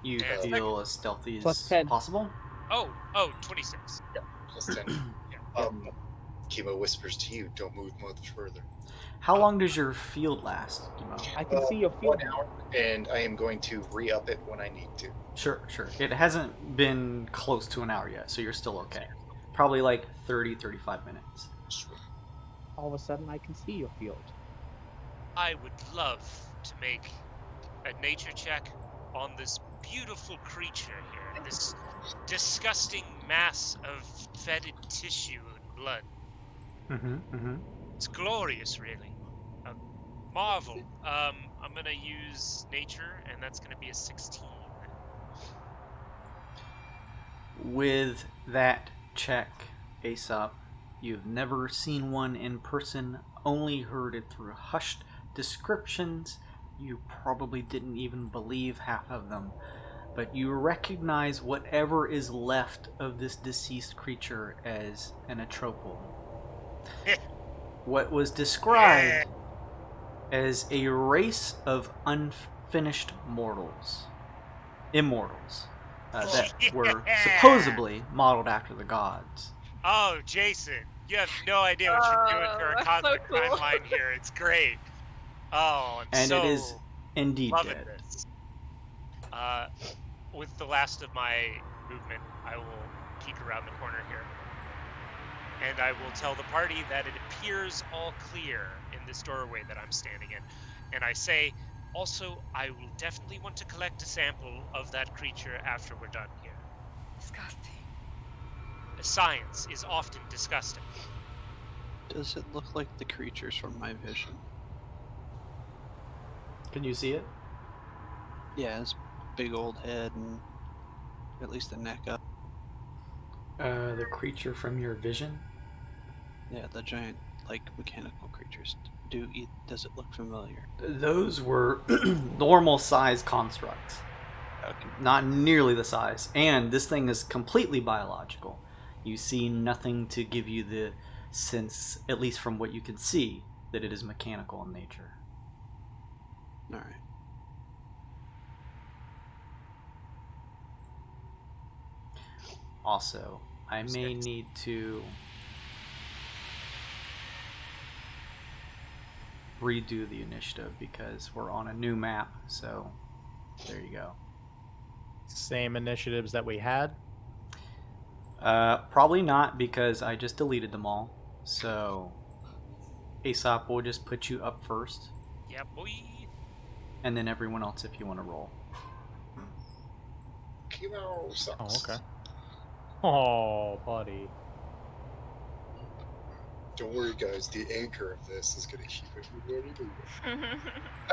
You And feel as stealthy Plus as 10. possible? Oh, 26. Plus 10. Chemo whispers to you, don't move much further. How long does your field last, Emo? I can see your field 1 now. hour, and I am going to re-up it when I need to. Sure. It hasn't been close to an hour yet, so you're still okay. Probably like 30, 35 minutes. All of a sudden, I can see your field. I would love to make a nature check on this beautiful creature here. This disgusting mass of fetid tissue and blood. Mm-hmm. It's glorious, really. A marvel. I'm gonna use nature, and that's gonna be a 16. With that check, Aesop, you've never seen one in person, only heard it through hushed descriptions. You probably didn't even believe half of them, but you recognize whatever is left of this deceased creature as an atropal. What was described as a race of unfinished immortals, that were supposedly modeled after the gods. Oh, Jason, you have no idea what you're doing for a that's so cosmic cool. timeline here. It's great. Oh, I'm And so it is indeed loving dead. this. With the last of my movement, I will peek around the corner here. And I will tell the party that it appears all clear in this doorway that I'm standing in. And I say, also, I will definitely want to collect a sample of that creature after we're done here. disgusting. Science is often disgusting. Does it look like the creatures from my vision? Can you see it? Yeah, it's big old head and at least the neck up. The creature from your vision? Yeah, the giant, like, mechanical creatures. Does it look familiar? Those were normal size constructs. Okay. Not nearly the size. And this thing is completely biological. You see nothing to give you the sense, at least from what you can see, that it is mechanical in nature. Alright. I may need to redo the initiative because we're on a new map, so there you go. Same initiatives that we had. Probably not because I just deleted them all. So Aesop will just put you up first, Yeah, boy. and then everyone else if you want to roll. Chemo sucks. Oh, okay. Oh, buddy. Don't worry, guys. The anchor of this is going to keep everybody moving.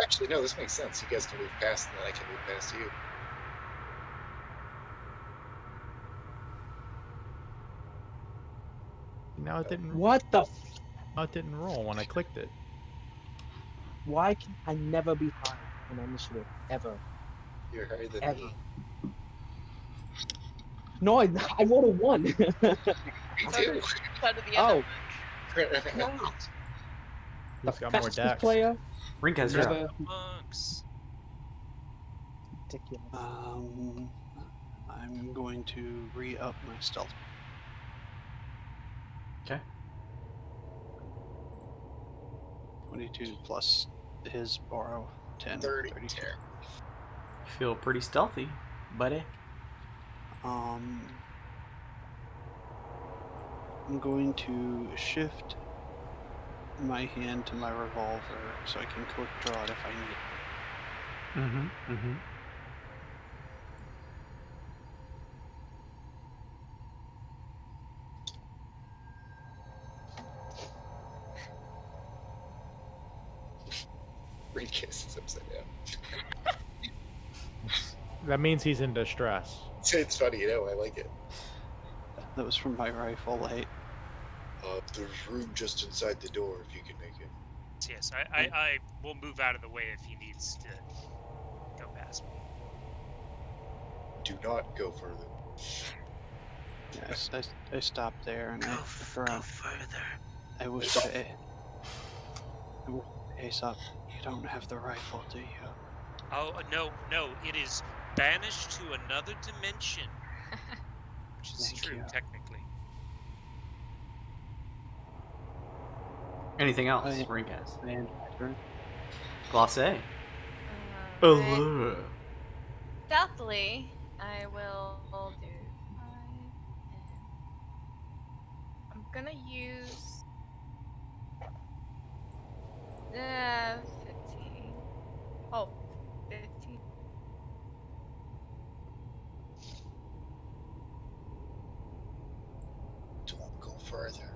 Actually, no, this makes sense. You guys can move past, and then I can move past you. Now it didn't. What the? Now it didn't roll when I clicked it. Why can I never be high on initiative ever? You're higher than Ever. me. No, I rolled a 1. Me So too. Side of the Oh. end. Not. The Who's got more fastest decks? player. Rinka's you're up. Never. Monks. Ridiculous. I'm going to re-up my stealth. Okay. 22 plus his borrow 10. 32. 32. You feel pretty stealthy, buddy. I'm going to shift my hand to my revolver so I can quick draw it if I need. Mm-hmm. Mm-hmm. Briefcase is upside down. That means he's in distress. It's funny, you know. I like it. That was from my rifle light. There's room just inside the door if you can make it. Yes, I will move out of the way if he needs to go past me. Do not go further. Yes, I stopped there and I looked Go around. further. I wish Aesop, you don't have the rifle, do you? Oh, no, it is banished to another dimension. Which is Thank true, you. technically. Anything else, I- Ringcast? I end my turn. Glacé. Alright. Allure. Stealthily, I will do 5 and I'm gonna use 15. Oh, 15. Don't go further.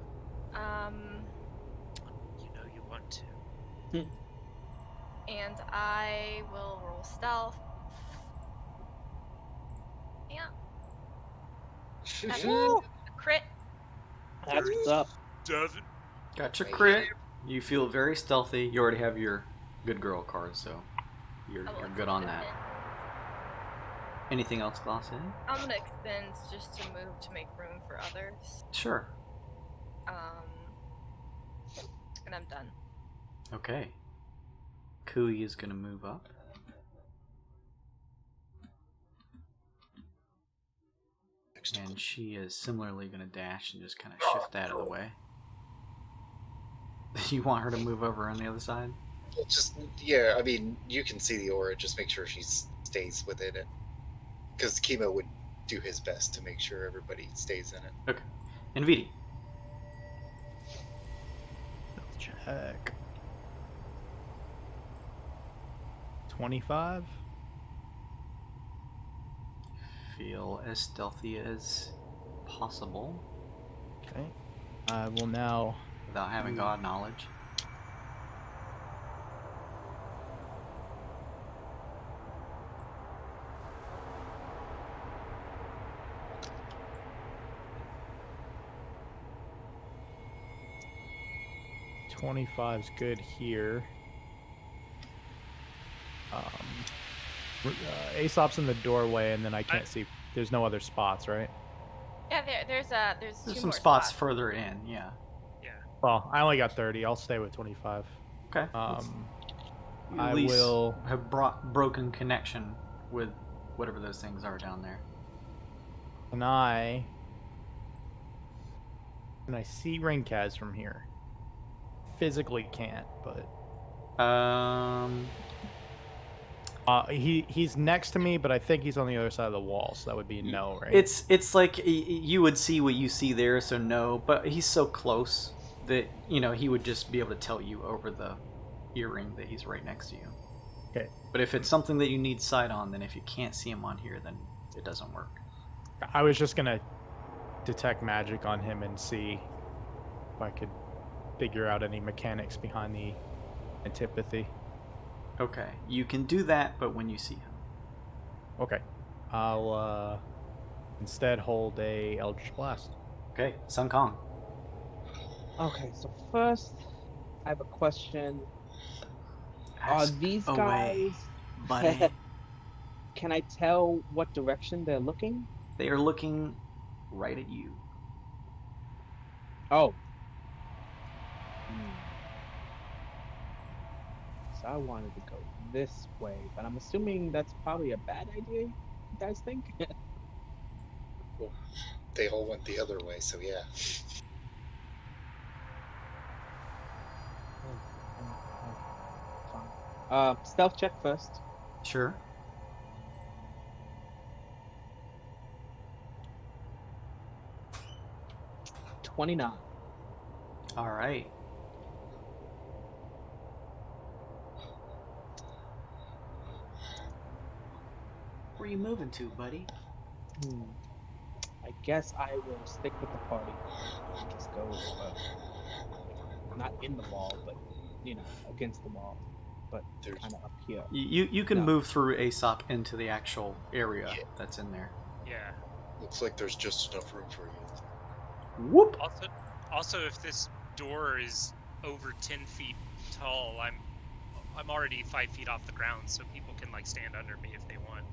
You know you want to. And I will roll stealth. Yeah. That's a crit. That's up. 7. Got your crit. You feel very stealthy. You already have your good girl card, so you're good on that. Anything else, Glacé? I'm gonna expend just to move to make room for others. Sure. And I'm done. Okay. Kui is gonna move up. And she is similarly gonna dash and just kind of shift out of the way. You want her to move over on the other side? Well, just yeah. I mean, you can see the aura. Just make sure she stays within it. Because Chemo would do his best to make sure everybody stays in it. Okay. And Vidi. Let's check. 25. Feel as stealthy as possible Okay. I will now. without having god knowledge. $25's good here. Aesop's in the doorway, and then I can't see. There's no other spots, right? Yeah, there's There's two some more spots further in, yeah. Yeah. Well, I only got 30. I'll stay with 25. Okay. You at I least will. have broken connection with whatever those things are down there. Can I see Ringkaz from here? Physically can't, but he's next to me, but I think he's on the other side of the wall, so that would be no, right? It's like you would see what you see there, so no. But he's so close that he would just be able to tell you over the earring that he's right next to you. Okay. But if it's something that you need sight on, then if you can't see him on here, then it doesn't work. I was just gonna detect magic on him and see if I could figure out any mechanics behind the antipathy. Okay, you can do that, but when you see him. Okay. I'll instead hold a Eldritch Blast. Okay, Sun Kong. Okay, so first, I have a question. Are Ask these away, guys? buddy. Can I tell what direction they're looking? They are looking right at you. Oh. So I wanted to go this way, but I'm assuming that's probably a bad idea. You guys think? They all went the other way, so yeah. Fine. Stealth check first. Sure. $29. All right. where you moving to, buddy? I guess I will stick with the party and just go, not in the wall, but against the wall, but kind of up here. You can No. move through Aesop into the actual area Yeah. that's in there. Yeah. Looks like there's just enough room for you. Whoop! Also, if this door is over 10 feet tall, I'm already 5 feet off the ground, so people can like stand under me if they want.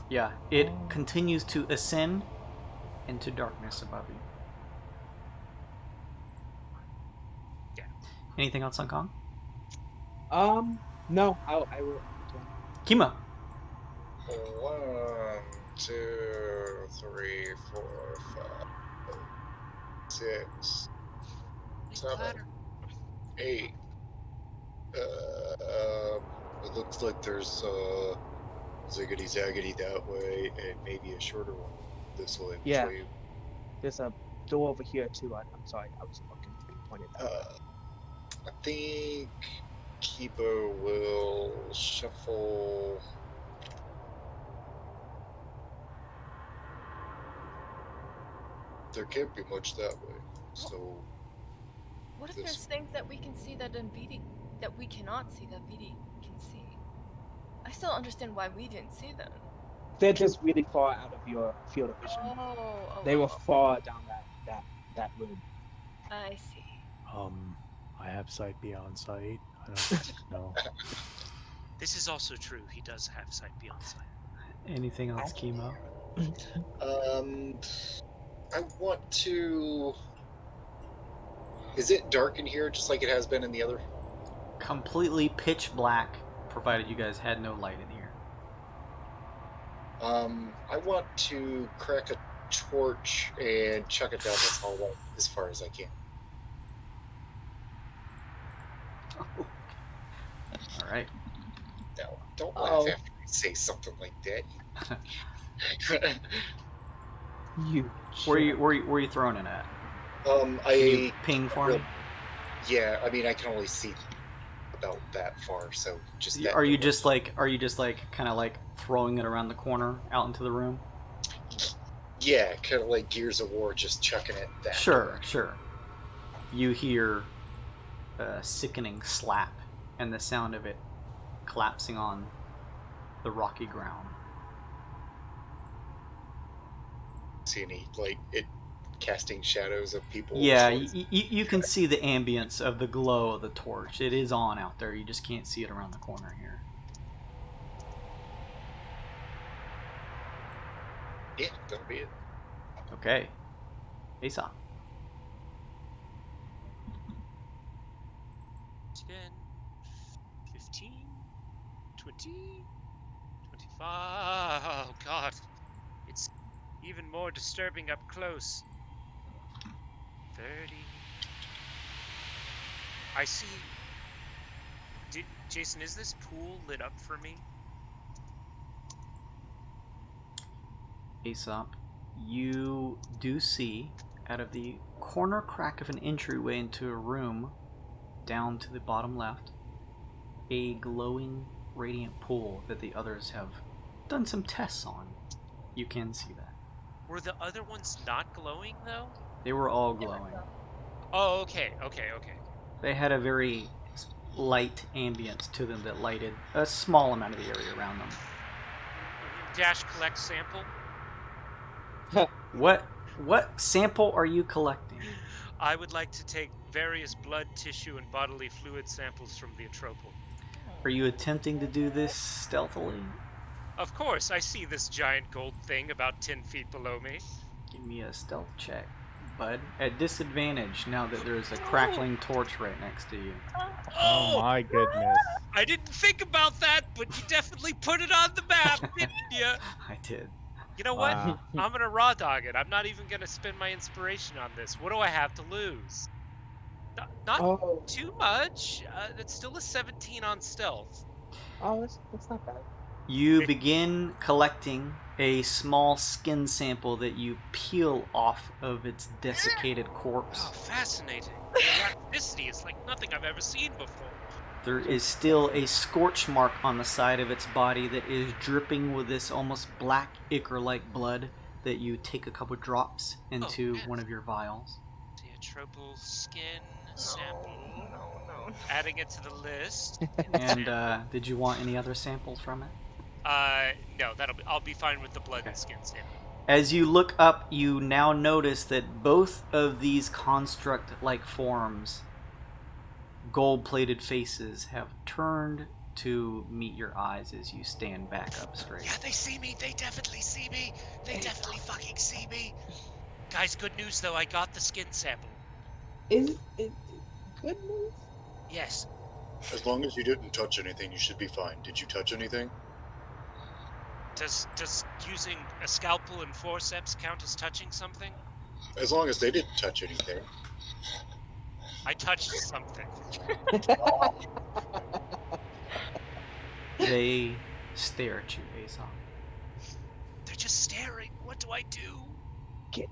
Yeah, it continues to ascend into darkness above you. Yeah. Anything else on Kong? No, I will. Kima. 1, 2, 3, 4, 5, 6, 7, 8. It looks like there's ziggity zaggity that way, and maybe a shorter one this way. Yeah. Which way? There's a door over here too. I'm sorry, I was looking pointed that way. I think Kibo will shuffle. There can't be much that way. So What if This- there's things that we can see that we cannot see that Vidi can see? I still don't understand why we didn't see them. They're just really far out of your field of vision. They were far down that room. I see. I have sight beyond sight. I don't know. This is also true. He does have sight beyond sight. Anything else, Kimo? I want to. Is it dark in here, just like it has been in the other? Completely pitch black, provided you guys had no light in here. I want to crack a torch and chuck it down this hallway as far as I can. All right. Now, don't laugh after I say something like that. You. Where you throwing it at? Can I you ping for me? Yeah, I mean I can only see about that far, so just. That Are you door. just like kind of like throwing it around the corner out into the room? Yeah, kind of like Gears of War, just chucking it that. Sure. You hear a sickening slap and the sound of it collapsing on the rocky ground. See any like it casting shadows of people? Yeah, you can see the ambience of the glow of the torch. It is on out there. You just can't see it around the corner here. Yeah, that'll be it. Okay. Aesop. 10, 15, 20, 25. Oh god. It's even more disturbing up close. 30. I see. Jason, is this pool lit up for me? Aesop, you do see out of the corner crack of an entryway into a room down to the bottom left a glowing radiant pool that the others have done some tests on. You can see that. Were the other ones not glowing though? They were all glowing. Oh, okay. They had a very light ambience to them that lighted a small amount of the area around them. Dash collect sample. What sample are you collecting? I would like to take various blood, tissue, and bodily fluid samples from the Atropal. Are you attempting to do this stealthily? Of course, I see this giant gold thing about 10 feet below me. Give me a stealth check, bud. At disadvantage now that there's a crackling torch right next to you. Oh my goodness. I didn't think about that, but you definitely put it on the map, didn't you? I did. You know what? Wow. I'm gonna raw dog it. I'm not even gonna spend my inspiration on this. What do I have to lose? Not too much. It's still a 17 on stealth. Oh, that's not bad. You begin collecting a small skin sample that you peel off of its desiccated corpse. Oh, fascinating. The elasticity is like nothing I've ever seen before. There is still a scorch mark on the side of its body that is dripping with this almost black ichor-like blood that you take a couple drops into yes. one of your vials. See a triple skin sample. No. Adding it to the list. And did you want any other samples from it? No, I'll be fine with the blood Okay. and skin sample. As you look up, you now notice that both of these construct-like forms, gold-plated faces, have turned to meet your eyes as you stand back up straight. Yeah, they see me. They definitely see me. They definitely fucking see me. Guys, good news though. I got the skin sample. Is it good news? Yes. As long as you didn't touch anything, you should be fine. Did you touch anything? Does using a scalpel and forceps count as touching something? As long as they didn't touch anything. I touched something. They stare at you, Aesop. They're just staring. What do I do? Get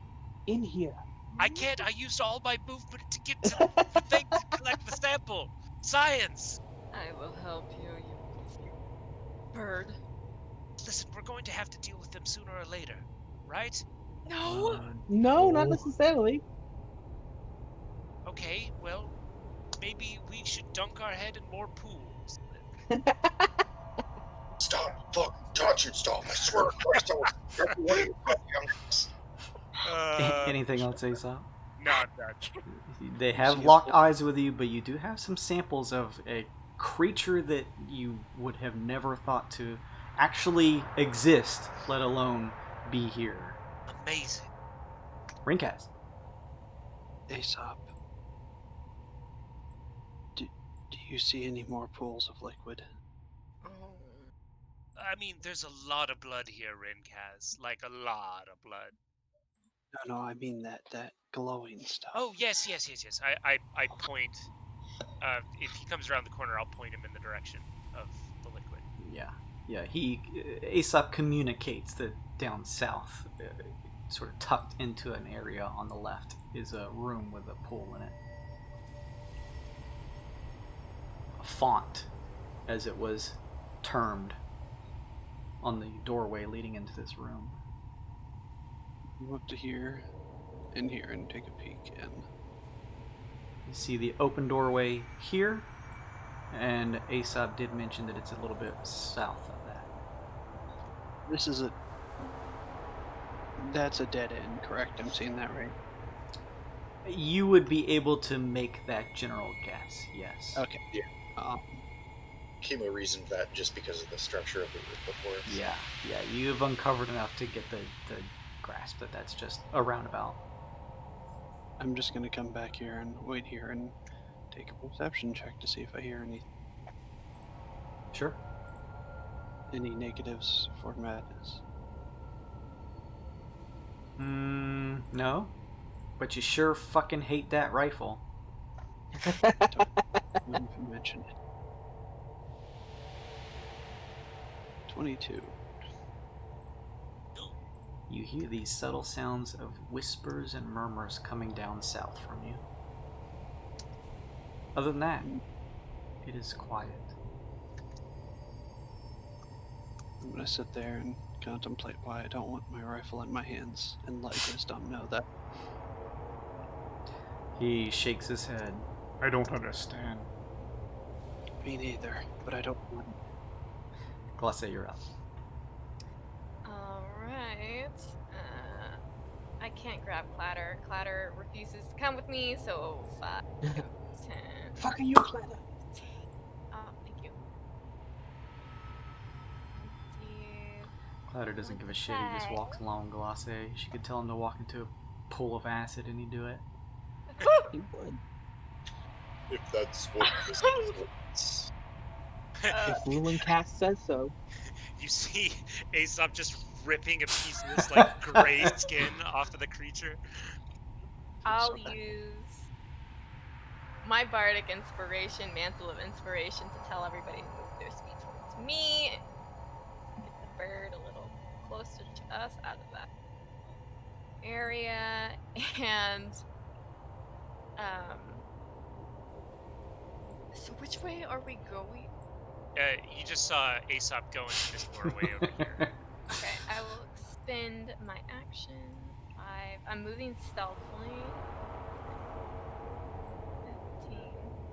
in here. I can't. I used all my movement to get to the thing to collect the sample. Science. I will help you, you bird. Listen, we're going to have to deal with them sooner or later, right? No. No, not necessarily. Okay, well, maybe we should dunk our head in more pools. Stop fucking touching stuff. I swear to Christ, I will every one of you fucking Anything else, Aesop? Not that. They have locked eyes with you, but you do have some samples of a creature that you would have never thought to actually exist, let alone be here. Amazing. Rinkaz. Aesop. Do you see any more pools of liquid? I mean, there's a lot of blood here, Rinkaz. Like, a lot of blood. No, I mean that glowing stuff. Oh, yes. I point. If he comes around the corner, I'll point him in the direction of the liquid. Yeah. Aesop communicates that down south, sort of tucked into an area on the left, is a room with a pool in it. A font, as it was termed, on the doorway leading into this room. Go up to here and here and take a peek in. You see the open doorway here, and Aesop did mention that it's a little bit south of that. This is that's a dead end, correct? I'm seeing that right? You would be able to make that general guess, yes. Okay. Yeah. Chemo reasoned that just because of the structure of the roof before. Yeah, you've uncovered enough to get the grasp that that's just a roundabout. I'm just gonna come back here and wait here and take a perception check to see if I hear Sure. any negatives for madness. No. But you sure fucking hate that rifle. Don't even mention it. 22. You hear these subtle sounds of whispers and murmurs coming down south from you. Other than that, it is quiet. I'm gonna sit there and contemplate why I don't want my rifle in my hands and let wisdom know that. He shakes his head. I don't understand. Me neither, but I don't want. Glasse, you're up. Alright. I can't grab Clatter. Clatter refuses to come with me, so 5, 10. Fuck are you, Clatter? Oh, thank you. Clatter doesn't give a shit. He just walks along Glasse. She could tell him to walk into a pool of acid and he'd do it. He would. If that's what this is. If Ruling Cast says so. You see Aesop just ripping a piece of this like gray skin off of the creature. I'll use my bardic inspiration, mantle of inspiration, to tell everybody to move their speed towards me. Get the bird a little closer to us out of that area, and So which way are we going? You just saw Aesop go into this doorway over here. Okay, I will expend my action. 5. I'm moving stealthily.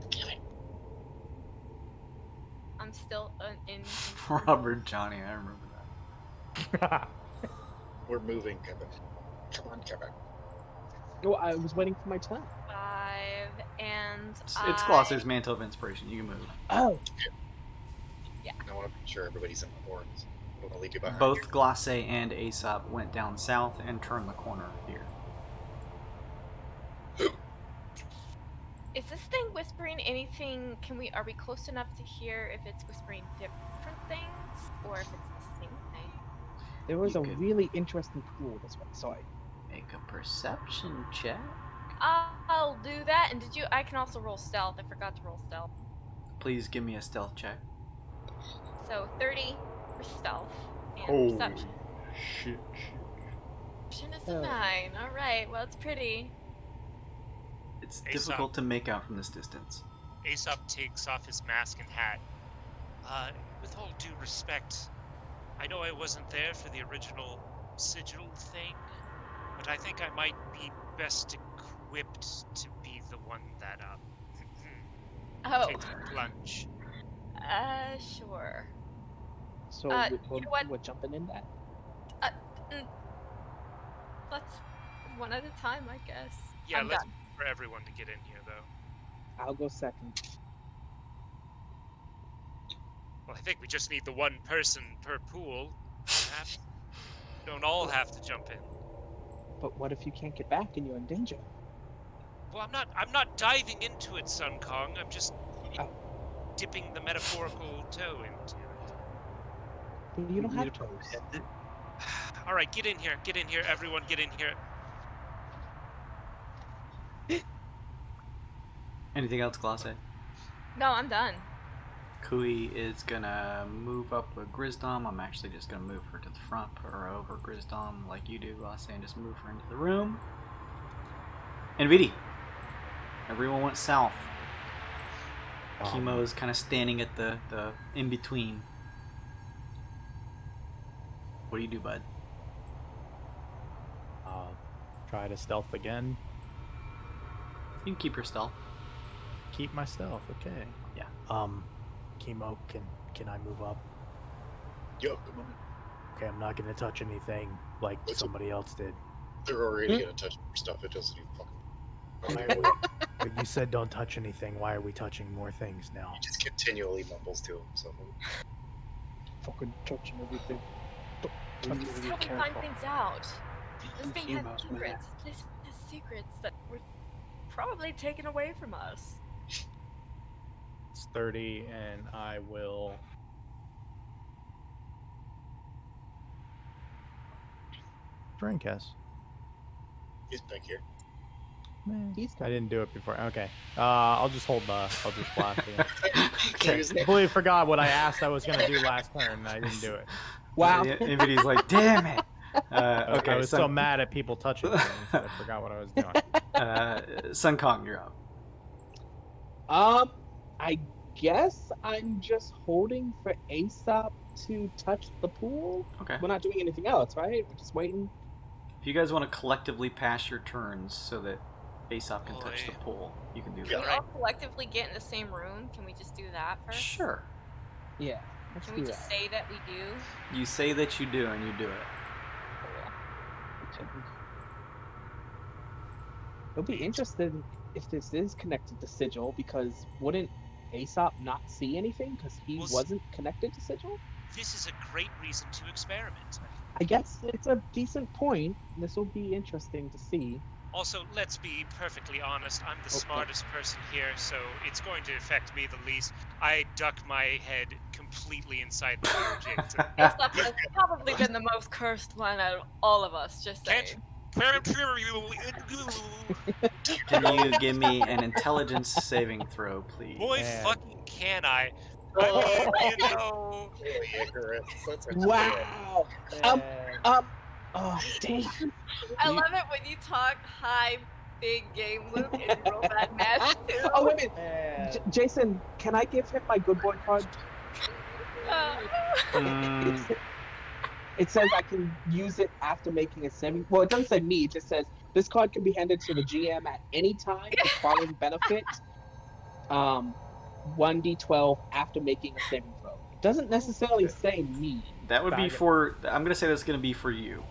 15. I'm still in. Robert Johnny, I remember that. We're moving, Kevin. Come on, Kevin. No, I was waiting for my turn. 5 and It's Glosser's Mantle of Inspiration. You can move. Oh, I want to make sure everybody's in the horns. I don't want to leave you behind. Both Glosse and Aesop went down south and turned the corner here. Is this thing whispering anything? Are we close enough to hear if it's whispering different things or if it's the same thing? there was You a could- really interesting pool this way. Sorry. Make a perception check. I'll do that. And I can also roll stealth. I forgot to roll stealth. Please give me a stealth check. So 30 for stealth and Holy perception. shit. Perception is a 9. All right. Well, it's pretty. It's Aesop. difficult to make out from this distance. Aesop takes off his mask and hat. With all due respect, I know I wasn't there for the original sigil thing, but I think I might be best equipped to be the one that Oh. takes the plunge. Sure. So You know what? we're jumping in that. Let's one at a time, I guess. Yeah, I'm let's done. for everyone to get in here, though. I'll go second. Well, I think we just need the one person per pool. Perhaps we don't all have to jump in. But what if you can't get back and you're in danger? Well, I'm not diving into it, Sun Kong. I'm just Oh. dipping the metaphorical toe into it. But you don't have toes. All right, get in here. Get in here, everyone. Get in here. Anything else, Glosse? No, I'm done. Kui is gonna move up with Grizdom. I'm actually just gonna move her to the front, put her over Grizdom like you do, Glosse, and just move her into the room. And Vidi. Everyone went south. Chemo's kind of standing at the in between. What do you do, bud? Try to stealth again. You can keep your stealth. Keep my stealth, okay. Yeah. Chemo, can I move up? Yo, come on. Okay, I'm not gonna touch anything like What's somebody else did. They're already gonna touch more stuff. It doesn't even fucking. Why are we- but you said don't touch anything. Why are we touching more things now? He just continually mumbles to him. So Fucking touching everything. We This need is to be how we find careful. things out. This thing has Chemo's secrets. This has secrets that were probably taken away from us. It's 30, and I will. Drinkas. he's back here. He's I didn't do it before. Okay. I'll just hold the Eldritch Blast again. Okay. He Completely forgot what I asked I was gonna do last turn, and I didn't do it. Wow. And Vidi's like, damn it! Okay, I was so Sun, mad at people touching things that I forgot what I was doing. Sun Kong, you're up. I guess I'm just holding for Aesop to touch the pool. Okay. We're not doing anything else, right? We're just waiting. If you guys want to collectively pass your turns so that Aesop can touch the Boy. pool, you can do Can that. we all collectively get in the same room? Can we just do that first? Sure. Yeah. Let's Can do we just that. say that we do? You say that you do, and you do it. It'll be interesting if this is connected to Sigil, because wouldn't Aesop not see anything because he Well, wasn't connected to Sigil? This is a great reason to experiment. I guess it's a decent point. This will be interesting to see. Also, let's be perfectly honest, I'm the Okay. smartest person here, so it's going to affect me the least. I duck my head completely inside the jigs. Aesop has probably been the most cursed one out of all of us, just saying. Can't Can you give me an intelligence saving throw, please? Boy, Man. fucking can I. Oh, You know, really, Icarus. That's what you Wow. Oh, damn. I love it when you talk high big game, Luke, and roll that math too. Oh, wait a minute. Jason, can I give him my good boy card? It says I can use it after making a saving. Well, it doesn't say me. It just says this card can be handed to the GM at any time for following benefit. 1d12 after making a saving throw. It doesn't necessarily say me. That would be for. I'm gonna say that's gonna be for you.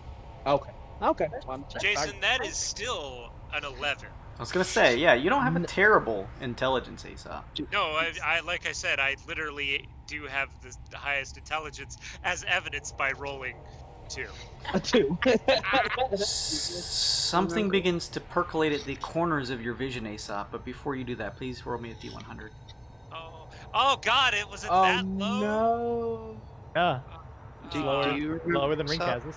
Okay. Okay. Well, Jason, that is still an 11. I was gonna say, yeah, you don't have a terrible intelligence, Aesop. No, I like I said, I literally do have the highest intelligence, as evidenced by rolling 2. A 2. Something begins to percolate at the corners of your vision, Aesop. But before you do that, please roll me a d100. Oh God! It was that low. No. Yeah. Lower than Rinkaz's.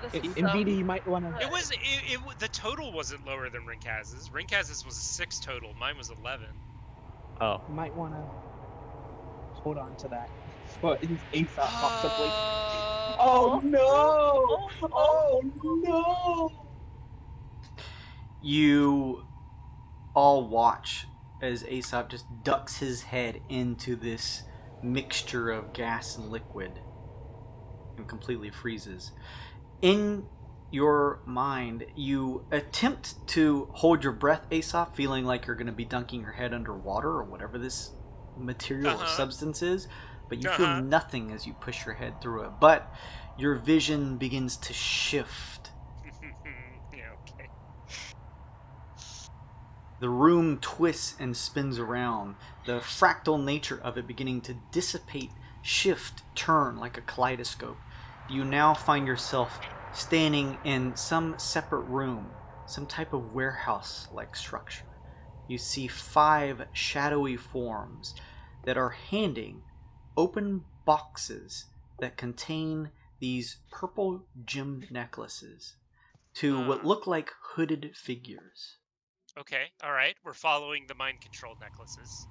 This is Indeed, you might want to. It was the total wasn't lower than Rinkaz's. Rinkaz's was a 6 total. Mine was 11. Oh. You might want to hold on to that for Aesop possibly. Oh no! Oh no! You all watch as Aesop just ducks his head into this mixture of gas and liquid and completely freezes. In your mind, you attempt to hold your breath, Aesop, feeling like you're going to be dunking your head underwater or whatever this material or substance is, but you feel nothing as you push your head through it. But your vision begins to shift. Yeah, okay. The room twists and spins around, the fractal nature of it beginning to dissipate, shift, turn like a kaleidoscope. You now find yourself standing in some separate room, some type of warehouse-like structure. You see 5 shadowy forms that are handing open boxes that contain these purple gem necklaces to what look like hooded figures. Okay, all right. We're following the mind control necklaces.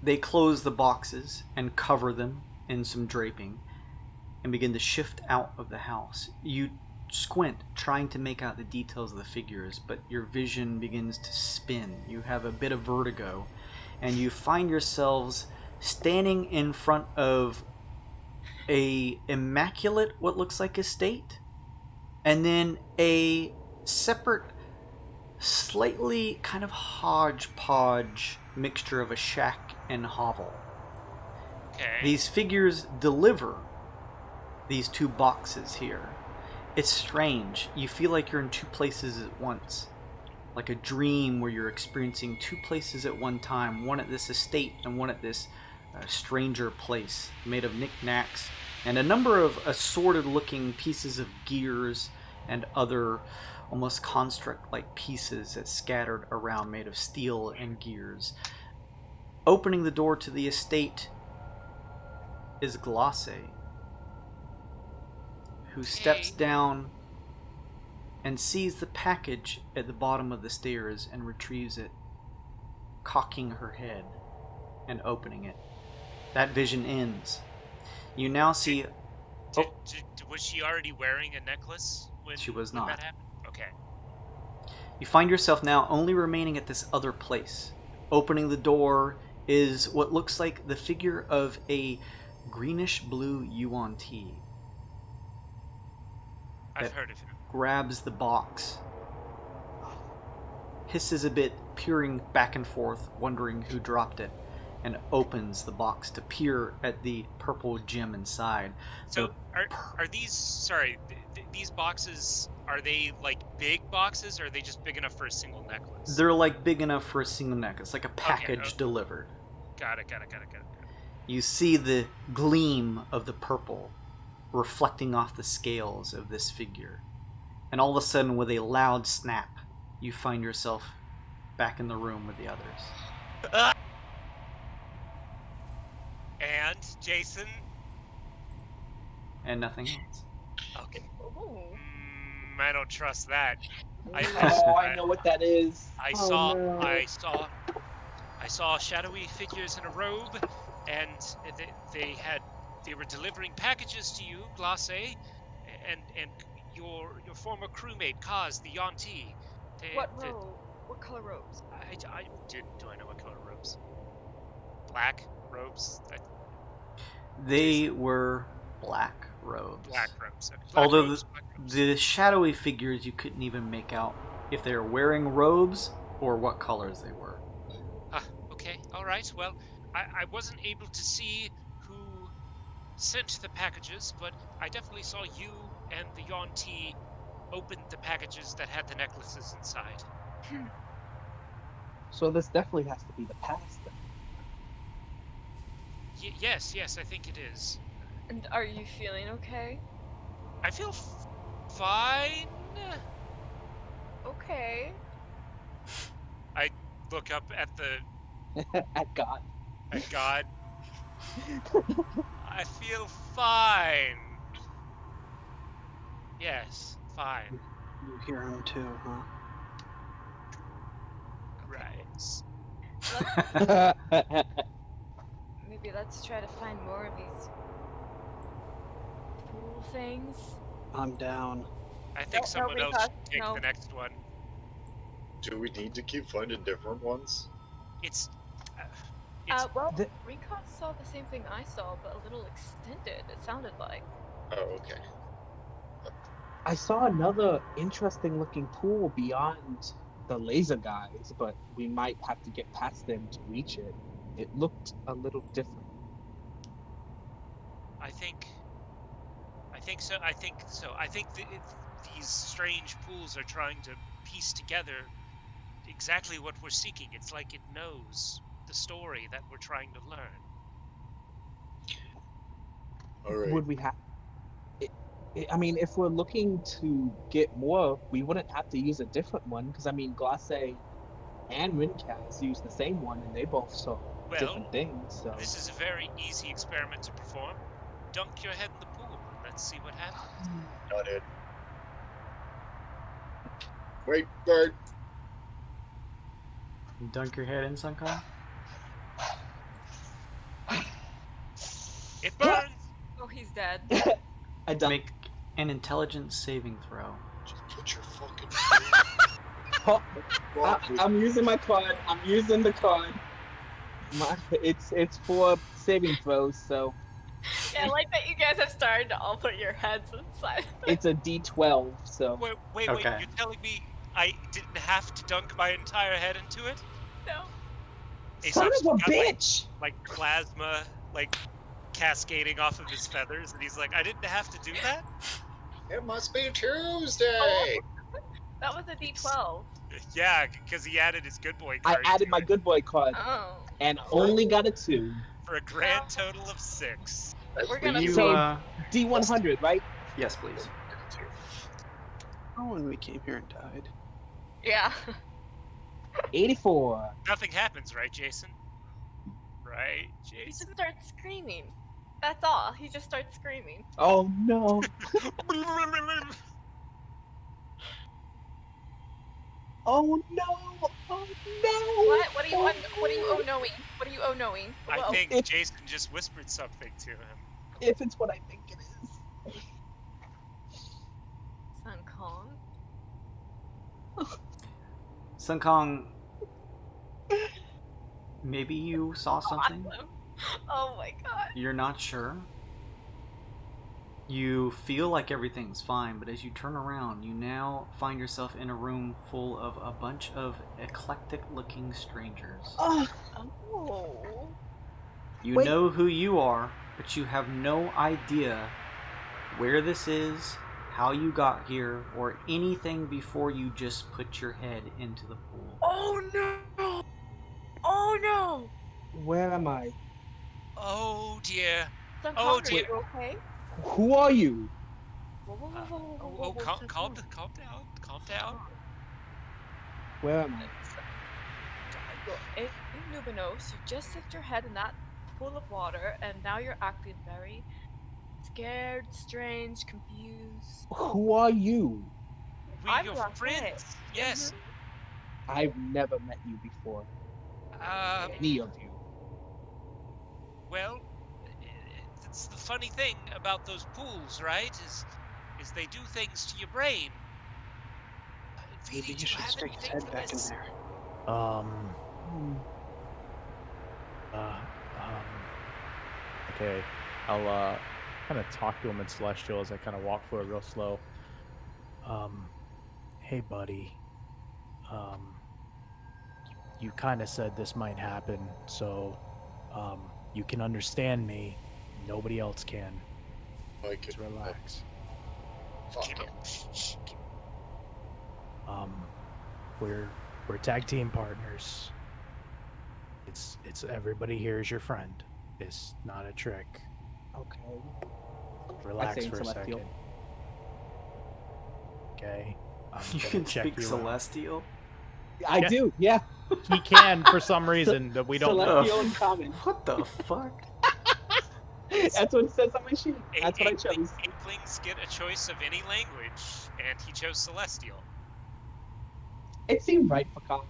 They close the boxes and cover them in some draping and begin to shift out of the house. You squint, trying to make out the details of the figures, but your vision begins to spin. You have a bit of vertigo, and you find yourselves standing in front of a immaculate, what looks like estate, and then a separate, slightly kind of hodgepodge mixture of a shack and hovel. Okay. These figures deliver these 2 boxes here. It's strange. You feel like you're in 2 places at once. Like a dream where you're experiencing 2 places at one time. One at this estate and one at this stranger place made of knickknacks and a number of assorted looking pieces of gears and other almost construct-like pieces that scattered around made of steel and gears. Opening the door to the estate is Glace, who steps down and sees the package at the bottom of the stairs and retrieves it, cocking her head and opening it. That vision ends. You now see... Was she already wearing a necklace when she was when not. That happened? Okay. You find yourself now only remaining at this other place. Opening the door is what looks like the figure of a greenish-blue yuan tea. I've heard of him. Grabs the box, hisses a bit, peering back and forth, wondering who dropped it, and opens the box to peer at the purple gem inside. So, are these, sorry, these boxes, are they like big boxes, or are they just big enough for a single necklace? They're like big enough for a single necklace, like a package delivered. Got it. You see the gleam of the purple reflecting off the scales of this figure. And all of a sudden, with a loud snap, you find yourself back in the room with the others. And Jason? And nothing else. Okay. I don't trust that. I know what that is. I saw shadowy figures in a robe, and they were delivering packages to you, Glace, and your former crewmate, Kaz, the Yonti. What robe? What color robes? Do I know what color robes? Black robes? They were black robes. Black robes. Okay. Black Although robes, black robes. the shadowy figures, you couldn't even make out if they were wearing robes or what colors they were. Okay, alright. Well, I wasn't able to see who sent the packages, but I definitely saw you and the Yonti open the packages that had the necklaces inside. So this definitely has to be the past then. Yes, I think it is. And are you feeling okay? I feel fine. Okay. I look up at the At God. at God. I feel fine. Yes, fine. You hear him too, huh? Right. Maybe let's try to find more of these pool things. I'm down. I think No, someone else Rika, should take no. the next one. Do we need to keep finding different ones? It's Well, The- Rika saw the same thing I saw, but a little extended, it sounded like. Oh, okay. I saw another interesting looking pool beyond the laser guys, but we might have to get past them to reach it. It looked a little different. I think so. I think these strange pools are trying to piece together exactly what we're seeking. It's like it knows the story that we're trying to learn. All right. Would we have? I mean, if we're looking to get more, we wouldn't have to use a different one because I mean, Glace and Rincaz used the same one, and they both saw Well, different things. So This is a very easy experiment to perform. Dunk your head in the pool and let's see what happens. Got it. Wait, Bert. Dunk your head in, Sunkong? It burns! Oh, he's dead. I done. Make an intelligence saving throw. Just put your fucking. Oh, I'm using my card. I'm using the card. It's for saving throws, so Yeah, I like that you guys have started to all put your heads inside. it's a D12. So Wait, Okay. you're telling me I didn't have to dunk my entire head into it? No. son Aesop's of a got, bitch! like plasma, like, cascading off of his feathers, and he's like, I didn't have to do that? It must be Tuesday. Oh. That was a D12. Yeah, because he added his good boy I card added to my it good boy card Oh. and only got a 2. for a grand total of 6. We're gonna You, So- D100, right? yes, please. Oh, when we came here and died. Yeah. 84. Nothing happens, right, Jason? Right, He Jason? just starts screaming. That's all. He just starts screaming. Oh no. Oh no. Oh no. What are you oh knowing? What are you oh knowing? I Whoa. think If- Jason just whispered something to him. If it's what I think it is. Sun Kong. Sunkong, maybe you saw something? Awesome. Oh my god. You're not sure? You feel like everything's fine, but as you turn around, you now find yourself in a room full of a bunch of eclectic-looking strangers. Oh, Oh. You Wait. know who you are, but you have no idea where this is, how you got here, or anything before you just put your head into the pool. Oh no. Oh no. where am I? Oh dear. Sun Oh, Kong, are dear. you okay? Who are you? Whoa, whoa, whoa, whoa, whoa, Oh, whoa, whoa, calm Sun down, Kong. calm down. Where am I? In Mneuminos, you just dipped your head in that pool of water, and now you're acting very scared, strange, confused. Who are you? We're I'm your Roxanne. friends. Yes. I've never met you before. Any of you. Well, it's the funny thing about those pools, right? is they do things to your brain. Maybe VD, you do should have stick his anything head for back in this? there. Okay, I'll kind of talk to him in Celestial as I kind of walk forward real slow. Hey, buddy. You kind of said this might happen, so you can understand me. Nobody else can. Like, Just relax. fuck Keep him. it. Shh. We're tag team partners. It's everybody here is your friend. It's not a trick. Okay. Relax in for a Celestial. second. Okay. I'm You gonna can check speak you out. Celestial. I Yeah. do, yeah. He can for some reason that we don't know. Celestial and common. What the fuck? That's what it says on my sheet. That's what I chose. Apelings get a choice of any language, and he chose Celestial. It seemed right for common.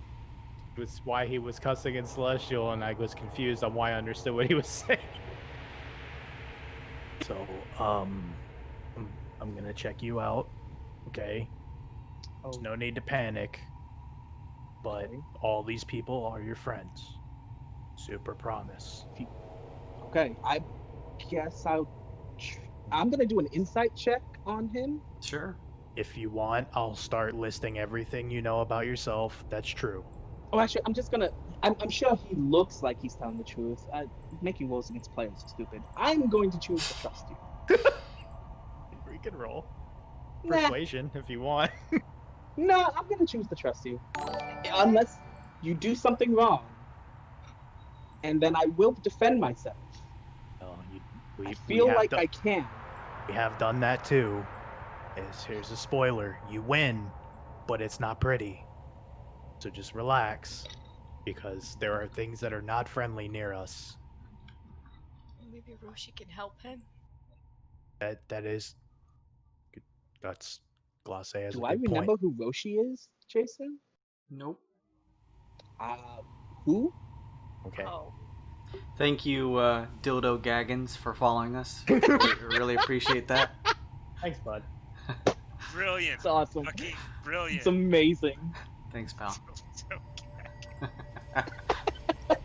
It was why he was cussing in Celestial, and I was confused on why I understood what he was saying. So, I'm gonna check you out. Okay. There's no need to panic. But Okay. all these people are your friends. Super promise. Okay, I guess I'm gonna do an insight check on him. Sure. If you want, I'll start listing everything you know about yourself. That's true. Oh, actually, I'm sure he looks like he's telling the truth. Making rules against players is stupid. I'm going to choose to trust you. We can roll Nah, persuasion if you want. no, I'm gonna choose to trust you. Unless you do something wrong. And then I will defend myself. No, I we feel have like done- I can. We have done that too. Here's a spoiler. You win, but it's not pretty. So just relax, because there are things that are not friendly near us. Maybe Roshi can help him. That is... That's... Glase has Do a I good remember point. who Roshi is, Jason? Nope. Who? Okay. Oh. Thank you, Dildo Gaggins, for following us. Really appreciate that. Thanks, bud. Brilliant. It's awesome. Okay, brilliant. It's amazing. Thanks, pal.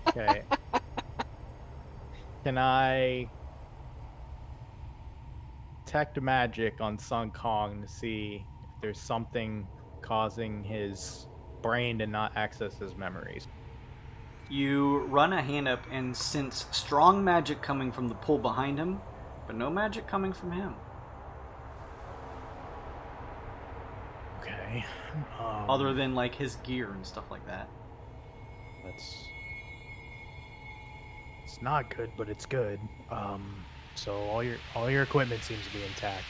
Okay. Can I detect magic on Sun Kong to see if there's something causing his brain to not access his memories? You run a hand up and sense strong magic coming from the pool behind him, but no magic coming from him. Okay. Other than like his gear and stuff like that. It's not good, but it's good. So all your equipment seems to be intact,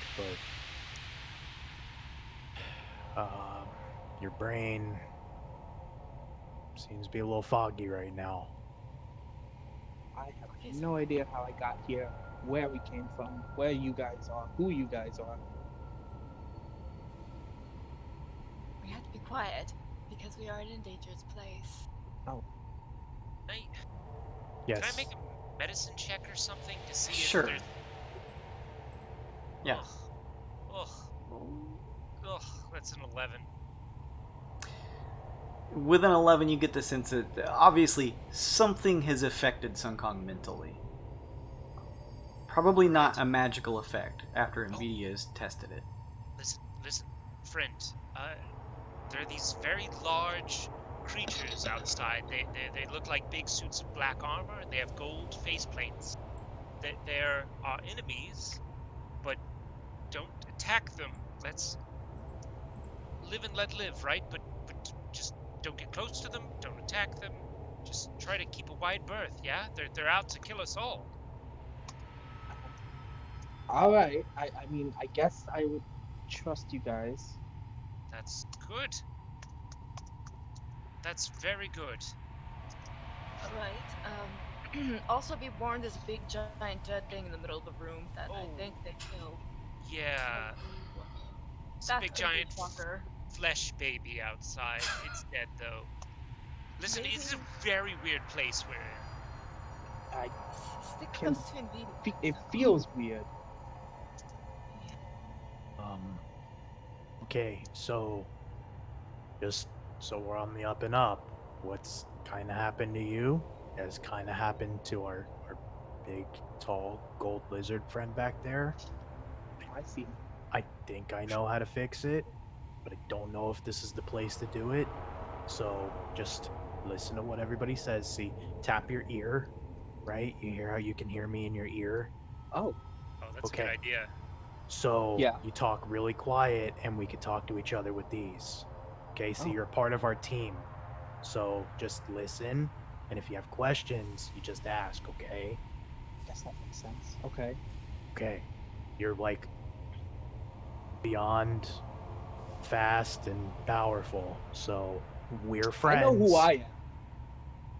but your brain seems to be a little foggy right now. I have no idea how I got here, where we came from, where you guys are, who you guys are. We have to be quiet because we are in a dangerous place. Yes. Can I make a medicine check or something to see Sure. if there's... Yeah. Ugh, that's an 11. With an 11, you get the sense that obviously something has affected Sun Kong mentally. Probably not a magical effect after NVIDIA has tested it. Listen, friend. There are these very large creatures outside. They look like big suits of black armor, and they have gold faceplates. They're our enemies, but don't attack them. Let's live and let live, right? But just don't get close to them. Don't attack them. Just try to keep a wide berth. Yeah, they're out to kill us all. All right. I mean, I guess I would trust you guys. That's good. That's very good. Alright, also be warned, there's a big giant dead thing in the middle of the room that I think they killed. Yeah. It's a That's big gonna be a giant shocker. flesh baby outside. It's dead though. Listen, Maybe- it's a very weird place we're in. Stick Can- close to NVIDIA. It feels weird. Okay, so just so we're on the up and up, what's kind of happened to you has kind of happened to our big, tall, gold lizard friend back there. I see. I think I know how to fix it, but I don't know if this is the place to do it. So just listen to what everybody says. See, tap your ear, right? You hear how you can hear me in your ear? Oh, Oh, that's a Okay. good idea. So Yeah. you talk really quiet and we can talk to each other with these. Okay, so Oh. you're a part of our team. So just listen, and if you have questions, you just ask, okay? guess that makes sense. Okay. Okay. You're like beyond fast and powerful, so we're friends. I know who I am.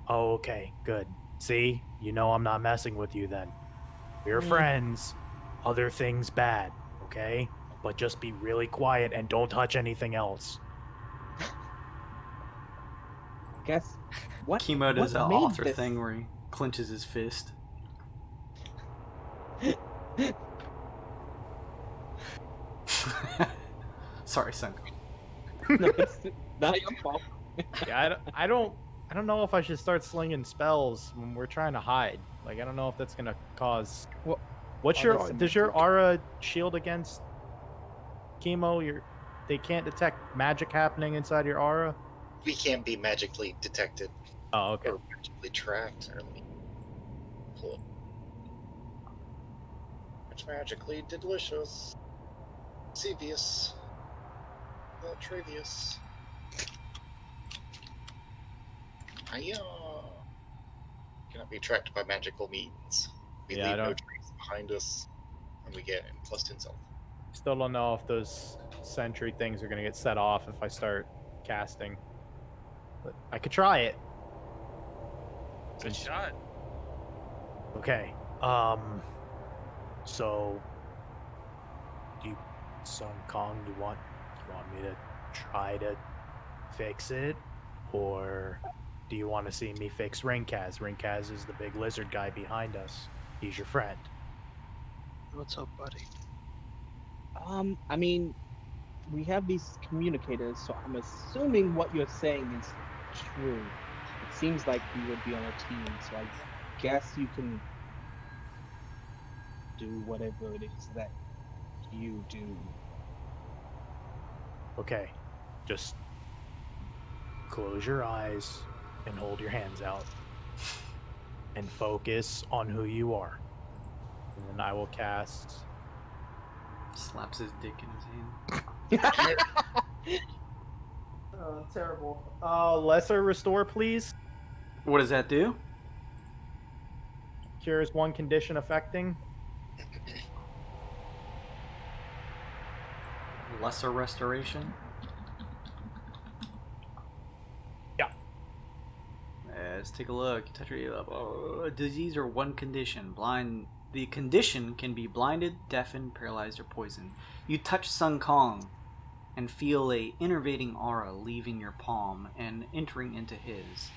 Oh, okay, good. See, you know I'm not messing with you then. We're friends. Other things bad, okay? But just be really quiet and don't touch anything else. Guess what? Chemo does what an made author this? thing where he clenches his fist. Sorry, son. No, it's not your fault. Yeah, I don't know if I should start slinging spells when we're trying to hide. Like, I don't know if that's gonna cause. Well, What's oh, your listen, does your aura shield against chemo? They can't detect magic happening inside your aura. We can't be magically detected Oh, okay. or magically tracked. Or pull it. It's magically delicious. Sevious. Travius. Cannot be tracked by magical means. We Yeah, I leave no don't- trace behind us, and we get plus 10 self. Still don't know if those sentry things are gonna get set off if I start casting. But I could try it. Good shot. Okay. So Sun Kong, you want me to try to fix it, or do you want to see me fix Rinkaz? Rinkaz is the big lizard guy behind us. He's your friend. What's up, buddy? I mean, we have these communicators, so I'm assuming what you're saying is true. It seems like we would be on a team, so I guess you can do whatever it is that you do. Okay. Just close your eyes and hold your hands out and focus on who you are. And then I will cast. Slaps his dick in his hand. Terrible. Lesser restore, please. What does that do? Cures one condition affecting. Lesser restoration? Yeah. Let's take a look. Touch your disease or one condition. Blind. The condition can be blinded, deafened, paralyzed, or poisoned. You touch Sun Kong and feel a innervating aura leaving your palm and entering into his.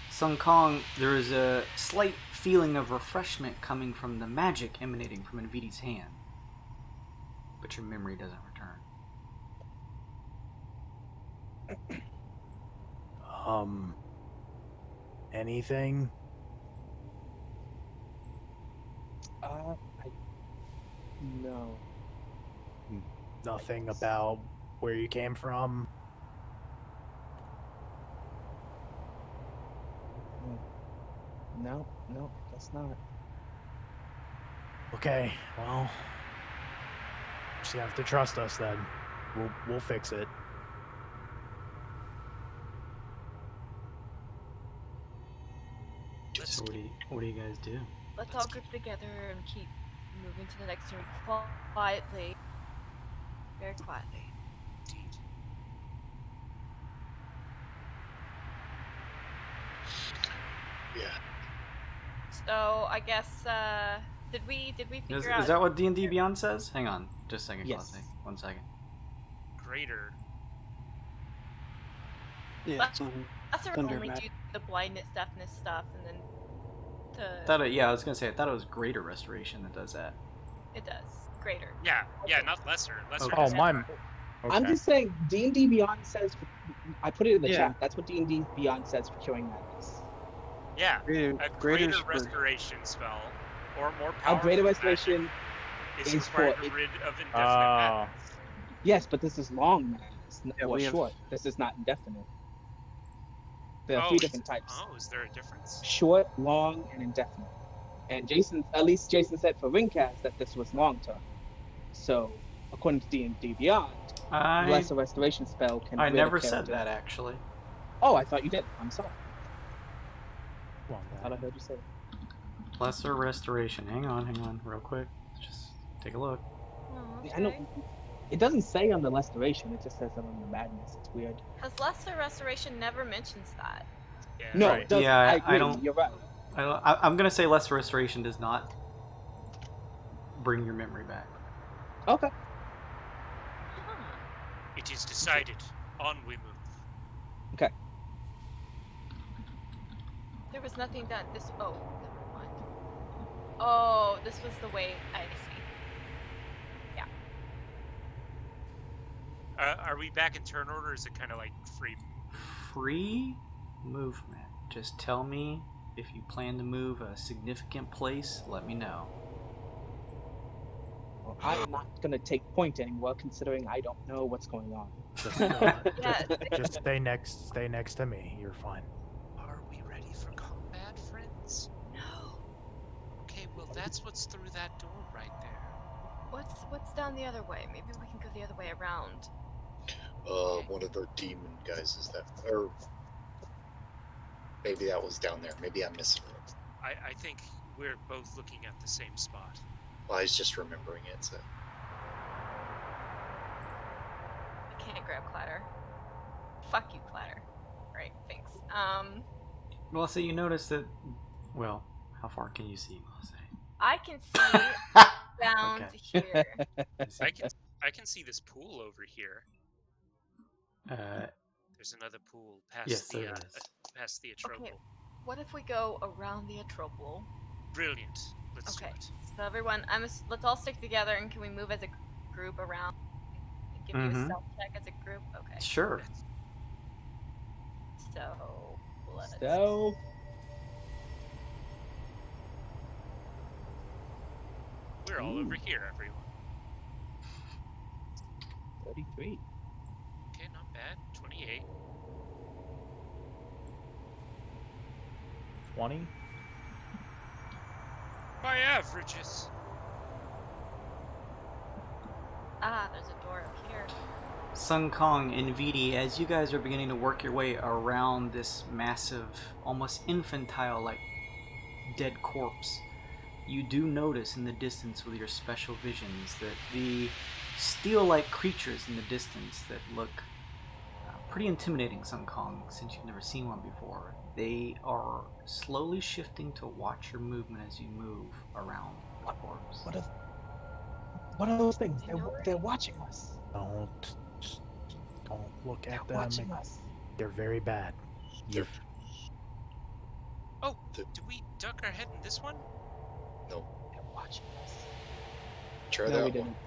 Sun Kong, there is a slight feeling of refreshment coming from the magic emanating from Nvidi's hand. But your memory doesn't return. Anything? No. Nothing about where you came from? No, that's not. Okay, well, just have to trust us then. We'll fix it. So what do you guys do? Let's all group together and keep moving to the next room quietly. Very quietly. Yeah. So I guess did we figure Is out that what D&D Beyond says? Hang on, just a second, Yes. Classy. 1 second. Greater. Yeah, it's on us or Thunder only Mat. do the blindness, deafness stuff and then I thought I was gonna say I thought it was Greater Restoration that does that. It does. Greater. Yeah, not lesser. Lesser. Okay. Oh, doesn't my. matter. Okay. I'm just saying, D&D Beyond says. I put it in the Yeah. chat. That's what D&D Beyond says for curing madness. Yeah, Greater, a greater's greater for- restoration spell, or more A powerful greater magic restoration. is is required for to it- rid of indefinite Oh. madness. Yes, but this is long madness, Yeah, or we have- short. This is not indefinite. There are Oh, three is different it- types: Oh, is there a difference? short, long, and indefinite. And at least Jason said for Ringcast that this was long term. So, according to D&D Beyond, the I lesser restoration spell can rid a never said character- that actually. Oh, I thought you did. I'm sorry. Come on, I thought I guys. heard you say that. Lesser restoration. Hang on, real quick. Let's just take a look. Oh, I know. okay. It doesn't say on the restoration. It just says it on the madness. It's weird. Because lesser restoration never mentions that. Yeah. No, Right. it doesn't. Yeah, I I agree. don't- You're right. I'm gonna say lesser restoration does not bring your memory back. Okay. Huh. It is decided. On we move. There was nothing that this. Oh, never mind. Oh, this was the way. I see. Are we back in turn order, or is it kind of like free? Free movement. Just tell me if you plan to move a significant place. Let me know. Well, I'm not gonna take point anymore, considering I don't know what's going on. Just, Yeah. just stay next to me. You're fine. Are we ready for combat, friends? No. Okay, well that's what's through that door right there. What's down the other way? Maybe we can go the other way around. One of the demon guys is that, or maybe that was down there. Maybe I'm missing it. I think we're both looking at the same spot. Well, I was just remembering it. So I can't grab Clatter. Fuck you, Clatter. Right, thanks. Well, so you notice that. Well, how far can you see, Melissa? I can see down Okay. to here. I can see this pool over here. There's another pool past Yes, the there is. past the Atropal. Okay. What if we go around the Atropal? Brilliant. Let's Okay. do it. So everyone, let's all stick together, and can we move as a group around? Give you a Mhm. stealth check as a group. Okay. Sure. So let's. So, We're all over here, everyone. 33. Okay, not bad. 28. 20? My averages. Ah, there's a door up here. Sun Kong and Vidi, as you guys are beginning to work your way around this massive, almost infantile-like dead corpse, you do notice in the distance with your special visions that the steel-like creatures in the distance that look pretty intimidating, Sun Kong, since you've never seen one before, they are slowly shifting to watch your movement as you move around the corpse. What are those things? Do you know They're watching us. Don't look They're at them. watching us. They're very bad. They're- Oh, The- do we duck our head in this one? no, They're watching us. try No, that we one. didn't.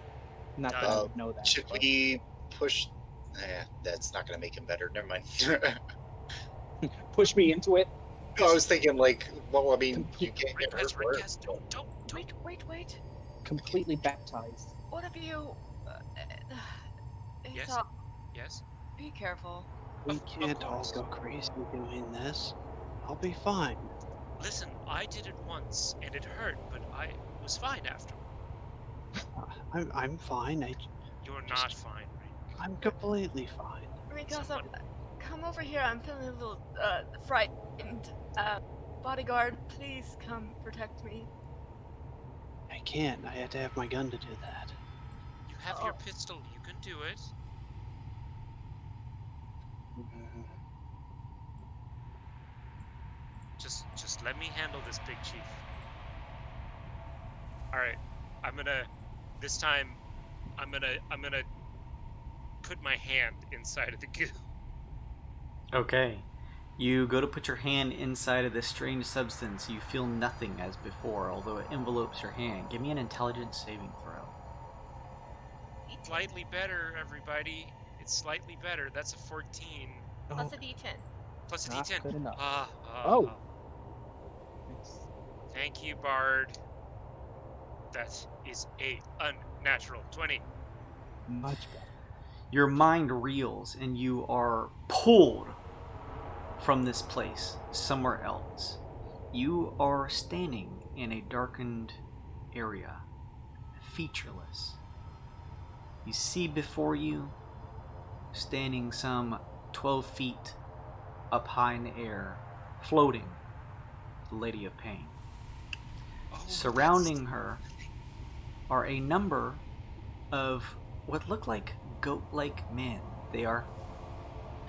Not that I Uh, would know that. Should but- we push? That's not gonna make him better. Never mind. push me into it? I was thinking like, well, I mean, you can't get hurt Ringcast, for it. Ringcast, don't. Wait. Completely baptized. What have you? Yes. Aesop, Yes. be careful. We Of can't all course. go crazy doing this. I'll be fine. Listen, I did it once, and it hurt, but I was fine after. I'm fine. You're not fine, Ring. I'm completely fine. Aesop, Someone- come over here. I'm feeling a little frightened. Bodyguard, please come protect me. I can't. I had to have my gun to do that. You have your pistol. You can do it. Just let me handle this, Big Chief. All right, this time, I'm gonna put my hand inside of the goo. Okay. You go to put your hand inside of this strange substance. You feel nothing as before, although it envelopes your hand. Give me an intelligence saving throw. Slightly better, everybody. It's slightly better. That's a 14. Plus Oh, a D10. Plus a not D10. good enough. Oh. Nice. Thank you, Bard. That is a unnatural 20. Much better. Your mind reels and you are pulled from this place somewhere else. You are standing in a darkened area, featureless. You see before you, standing some 12 feet up high in the air, floating, the Lady of Pain. Oh, Surrounding her are a number of what look like goat-like men. They are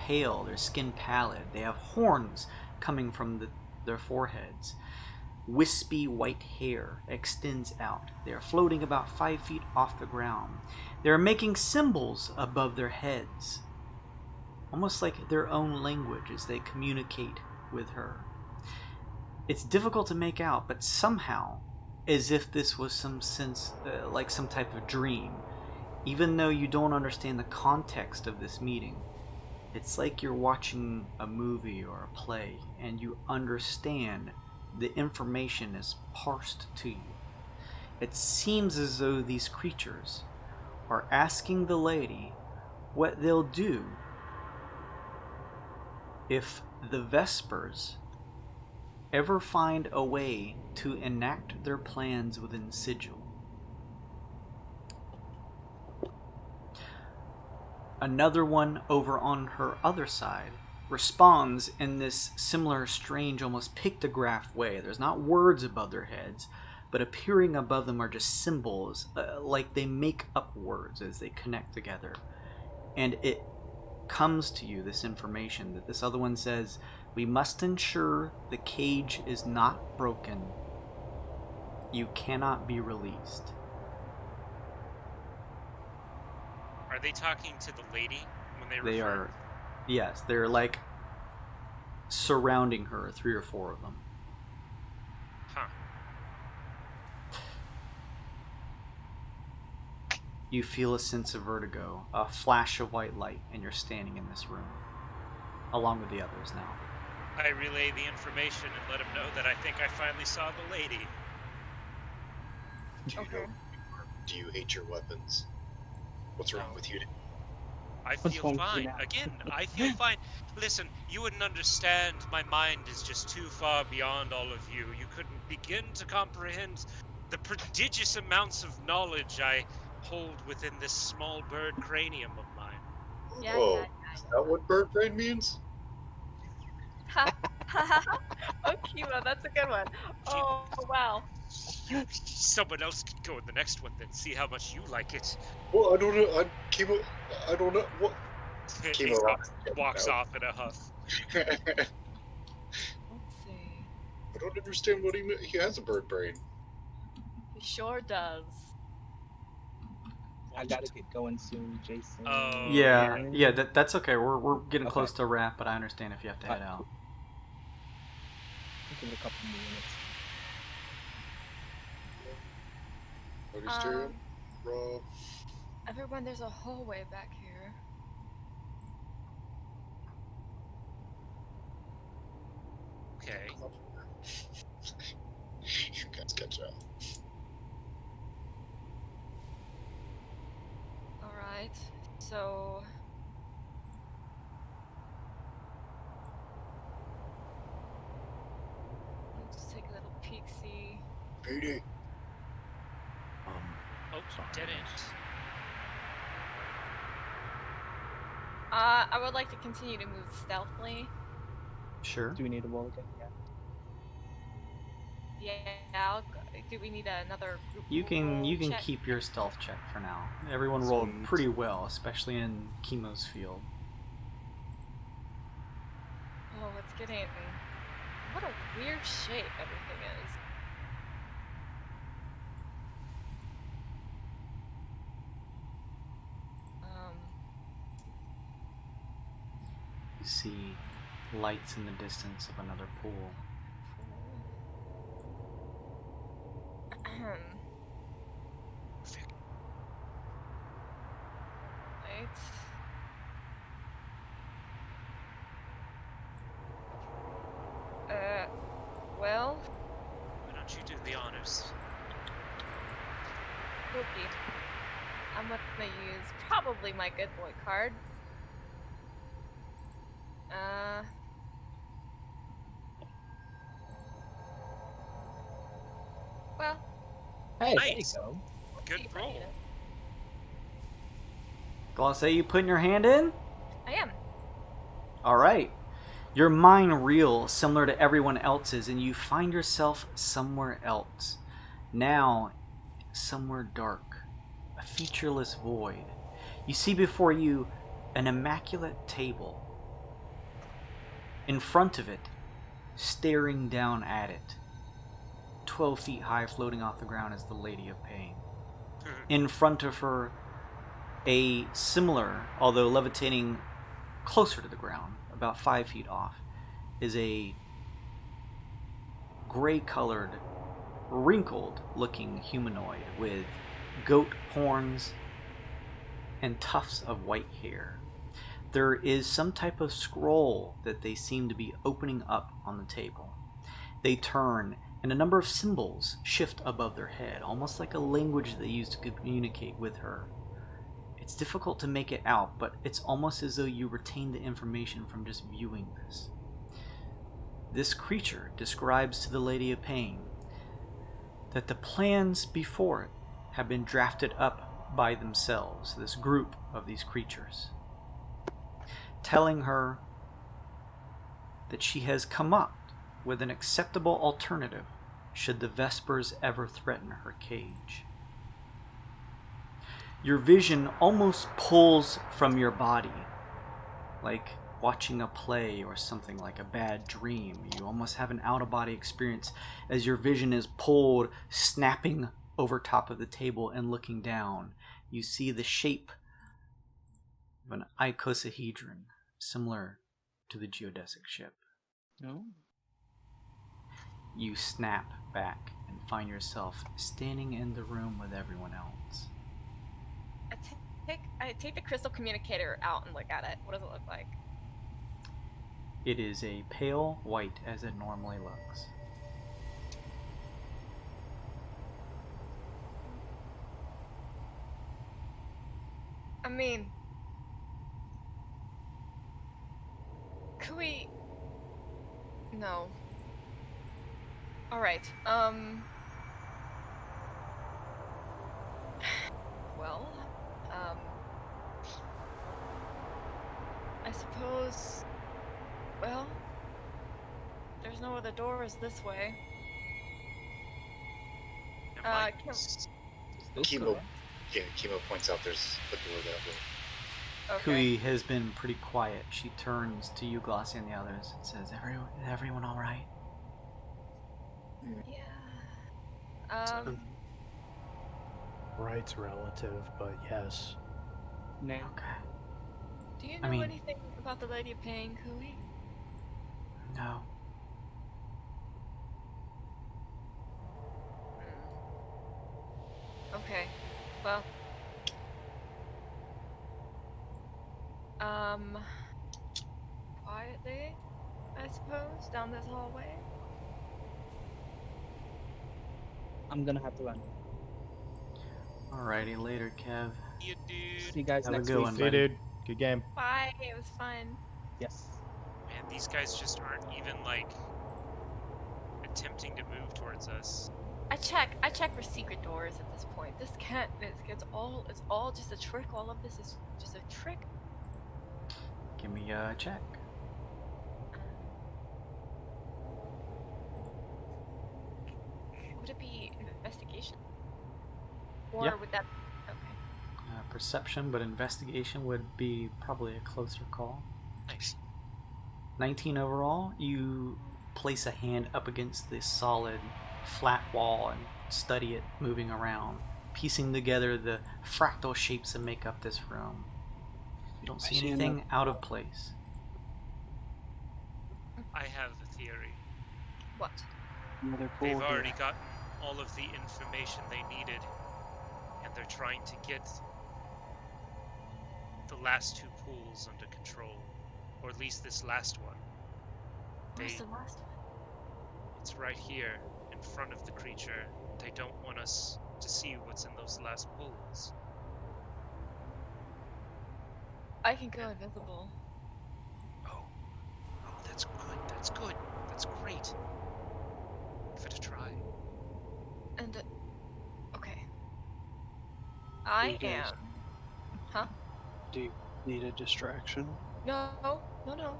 pale, their skin pallid. They have horns coming from their foreheads. Wispy white hair extends out. They are floating about 5 feet off the ground. They are making symbols above their heads, almost like their own language as they communicate with her. It's difficult to make out, but somehow, as if this was some sense, like some type of dream, even though you don't understand the context of this meeting, it's like you're watching a movie or a play, and you understand the information is parsed to you. It seems as though these creatures are asking the lady what they'll do if the Vespers ever find a way to enact their plans within Sigil. Another one over on her other side responds in this similar, strange, almost pictograph way. There's not words above their heads, but appearing above them are just symbols, like they make up words as they connect together. And it comes to you, this information, that this other one says, we must ensure the cage is not broken. You cannot be released. Are they talking to the lady when they They refer? are, yes, they're like surrounding her, 3 or 4 of them. Huh. You feel a sense of vertigo, a flash of white light, and you're standing in this room, along with the others now. I relay the information and let him know that I think I finally saw the lady. Do you know, do you hate your weapons? What's wrong with you? I What's feel wrong with you fine. now? Again, I feel fine. Listen, you wouldn't understand. My mind is just too far beyond all of you. You couldn't begin to comprehend the prodigious amounts of knowledge I hold within this small bird cranium of mine. Yeah. Is that what bird brain means? Oh, Kima, that's a good one. Oh, wow. Someone else could go in the next one then. See how much you like it. Well, I don't know. Chemo. I don't know what. He walks off in a huff. Let's see. I don't understand what he meant. He has a bird brain. He sure does. I gotta get going soon, Jason. Oh, Yeah, that's okay. We're getting Okay. close to a wrap, but I understand if you have to head out. Give it a couple more minutes. Understand? Rob. Everyone, there's a hallway back here. okay. You guys catch up. Alright, so... let's take a little peek-see. PD. Oh, dead end. I would like to continue to move stealthily. Sure. Do we need to roll again? Yeah. Yeah, do we need another group You can roll check? keep your stealth check for now. Everyone rolled Sweet. pretty well, especially in Chemo's field. Oh, it's getting... what a weird shape everything is. You see lights in the distance of another pool. Right. Well, Why don't you do the honors? okay. I'm gonna use probably my good boy card. Well, Hey, there you Nice. go. Good see if I roll. need it. Gloss, you putting your hand in? I am. Alright. Your mind reels similar to everyone else's, and you find yourself somewhere else. Now, somewhere dark. A featureless void. You see before you an immaculate table. In front of it, staring down at it, 12 feet high, floating off the ground, is the Lady of Pain. In front of her, a similar, although levitating closer to the ground, about 5 feet off, is a gray-colored, wrinkled-looking humanoid with goat horns and tufts of white hair. There is some type of scroll that they seem to be opening up on the table. They turn, and a number of symbols shift above their head, almost like a language they use to communicate with her. It's difficult to make it out, but it's almost as though you retain the information from just viewing this. This creature describes to the Lady of Pain that the plans before it have been drafted up by themselves, this group of these creatures, telling her that she has come up with an acceptable alternative should the Vespers ever threaten her cage. Your vision almost pulls from your body, like watching a play or something, like a bad dream. You almost have an out-of-body experience as your vision is pulled, snapping over top of the table and looking down. You see the shape of an icosahedron, similar to the geodesic ship. No. You snap back and find yourself standing in the room with everyone else. I take the crystal communicator out and look at it. What does it look like? It is a pale white as it normally looks. I mean, could we? No. All right. Well, I suppose. Well, there's no other doors this way. It might Kim- Still Chemo, cool. yeah, Chemo points out there's a door that way. Okay. Kui has been pretty quiet. She turns to you, Glossy, and the others, and says, Is everyone all right? Yeah. Right's relative, but yes. Nah. Okay. Do you I know mean- anything about the Lady of Pain, Kui? No. Okay. Well. Quietly, I suppose, down this hallway. I'm gonna have to run. Alrighty, later, Kev. You dude. See you guys Have a next good week. one. See you, dude. Good game. Bye. It was fun. Yes. Man, these guys just aren't even like attempting to move towards us. I check for secret doors at this point. This can't. It's all just a trick. All of this is just a trick. Give me a check. Would it be investigation? Or Yeah. would that? Okay. Perception, but investigation would be probably a closer call. Nice. 19 overall. You place a hand up against this solid, flat wall and study it moving around, piecing together the fractal shapes that make up this room. You don't see I see anything out of place. I have a theory. What? Another pool They've already here. gotten all of the information they needed, and they're trying to get the last two pools under control, or at least this last one. Where's the last one? It's right here in front of the creature. They don't want us to see what's in those last pools. I can go invisible. Oh, that's good. That's good. That's great. Give it a try. And okay. I You guys- am. Huh? Do you need a distraction? No.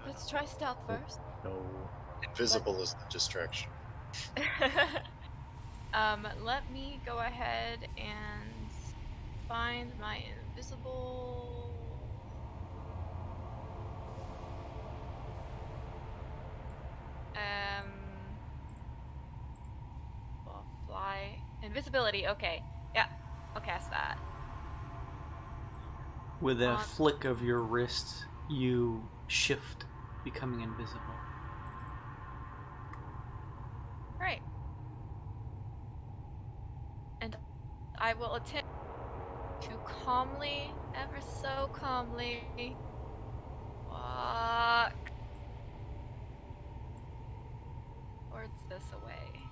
Let's try stealth first. No. Invisible is the distraction. Let me go ahead and find my invisible. Well, fly. Invisibility, okay. Yeah, I'll cast that. With a flick of your wrist, you shift, becoming invisible. Right. And I will attempt to calmly, ever so calmly, walk towards this away.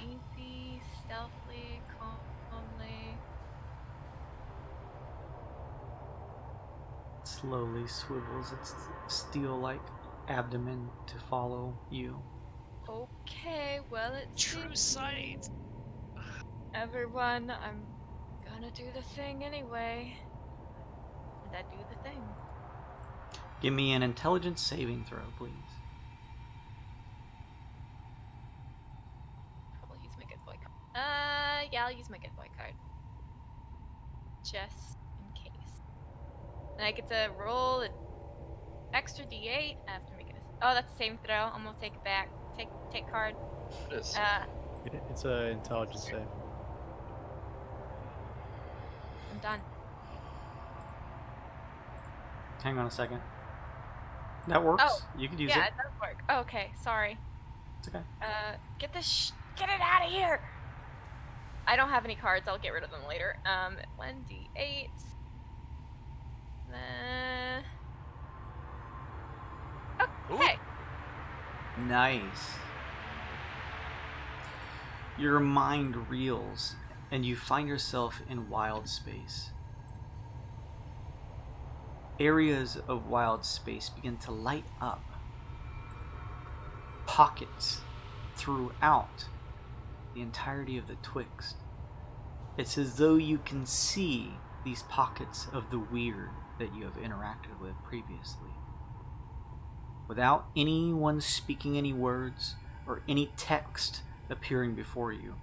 Easy, stealthily, calmly. Slowly swivels its steel-like abdomen to follow you. Okay, well, it's True sight. everyone. I'm gonna do the thing anyway. And I do the thing. Give me an intelligence saving throw, please. Probably use my good boy card. Yeah, I'll use my good boy card. Just in case. And I get to roll an extra d8 after making this. Oh, that's the same throw. I'm gonna take it back. Take card. It is. It's a intelligence save. I'm done. Hang on a second. That works. Oh, You could use yeah, it. it does work. Okay, sorry. It's okay. Get this get it out of here! I don't have any cards. I'll get rid of them later. 1d8. Okay. Nice. Your mind reels, and you find yourself in wild space. Areas of wild space begin to light up. Pockets throughout the entirety of the Twixt. It's as though you can see these pockets of the Wyrd that you have interacted with previously. Without anyone speaking any words or any text appearing before you,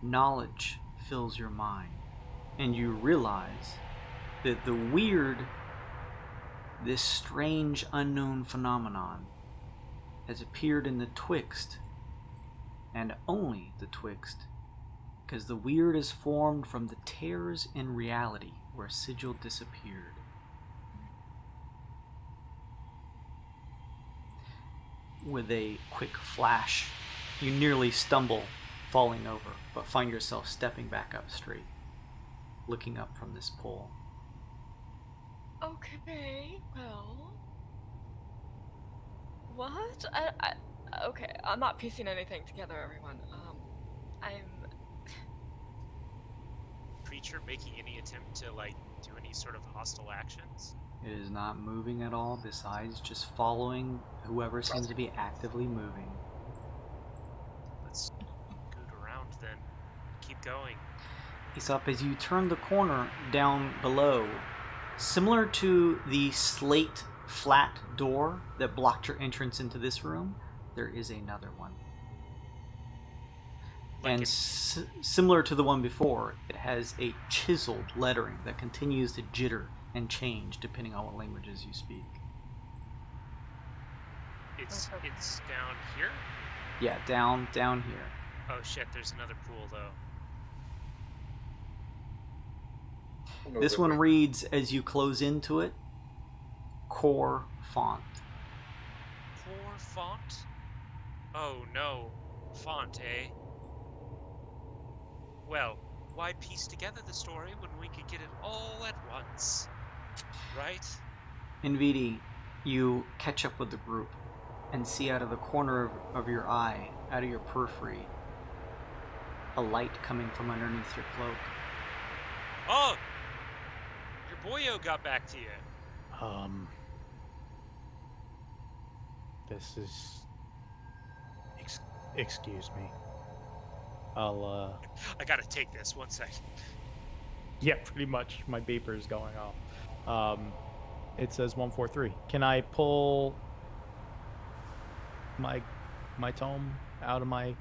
knowledge fills your mind, and you realize that the Wyrd, this strange unknown phenomenon, has appeared in the Twixt, and only the Twixt, because the Wyrd is formed from the tears in reality where Sigil disappeared. With a quick flash, you nearly stumble, falling over, but find yourself stepping back up straight, looking up from this pole. Okay, well... What? Okay, I'm not piecing anything together, everyone. I'm... Creature making any attempt to, do any sort of hostile actions? It is not moving at all, besides just following whoever seems to be actively moving. Let's scoot around then. Keep going. Aesop, as you turn the corner down below, similar to the slate flat door that blocked your entrance into this room, there is another one. And similar to the one before, it has a chiseled lettering that continues to jitter and change depending on what languages you speak. It's down here? Yeah, down here. Oh shit, there's another pool though. This one reads, as you close into it, core font. more font? Oh no. Font, eh? Well, why piece together the story when we could get it all at once? Right? Nvd, you catch up with the group and see out of the corner of your eye, out of your periphery, a light coming from underneath your cloak. Oh! Your boyo got back to you. This is... excuse me. I'll, I gotta take this, 1 second. Yeah, pretty much. My beeper is going off. It says 143. Can I pull my tome out of my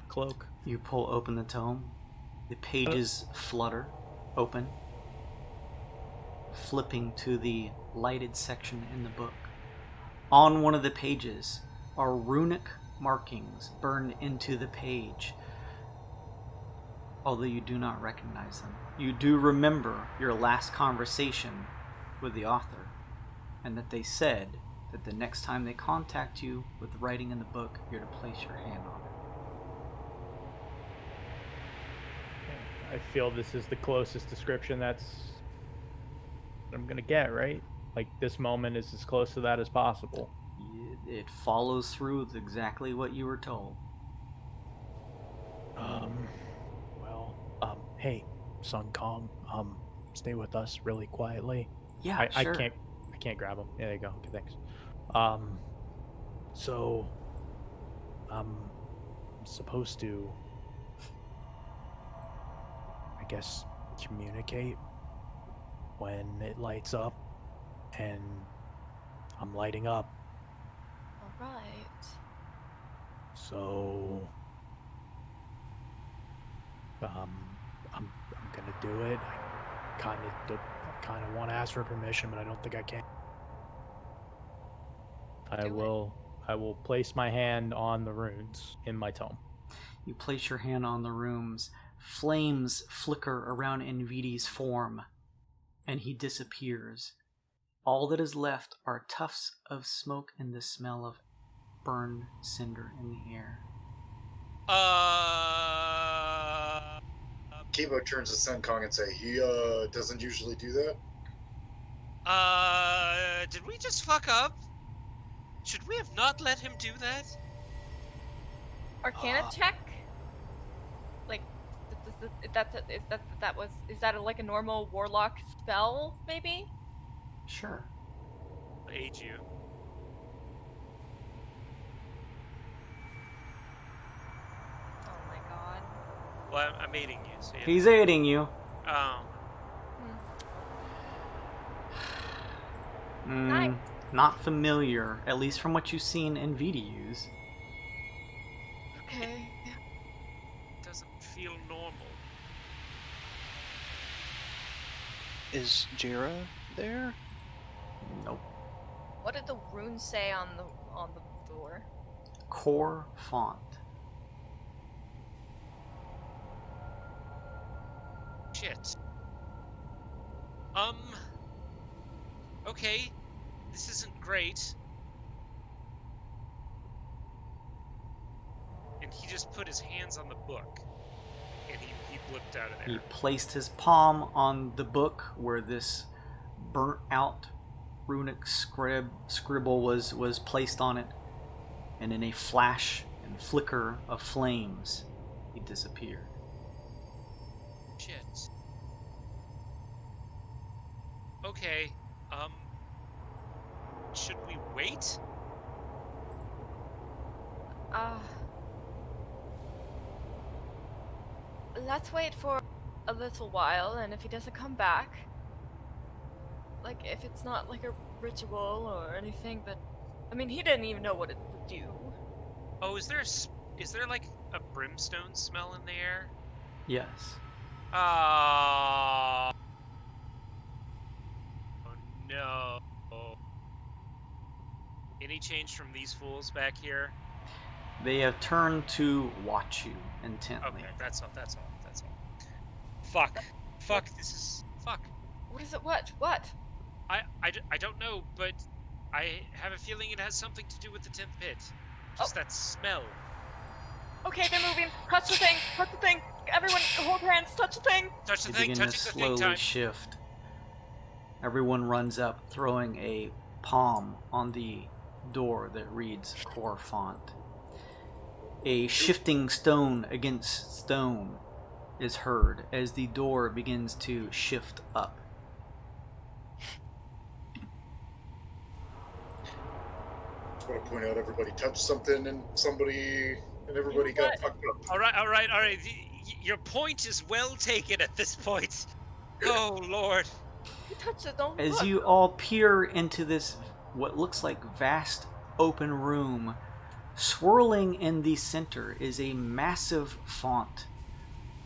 cloak? You pull open the tome. The pages flutter open, flipping to the lighted section in the book. On one of the pages are runic markings burned into the page, although you do not recognize them. You do remember your last conversation with the author, and that they said that the next time they contact you with writing in the book, you're to place your hand on it. I feel this is the closest description that's I'm gonna get, right? Like, this moment is as close to that as possible. It follows through with exactly what you were told. Hey, Sun Kong, stay with us really quietly. Yeah, sure. I can't grab him. Yeah, there you go. Okay, thanks. So, I'm supposed to, I guess, communicate when it lights up, and I'm lighting up. Alright. So, I'm gonna do it. I kind of want to ask for permission, but I don't think I can. I will place my hand on the runes in my tome. You place your hand on the runes. Flames flicker around Nvidi's form, and he disappears. All that is left are tufts of smoke and the smell of burned cinder in the air. Kibo turns to Sun Kong and say, he doesn't usually do that. Did we just fuck up? Should we have not let him do that? Arcana check? Like, is that like a normal warlock spell, maybe? Sure. I'll aid you. Oh my god. Well, I'm aiding you. So He's aiding you. Nice. Not familiar, at least from what you've seen Nvidia use. Okay. Doesn't feel normal. Is Jira there? Nope. What did the runes say on the door? Core font. Shit. Okay. This isn't great. And he just put his hands on the book. And he blipped out of there. He placed his palm on the book where this burnt out runic scribble was placed on it, and in a flash and flicker of flames, he disappeared. Shit. Okay, should we wait? Let's wait for a little while, and if he doesn't come back, like, if it's not like a ritual or anything, but I mean, he didn't even know what it would do. Oh, is there like a brimstone smell in the air? Yes. Oh no. Any change from these fools back here? They have turned to watch you intently. Okay, that's all. Fuck. Fuck, this is... Fuck. What is it? What? I don't know, but I have a feeling it has something to do with the 10th pit. Just that smell. Okay, they're moving. Touch the thing. Touch the thing. Everyone, hold hands. Touch the thing. Touch the They thing. begin to Touching the thing slowly time. shift. Everyone runs up, throwing a palm on the door that reads core font. A shifting stone against stone is heard as the door begins to shift up. I want to point out everybody touched something and everybody got What? fucked up. All right. Your point is well taken at this point. Oh, Lord. You touched it. Don't As look. you all peer into this, what looks like vast open room, swirling in the center is a massive font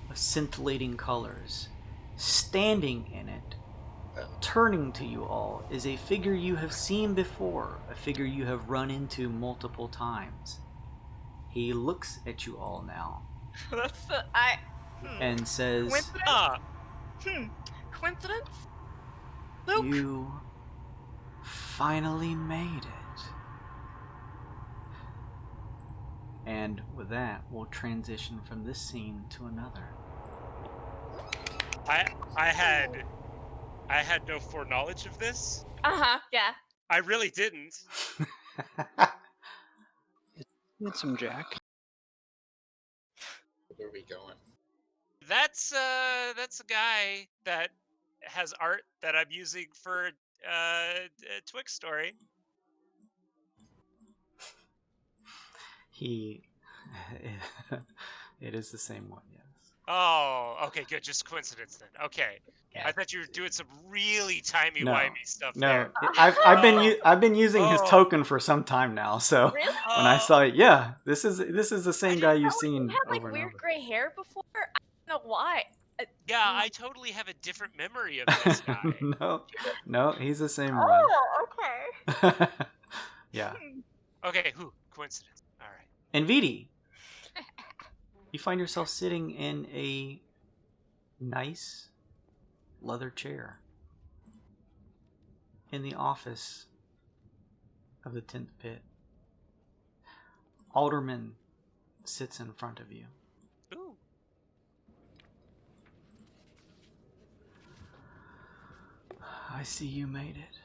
of scintillating colors. Standing in it, turning to you all, is a figure you have seen before, a figure you have run into multiple times. He looks at you all now That's the and says, Coincidence? Ah, Coincidence? Luke. "You finally made it." And with that, we'll transition from this scene to another. I had no foreknowledge of this. Yeah. I really didn't. Handsome Jack. Where are we going? That's a guy that has art that I'm using for a Twixt story. It is the same one, yes. Oh, okay, good. Just coincidence then. Okay. Yeah. I thought you were doing some really timey-wimey No, stuff no, there. I've been using his Oh. token for some time now. So Really? when I saw it, yeah, this is the same guy you've seen He had like over and weird over. gray hair before. I don't know why. Yeah, I totally have a different memory of this guy. No, he's the same one. Oh, okay. Yeah. Okay, coincidence. All right. And Vidi, you find yourself sitting in a nice leather chair in the office of the 10th pit. Alderman sits in front of you. Ooh. I see you made it.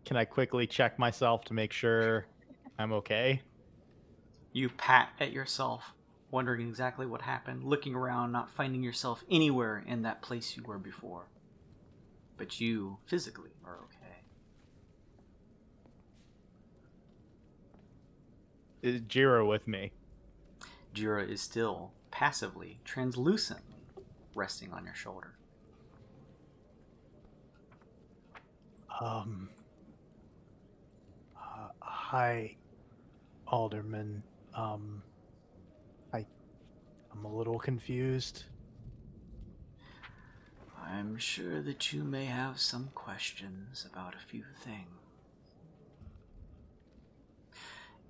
Can I quickly check myself to make sure I'm okay? You pat at yourself, wondering exactly what happened, looking around, not finding yourself anywhere in that place you were before. But you, physically, are okay. Is Jiro with me? Jira is still passively, translucently resting on your shoulder. Hi, Alderman. I'm a little confused. I'm sure that you may have some questions about a few things.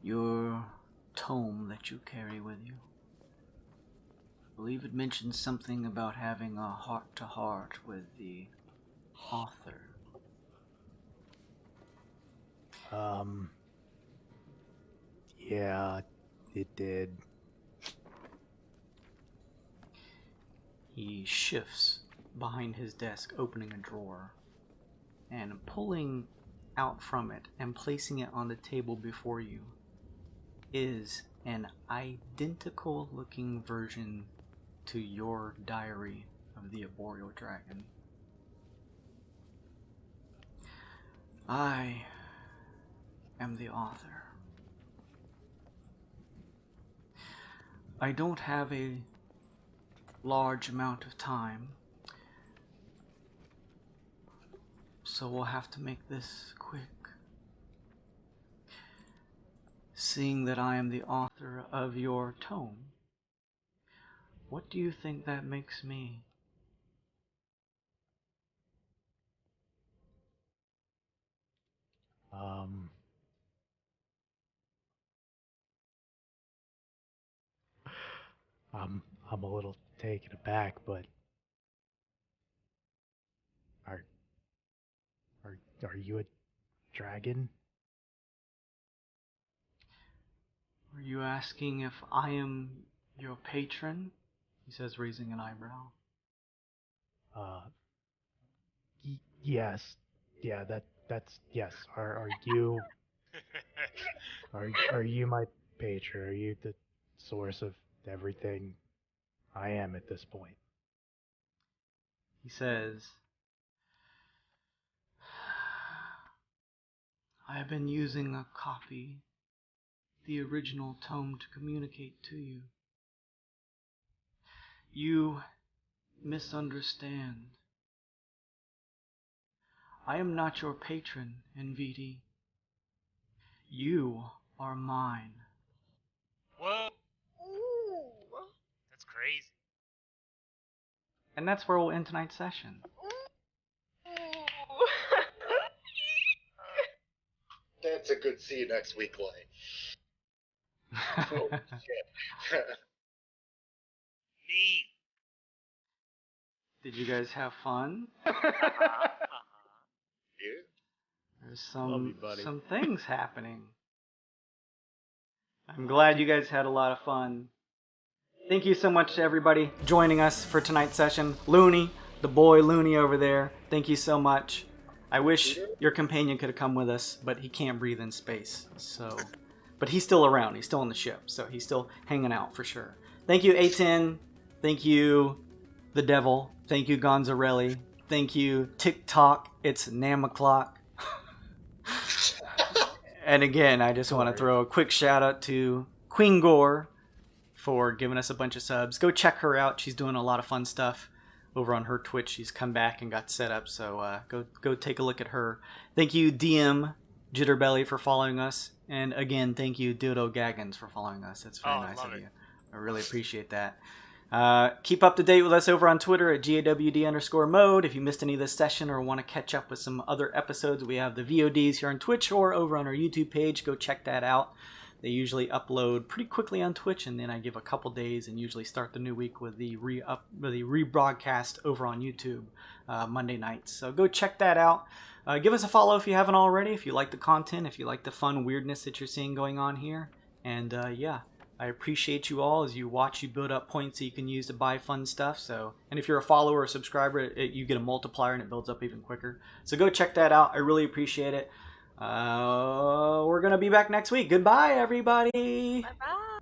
Your tome that you carry with you, I believe it mentions something about having a heart-to-heart with the author. Yeah, it did. He shifts behind his desk, opening a drawer, and pulling out from it and placing it on the table before you is an identical looking version to your diary of the arboreal dragon. I am the author. I don't have a large amount of time, so we'll have to make this quick. Seeing that I am the author of your tome, what do you think that makes me? I'm a little taken aback, but are Are you a dragon? Are you asking if I am your patron? He says, raising an eyebrow. Yes. Yeah, that's yes. Are you are you my patron? Are you the source of everything I am at this point? He says, I have been using a copy, the original tome, to communicate to you. You misunderstand. I am not your patron, NVD. You are mine. Whoa. That's crazy. And that's where we'll end tonight's session. That's a good see you next week line. Oh, shit. Neat. Did you guys have fun? Yeah. There's Love you, buddy. some things happening. I'm glad you guys had a lot of fun. Thank you so much to everybody joining us for tonight's session. Looney, the boy Looney over there, thank you so much. I wish your companion could have come with us, but he can't breathe in space. But he's still around. He's still on the ship, so he's still hanging out for sure. Thank you, A10. Thank you, the Devil. Thank you, Gonzarelli. Thank you, TikTok. It's Nam o'clock. And again, I just want to throw a quick shout out to Queen Gore for giving us a bunch of subs. Go check her out. She's doing a lot of fun stuff over on her Twitch. She's come back and got set up, so go take a look at her. Thank you, DM Jitterbelly, for following us. And again, thank you, Dildo Gaggins, for following us. That's very nice of you. I really appreciate that. Keep up to date with us over on Twitter at GAWD_mode. If you missed any of this session or want to catch up with some other episodes, we have the VODs here on Twitch or over on our YouTube page. Go check that out. They usually upload pretty quickly on Twitch, and then I give a couple days and usually start the new week with the rebroadcast over on YouTube Monday nights. So go check that out. Give us a follow if you haven't already, if you like the content, if you like the fun weirdness that you're seeing going on here. And yeah, I appreciate you all as you watch you build up points that you can use to buy fun stuff. So, and if you're a follower or subscriber, you get a multiplier and it builds up even quicker. So go check that out. I really appreciate it. We're going to be back next week. Goodbye, everybody. Bye-bye.